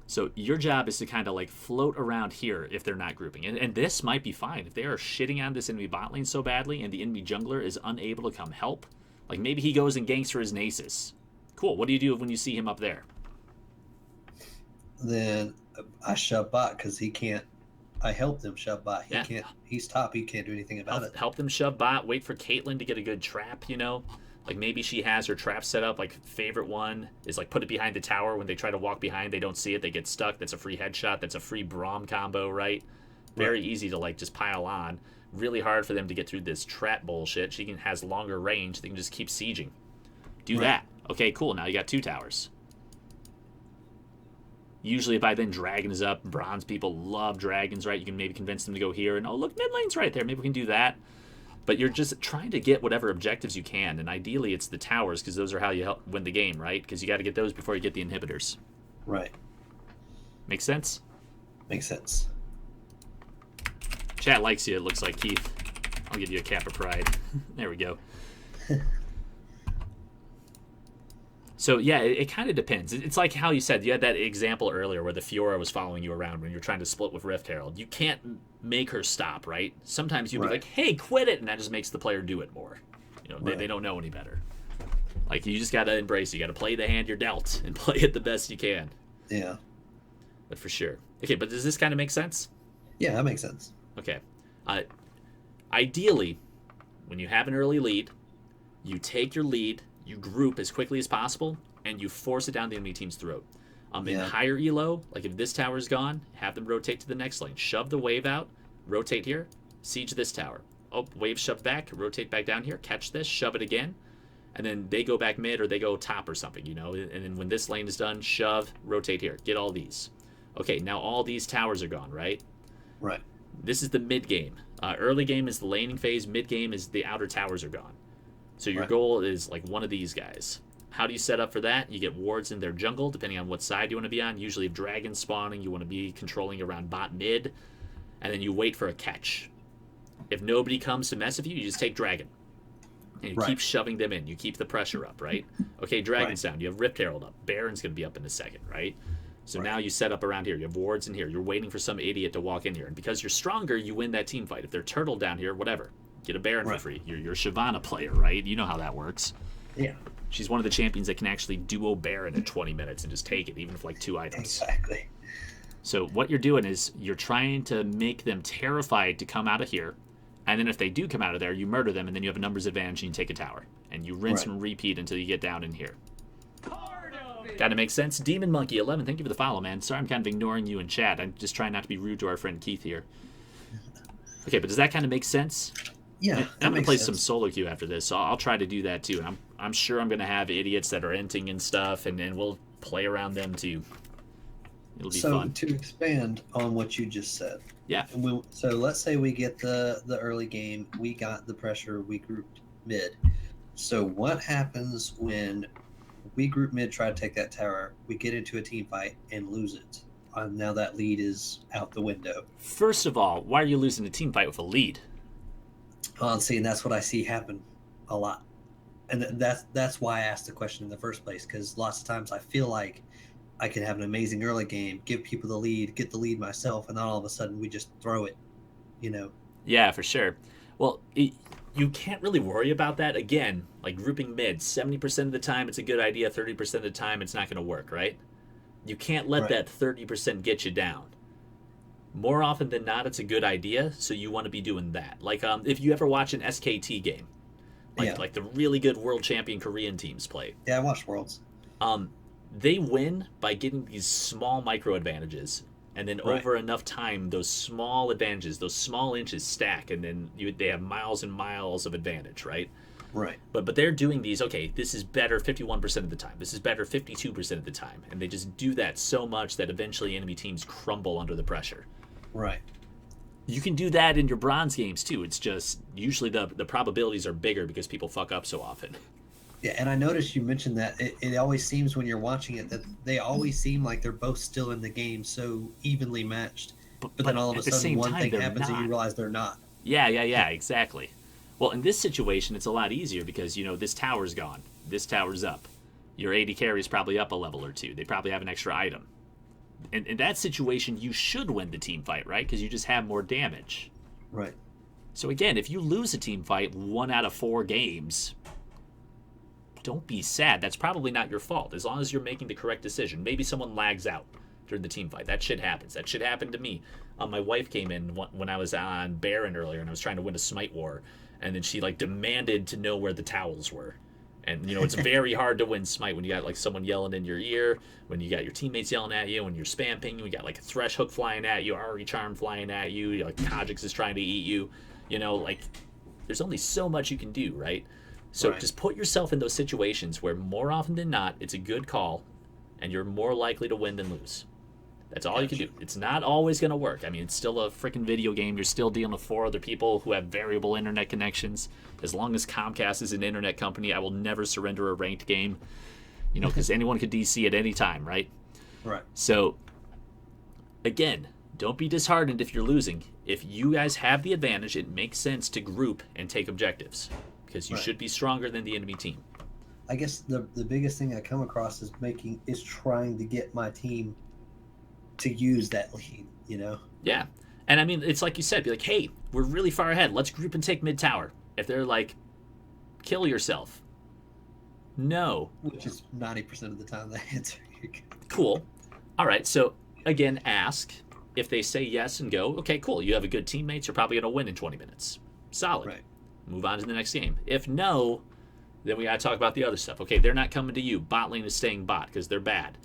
So your job is to kind of, like, float around here if they're not grouping. And this might be fine. If they are shitting on this enemy bot lane so badly and the enemy jungler is unable to come help, like, maybe he goes and ganks for his Nasus. Cool. What do you do when you see him up there? Then I shove bot because he can't. I help them shove bot. He Yeah. can't. He's top. He can't do anything about it. Help them shove bot. Wait for Caitlyn to get a good trap, Like, maybe she has her trap set up. Like, favorite one is, like, put it behind the tower. When they try to walk behind, they don't see it. They get stuck. That's a free headshot. That's a free Braum combo, right? Very easy to, like, just pile on. Really hard for them to get through this trap bullshit. Has longer range. They can just keep sieging. Do that. Okay, cool. Now you got 2 towers. Usually by then dragon is up. Bronze people love dragons, right? You can maybe convince them to go here, and oh look, mid lane's right there. Maybe we can do that. But you're just trying to get whatever objectives you can, and ideally it's the towers, because those are how you help win the game, right? Because you got to get those before you get the inhibitors. Right. Make sense? Makes sense. Chat likes you, it looks like, Keith. I'll give you a cap of pride. There we go. So, yeah, it kind of depends. It's like how you said, you had that example earlier where the Fiora was following you around when you're trying to split with Rift Herald. You can't make her stop, right? Sometimes you'd be like, hey, quit it, and that just makes the player do it more. You know, they don't know any better. Like, you just got to embrace it. You got to play the hand you're dealt and play it the best you can. Yeah. But for sure. Okay, but does this kind of make sense? Yeah, that makes sense. Okay. Ideally, when you have an early lead, you take your lead, you group as quickly as possible, and you force it down the enemy team's throat. In higher elo, like if this tower is gone, have them rotate to the next lane. Shove the wave out, rotate here, siege this tower. Oh, wave shoved back, rotate back down here, catch this, shove it again, and then they go back mid or they go top or something, you know? And then when this lane is done, shove, rotate here, get all these. Okay, now all these towers are gone, right? Right. This is the mid game. Early game is the laning phase, mid game is the outer towers are gone. So your goal is like one of these guys. How do you set up for that? You get wards in their jungle, depending on what side you want to be on. Usually if dragon's spawning, you want to be controlling around bot mid, and then you wait for a catch. If nobody comes to mess with you, you just take dragon. And you keep shoving them in. You keep the pressure up, right? Okay, dragon's down. You have Rift Herald up. Baron's going to be up in a second, right? So now you set up around here. You have wards in here. You're waiting for some idiot to walk in here. And because you're stronger, you win that team fight. If they're turtle down here, whatever. Get a Baron for free. You're Shyvana player, right? You know how that works. Yeah. She's one of the champions that can actually duo Baron in 20 minutes and just take it, even for like 2 items. Exactly. So what you're doing is you're trying to make them terrified to come out of here. And then if they do come out of there, you murder them, and then you have a numbers advantage and you take a tower. And you rinse and repeat until you get down in here. Kind of makes sense. Demon Monkey 11, thank you for the follow, man. Sorry I'm kind of ignoring you in chat. I'm just trying not to be rude to our friend Keith here. Okay, but does that kind of make sense? Yeah, I'm going to play some solo queue after this, so I'll try to do that too. And I'm sure I'm going to have idiots that are inting and stuff, and we'll play around them too. It'll be fun. So to expand on what you just said. Yeah. So let's say we get the early game, we got the pressure, we grouped mid. So what happens when we group mid, try to take that tower, we get into a team fight and lose it? Now that lead is out the window. First of all, why are you losing a team fight with a lead? See, and that's what I see happen a lot. And that's why I asked the question in the first place, because lots of times I feel like I can have an amazing early game, give people the lead, get the lead myself, and then all of a sudden we just throw it, you know? Yeah, for sure. Well, you can't really worry about that. Again, like grouping mid, 70% of the time it's a good idea, 30% of the time it's not going to work, right? You can't let that 30% get you down. More often than not, it's a good idea, so you want to be doing that. Like if you ever watch an SKT game, like the really good world champion Korean teams play. Yeah, I watched Worlds. They win by getting these small micro advantages, and then over enough time, those small advantages, those small inches stack, and then they have miles and miles of advantage, right? Right. But they're doing these, okay, this is better 51% of the time. This is better 52% of the time. And they just do that so much that eventually enemy teams crumble under the pressure. Right. You can do that in your bronze games too. It's just usually the probabilities are bigger because people fuck up so often. Yeah, and I noticed you mentioned that it always seems when you're watching it that they always seem like they're both still in the game, so evenly matched. But then all of a sudden one thing happens and you realize they're not. Yeah, exactly. Well, in this situation, it's a lot easier because, this tower's gone. This tower's up. Your AD carry is probably up a level or two. They probably have an extra item. In that situation, you should win the team fight, right? Because you just have more damage. Right. So again, if you lose a team fight 1 out of 4 games, don't be sad. That's probably not your fault, as long as you're making the correct decision. Maybe someone lags out during the team fight. That shit happens. That shit happened to me. My wife came in when I was on Baron earlier, and I was trying to win a Smite War, and then she demanded to know where the towels were. And it's very hard to win Smite when you got someone yelling in your ear, when you got your teammates yelling at you, when you're spam pinging, you got a Thresh Hook flying at you, Ari Charm flying at you, Kha'Zix is trying to eat you. There's only so much you can do, right? So just put yourself in those situations where more often than not, it's a good call, and you're more likely to win than lose. That's all you can do. It's not always going to work. I mean, it's still a freaking video game. You're still dealing with 4 other people who have variable internet connections. As long as Comcast is an internet company, I will never surrender a ranked game. You know, because anyone could DC at any time, right? Right. So, again, don't be disheartened if you're losing. If you guys have the advantage, it makes sense to group and take objectives. Because you should be stronger than the enemy team. I guess the biggest thing I come across is trying to get my team to use that lead, you know? Yeah. And I mean, it's like you said, be like, hey, we're really far ahead. Let's group and take mid tower. If they're like, kill yourself. No. Which is 90% of the time the answer. Cool. All right. So again, ask. If they say yes and go, okay, cool. You have a good teammates. You're probably going to win in 20 minutes. Solid. Right. Move on to the next game. If no, then we got to talk about the other stuff. Okay, they're not coming to you. Bot lane is staying bot because they're bad.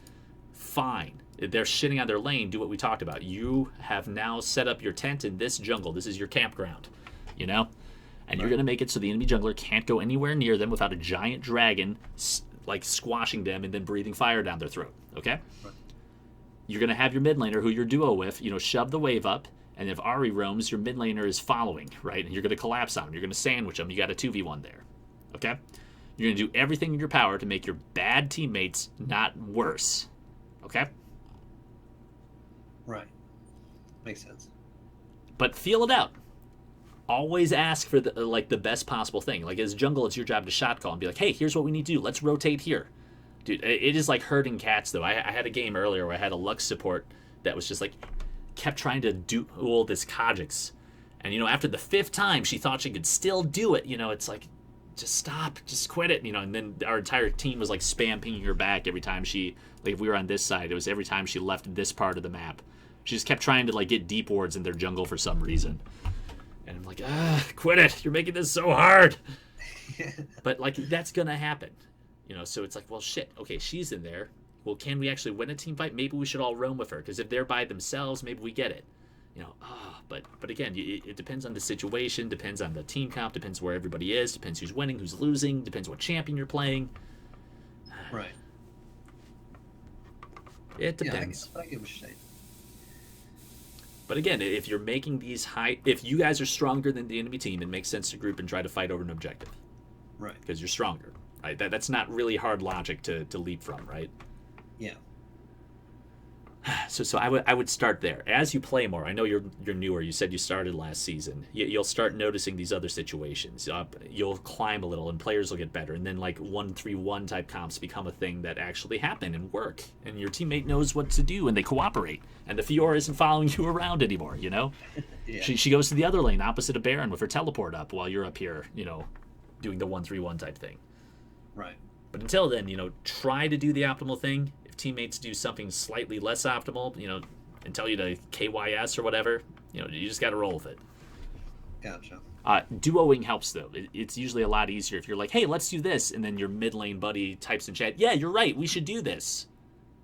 Fine. If they're shitting on their lane, do what we talked about. You have now set up your tent in this jungle. This is your campground, you know? And you're going to make it so the enemy jungler can't go anywhere near them without a giant dragon, like, squashing them and then breathing fire down their throat, okay? Right. You're going to have your mid laner, who you're duo with, you know, shove the wave up. And if Ari roams, your mid laner is following, right? And you're going to collapse on him. You're going to sandwich him. You got a 2v1 there, okay? You're going to do everything in your power to make your bad teammates not worse, okay? Right. Makes sense. But feel it out. Always ask for the best possible thing. Like, as jungle, it's your job to shot call and be like, hey, here's what we need to do. Let's rotate here. Dude, it is like herding cats, though. I had a game earlier where I had a Lux support that was just like, kept trying to duel this Kha'Zix. And, you know, after the 5th time, she thought she could still do it. You know, it's like, just stop, just quit it. You know, and then our entire team was like spam pinging her back every time she, like, if we were on this side, it was every time she left this part of the map. She just kept trying to, like, get deep wards in their jungle for some reason. And I'm like, quit it. You're making this so hard. But, like, that's going to happen. You know, so it's like, well, shit. Okay, she's in there. Well, can we actually win a team fight? Maybe we should all roam with her. Because if they're by themselves, maybe we get it. You know, but again, it depends on the situation, depends on the team comp, depends where everybody is, depends who's winning, who's losing, depends what champion you're playing. Right. It depends. Yeah, I get what you're saying. But again, if you're making these if you guys are stronger than the enemy team, it makes sense to group and try to fight over an objective. Right. Because you're stronger. Right? That's not really hard logic to leap from, right? Yeah. So I would start there. As you play more, I know you're newer. You said you started last season. You'll start noticing these other situations. You'll climb a little, and players will get better. And then, like, 1-3-1 type comps become a thing that actually happen and work. And your teammate knows what to do, and they cooperate. And the Fiora isn't following you around anymore, you know? Yeah. She goes to the other lane, opposite of Baron, with her teleport up, while you're up here, you know, doing the 1-3-1 type thing. Right. But until then, you know, try to do the optimal thing. If teammates do something slightly less optimal, you know, and tell you to KYS or whatever, you know, you just got to roll with it. Gotcha. Duoing helps, though. It's usually a lot easier if you're like, hey, let's do this, and then your mid lane buddy types in chat, yeah, you're right, we should do this.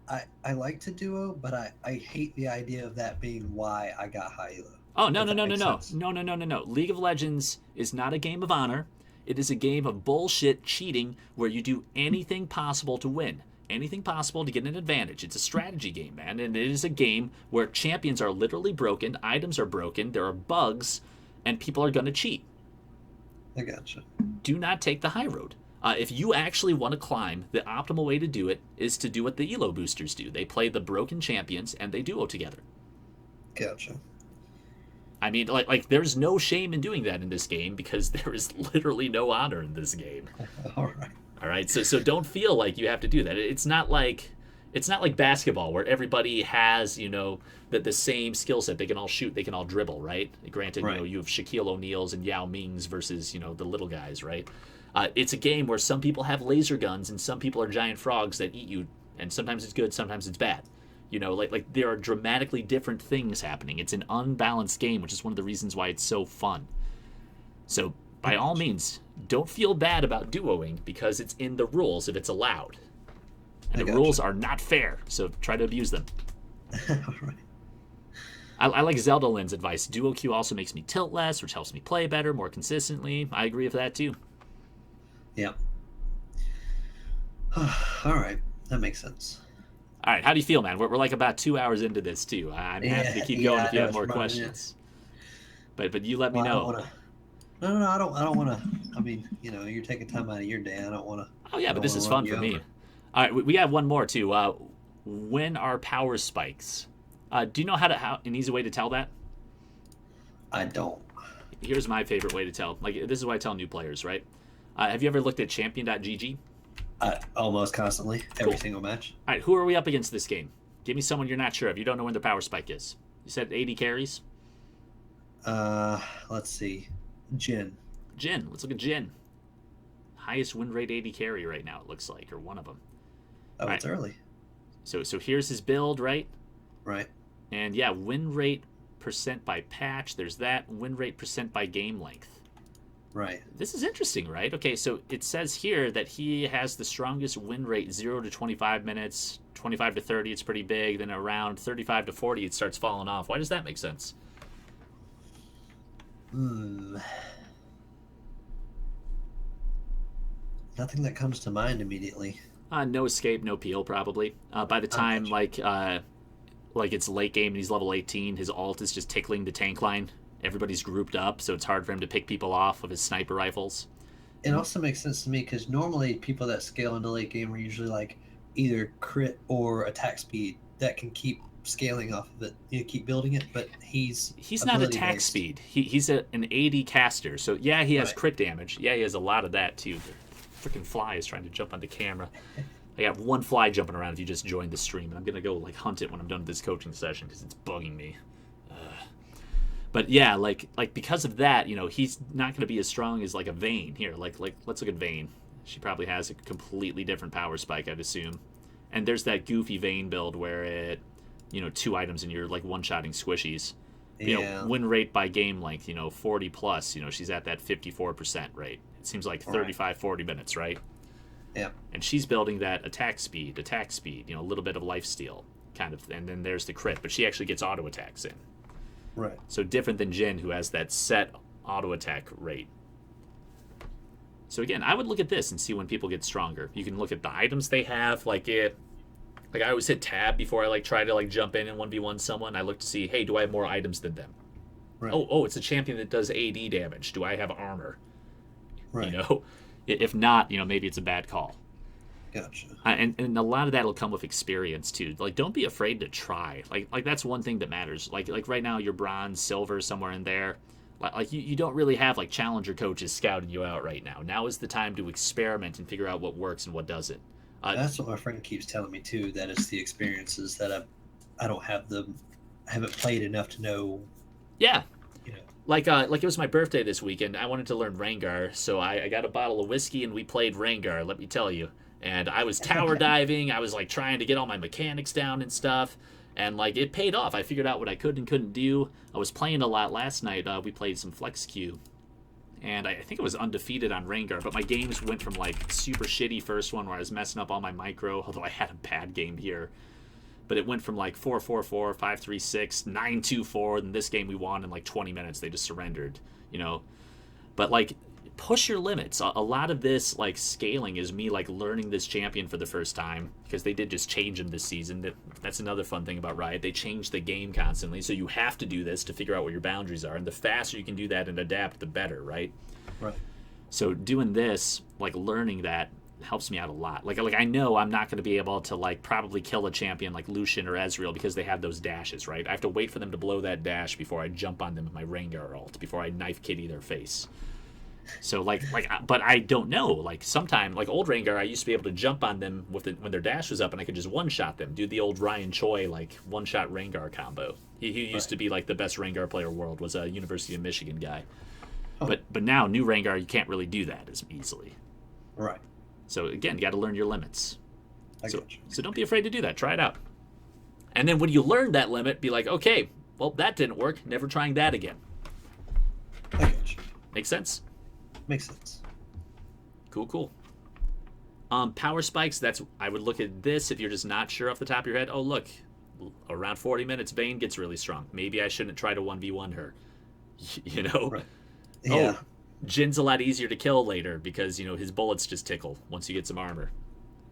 I like to duo, but I hate the idea of that being why I got high elo. Oh, no. League of Legends is not a game of honor. It is a game of bullshit cheating where you do anything possible to win. Anything possible to get an advantage. It's a strategy game, man. And it is a game where champions are literally broken, items are broken, there are bugs, and people are going to cheat. I gotcha. Do not take the high road. If you actually want to climb, the optimal way to do it is to do what the Elo boosters do. They play the broken champions, and they duo together. Gotcha. I mean, like there's no shame in doing that in this game because there is literally no honor in this game. All right. All right, so don't feel like you have to do that. It's not like basketball where everybody has, you know, the same skill set. They can all shoot, they can all dribble, right? Granted, right. You know, you have Shaquille O'Neal's and Yao Ming's versus, you know, the little guys, right? It's a game where some people have laser guns and some people are giant frogs that eat you, and sometimes it's good, sometimes it's bad. You know, like there are dramatically different things happening. It's an unbalanced game, which is one of the reasons why it's so fun. So, by all means, don't feel bad about duoing because it's in the rules if it's allowed. And the rules are not fair, so try to abuse them. All right. I like Zelda Lynn's advice. Duo queue also makes me tilt less, which helps me play better, more consistently. I agree with that, too. Yeah. All right. That makes sense. All right, how do you feel, man? We're like about 2 hours into this too. I'm happy to keep going if you have more questions. But you let me Well, I don't know. want to. No, I don't want to. I mean, you're taking time out of your day. I don't want to. Oh yeah, I but don't this wanna is run fun you for me. over. All right, we have one more too. When are power spikes? Do you know how an easy way to tell that? I don't. Here's my favorite way to tell. Like this is what I tell new players, right? Have you ever looked at champion.gg? Almost constantly, every single match. All right, who are we up against this game? Give me someone you're not sure of. You don't know when their power spike is. You said 80 carries? Let's see. Jin. Jin. Let's look at Jin. Highest win rate 80 carry right now, it looks like, or one of them. Oh, Right. it's early. So here's his build, right? Right. And yeah, win rate percent by patch. There's that. Win rate percent by game length. Right. This is interesting, right? Okay, so it says here that he has the strongest win rate 0 to 25 minutes, 25 to 30, it's pretty big. Then around 35 to 40, it starts falling off. Why does that make sense? Nothing that comes to mind immediately. No escape, no peel, probably. By the time, like it's late game and he's level 18, his ult is just tickling the tank line. Everybody's grouped up, so it's hard for him to pick people off of his sniper rifles. It also makes sense to me because normally people that scale into late game are usually like either crit or attack speed that can keep scaling off of it. You keep building it, but he's not attack ability-based. speed. He's an AD caster, so yeah, he has Right. crit damage. Yeah, he has a lot of that too. The freaking fly is trying to jump on the camera. I got one fly jumping around if you just joined the stream, and I'm gonna go like hunt it when I'm done with this coaching session because it's bugging me. But yeah, like because of that, he's not going to be as strong as like a Vayne here. Like let's look at Vayne. She probably has a completely different power spike, I'd assume. And there's that goofy Vayne build where it, 2 items and you're like one-shotting squishies. Yeah. Win rate by game length, 40 plus. She's at that 54% rate. It seems like 35, 40 minutes, right? Yeah. And she's building that attack speed, a little bit of lifesteal kind of. And then there's the crit, but she actually gets auto attacks in. Right. So different than Jin, who has that set auto attack rate. So again, I would look at this and see when people get stronger. You can look at the items they have, like I always hit tab before I try to jump in and 1v1 someone. I look to see, hey, do I have more items than them? Right. Oh, it's a champion that does AD damage. Do I have armor? Right. If not, maybe it's a bad call. Gotcha. And a lot of that will come with experience too. Don't be afraid to try. Like that's one thing that matters. Like right now, you're bronze, silver, somewhere in there. Like you don't really have challenger coaches scouting you out right now. Now is the time to experiment and figure out what works and what doesn't. That's what my friend keeps telling me too. That it's the experiences that I don't have I haven't played enough to know. Yeah. Like it was my birthday this weekend. I wanted to learn Rengar, so I got a bottle of whiskey and we played Rengar. Let me tell you. And I was tower diving. I was trying to get all my mechanics down and stuff. And it paid off. I figured out what I could and couldn't do. I was playing a lot last night. We played some flex queue. And I think I was undefeated on Rengar. But my games went from super shitty first one where I was messing up all my micro. Although I had a bad game here. But it went from 4-4-4, 5-3-6, 9-2-4. And this game we won in 20 minutes. They just surrendered, But push your limits. A lot of this scaling is me learning this champion for the first time because they did just change him this season. That's another fun thing about Riot. They change the game constantly, so you have to do this to figure out what your boundaries are. And the faster you can do that and adapt, the better, right? Right. So doing this, learning that helps me out a lot. I know I'm not going to be able to probably kill a champion like Lucian or Ezreal because they have those dashes, right? I have to wait for them to blow that dash before I jump on them with my Rengar ult, before I knife kitty their face. So but I don't know. Sometime old Rengar, I used to be able to jump on them when their dash was up, and I could just one shot them. Do the old Ryan Choi one shot Rengar combo. He used to be the best Rengar player in the world. Was a University of Michigan guy. Oh. But now new Rengar, you can't really do that as easily. Right. So again, you got to learn your limits. I got you. So don't be afraid to do that. Try it out. And then when you learn that limit, be like, okay, well that didn't work. Never trying that again. I got you. Make sense? Makes sense. Cool. Power spikes, I would look at this if you're just not sure off the top of your head. Oh, look, around 40 minutes, Vayne gets really strong. Maybe I shouldn't try to 1v1 her. Right. Yeah. Oh, Jin's a lot easier to kill later because, his bullets just tickle once you get some armor.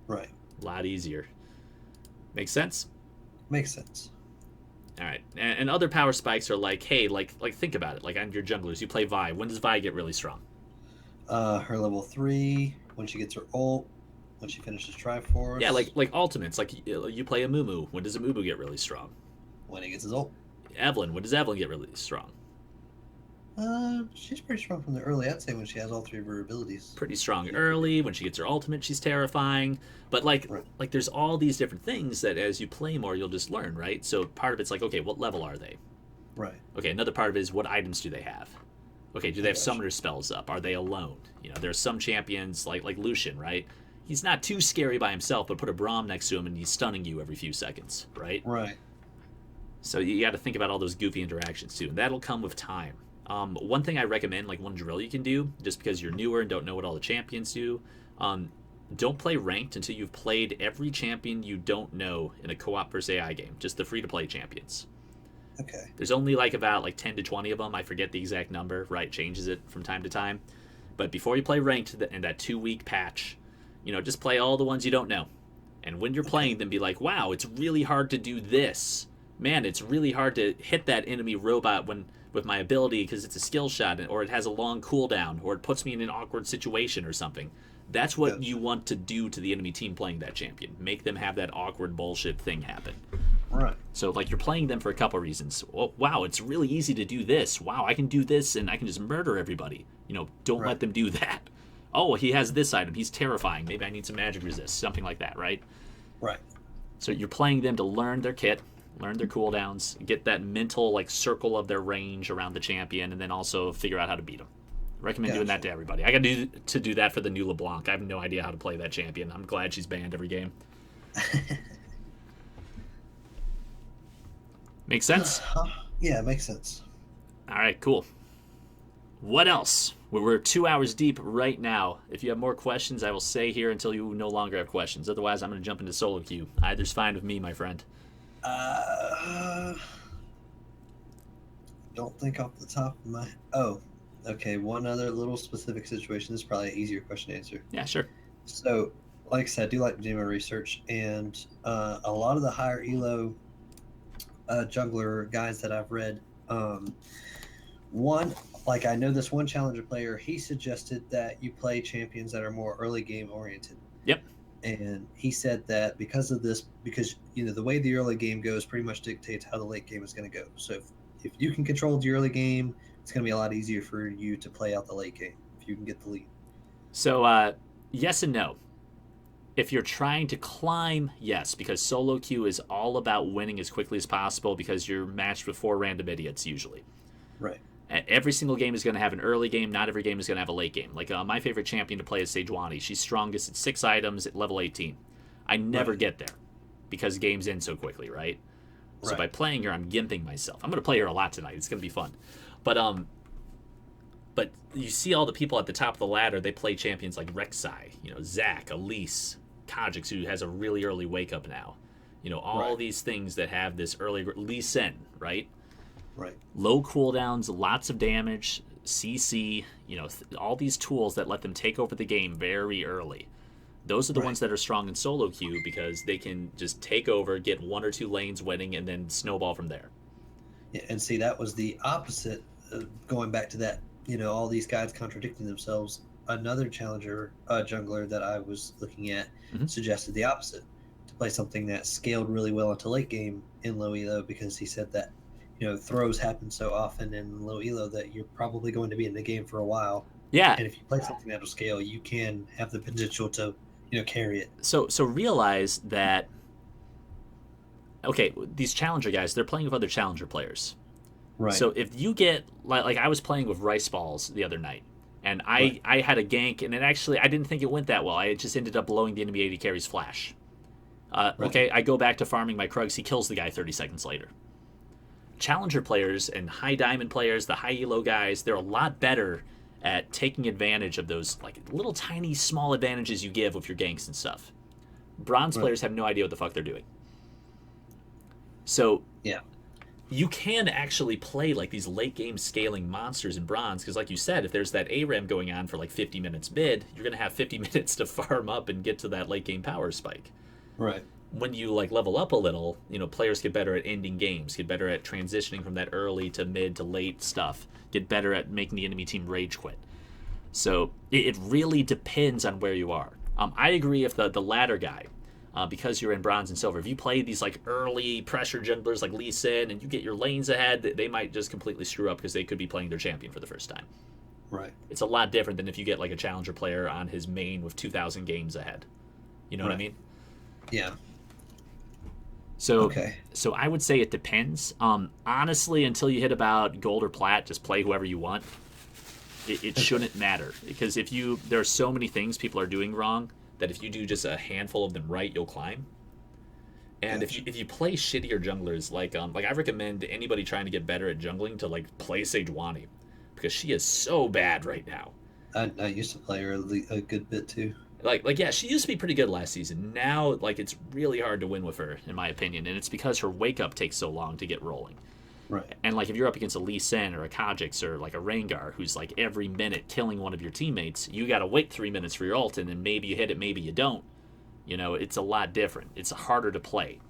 Right. A lot easier. Makes sense? Makes sense. All right. And other power spikes are like, hey, like think about it. Like on your junglers, you play Vi. When does Vi get really strong? Her level 3, when she gets her ult, when she finishes Yeah, Triforce, like ultimates. Like you play a Mumu. When does a Mumu get really strong? when he gets his ult. Evelyn. When does Evelyn get really strong? She's pretty strong from the early. I'd say when she has all 3 of her abilities. Pretty strong early. When she gets her ultimate, she's terrifying. But like Right. like there's all these different things that as you play more, you'll just learn, right? So part of it's like, okay, what level are they? Right. Okay, another part of it is what items do they have? Okay, do they have Gotcha. summoner spells up? Are they alone? You know, there's some champions like Lucian, right? He's not too scary by himself, but put a Braum next to him and he's stunning you every few seconds, right? Right. So you got to think about all those goofy interactions too, and that'll come with time. One thing I recommend, like one drill you can do, just because you're newer and don't know what all the champions do, don't play ranked until you've played every champion you don't know in a co-op versus AI game, just the free-to-play champions. Okay. There's only like about like 10 to 20 of them. I forget the exact number, right? Changes it from time to time. But before you play ranked in that 2-week patch, you know, just play all the ones you don't know. And when you're playing them, be like, wow, it's really hard to do this. Man, it's really hard to hit that enemy robot with my ability because it's a skill shot, or it has a long cooldown, or it puts me in an awkward situation or something. That's what Yes. you want to do to the enemy team playing that champion. Make them have that awkward bullshit thing happen. Right. So, like, you're playing them for a couple reasons. Oh, wow, it's really easy to do this. Wow, I can do this, and I can just murder everybody. You know, don't Right. let them do that. Oh, he has this item. He's terrifying. Maybe I need some magic resist. Something like that, right? Right. So you're playing them to learn their kit, learn their cooldowns, get that mental, like, circle of their range around the champion, and then also figure out how to beat them. Recommend doing that Gotcha. to everybody. I got to do that for the new LeBlanc. I have no idea how to play that champion. I'm glad she's banned every game. Make sense? Yeah, it makes sense. All right, cool. What else? We're 2 hours deep right now. If you have more questions, I will stay here until you no longer have questions. Otherwise, I'm going to jump into solo queue. Either's fine with me, my friend. Don't think off the top of my. Oh, okay. One other little specific situation. This is probably an easier question to answer. Yeah, sure. So, like I said, I do like to do my research, and a lot of the higher elo jungler guys that I've read, one, like I know this one challenger player, he suggested that you play champions that are more early game oriented. Yep. And he said that because of this, because you know the way the early game goes pretty much dictates how the late game is going to go. So if you can control the early game, it's going to be a lot easier for you to play out the late game if you can get the lead. So, yes and no. If you're trying to climb, yes, because solo queue is all about winning as quickly as possible because you're matched with 4 random idiots usually. Right. Every single game is going to have an early game. Not every game is going to have a late game. Like my favorite champion to play is Sejuani. She's strongest at 6 items at level 18. I never Right. get there because games end so quickly, right? So Right. by playing her, I'm gimping myself. I'm going to play her a lot tonight. It's going to be fun. But you see all the people at the top of the ladder. They play champions like Rek'Sai, you know, Zac, Elise, Kha'Zix, who has a really early wake up now. You know, all Right. these things that have this early Lee Sin, right? Right. Low cooldowns, lots of damage, CC, you know, all these tools that let them take over the game very early. Those are the Right. ones that are strong in solo queue because they can just take over, get 1 or 2 lanes winning, and then snowball from there. Yeah, and see, that was the opposite. Going back to that, you know, all these guys contradicting themselves. Another challenger jungler that I was looking at Mhm. suggested the opposite, to play something that scaled really well into late game in low elo, because he said that, you know, throws happen so often in low elo that you're probably going to be in the game for a while. Yeah. And if you play something that'll scale, you can have the potential to, you know, carry it. So realize that, okay, these challenger guys, they're playing with other challenger players. Right. So if you get like I was playing with rice balls the other night, and I had a gank, and I didn't think it went that well. I just ended up blowing the enemy AD carry's flash. Okay, I go back to farming my Krugs. He kills the guy 30 seconds later. Challenger players and high diamond players, the high elo guys, they're a lot better at taking advantage of those like little tiny small advantages you give with your ganks and stuff. Bronze Right. players have no idea what the fuck they're doing. So yeah. you can actually play like these late game scaling monsters in bronze because like you said, if there's that aram going on for like 50 minutes mid, you're going to have 50 minutes to farm up and get to that late game power spike. Right. when you like level up a little, players get better at ending games, get better at transitioning from that early to mid to late stuff, get better at making the enemy team rage quit. So it really depends on where you are. I agree if the latter guy, because you're in bronze and silver, if you play these like early pressure junglers like Lee Sin and you get your lanes ahead, they might just completely screw up because they could be playing their champion for the first time. Right. It's a lot different than if you get like a challenger player on his main with 2,000 games ahead. You know what I mean? Yeah. So, Okay. So I would say it depends. Honestly, until you hit about gold or plat, just play whoever you want. It shouldn't matter, because there are so many things people are doing wrong that if you do just a handful of them right, you'll climb. And Gotcha. if you play shittier junglers, like I recommend anybody trying to get better at jungling to like play Sejuani, because she is so bad right now. I used to play her a good bit too. Like yeah, she used to be pretty good last season. Now like it's really hard to win with her, in my opinion, and it's because her wake up takes so long to get rolling. Right. And like if you're up against a Lee Sin or a Kha'Zix or like a Rengar who's like every minute killing one of your teammates, you got to wait 3 minutes for your ult, and then maybe you hit it, maybe you don't. It's a lot different. It's harder to play.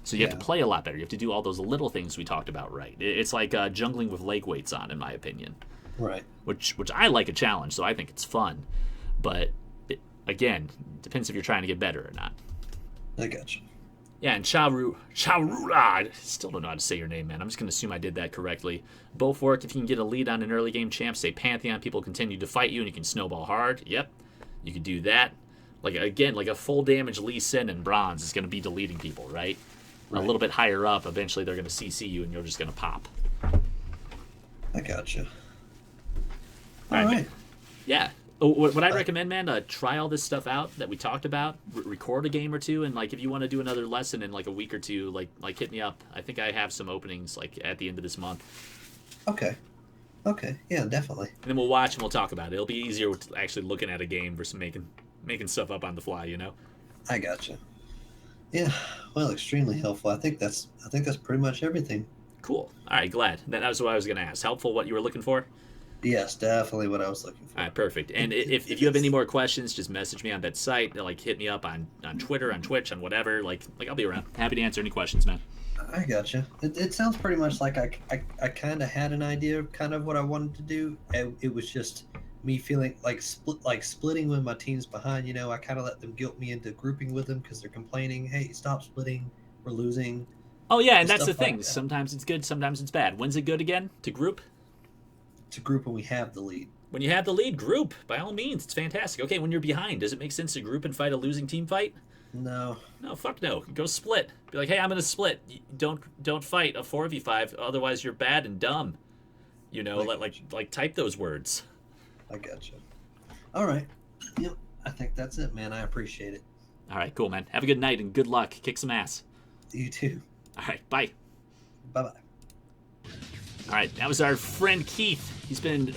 So you have to play a lot better. You have to do all those little things we talked about right. It's like jungling with leg weights on, in my opinion. Right. Which I like a challenge, so I think it's fun. But again, depends if you're trying to get better or not. I got you. Yeah, and Charula, I still don't know how to say your name, man. I'm just going to assume I did that correctly. Both work if you can get a lead on an early game champ. Say Pantheon, people continue to fight you, and you can snowball hard. Yep, you could do that. Like a full damage Lee Sin in bronze is going to be deleting people, right? A little bit higher up, eventually they're going to CC you, and you're just going to pop. I got you. All All right. right. Yeah. What I'd recommend, man, try all this stuff out that we talked about. Record a game or two, and like if you want to do another lesson in like a week or two, like hit me up. I think I have some openings like at the end of this month. Okay. Okay. Yeah, definitely. And then we'll watch and we'll talk about it. It'll be easier with actually looking at a game versus making stuff up on the fly, I got you. Yeah. Well, extremely helpful. I think that's pretty much everything. Cool. All right, glad. That was what I was going to ask. Helpful, what you were looking for? Yes, definitely what I was looking for. All right, perfect. And if you have any more questions, just message me on that site. Like hit me up on Twitter, on Twitch, on whatever. Like I'll be around. Happy to answer any questions, man. I got you. It sounds pretty much like I kind of had an idea of kind of what I wanted to do. It was just me feeling like splitting when my team's behind. I kind of let them guilt me into grouping with them because they're complaining. Hey, stop splitting. We're losing. Oh yeah, and that's the Stuff like thing. that. Sometimes it's good, sometimes it's bad. When's it good again? To group? To group when we have the lead. When you have the lead, group. By all means, it's fantastic. Okay, when you're behind, does it make sense to group and fight a losing team fight? No. No, fuck no. Go split. Be like, hey, I'm gonna split. Don't fight a 4v5, otherwise you're bad and dumb. Like type those words. I got you. All right. Yep. I think that's it, man. I appreciate it. All right, cool, man. Have a good night and good luck. Kick some ass. You too. All right, bye. Bye bye. All right, that was our friend Keith. He's been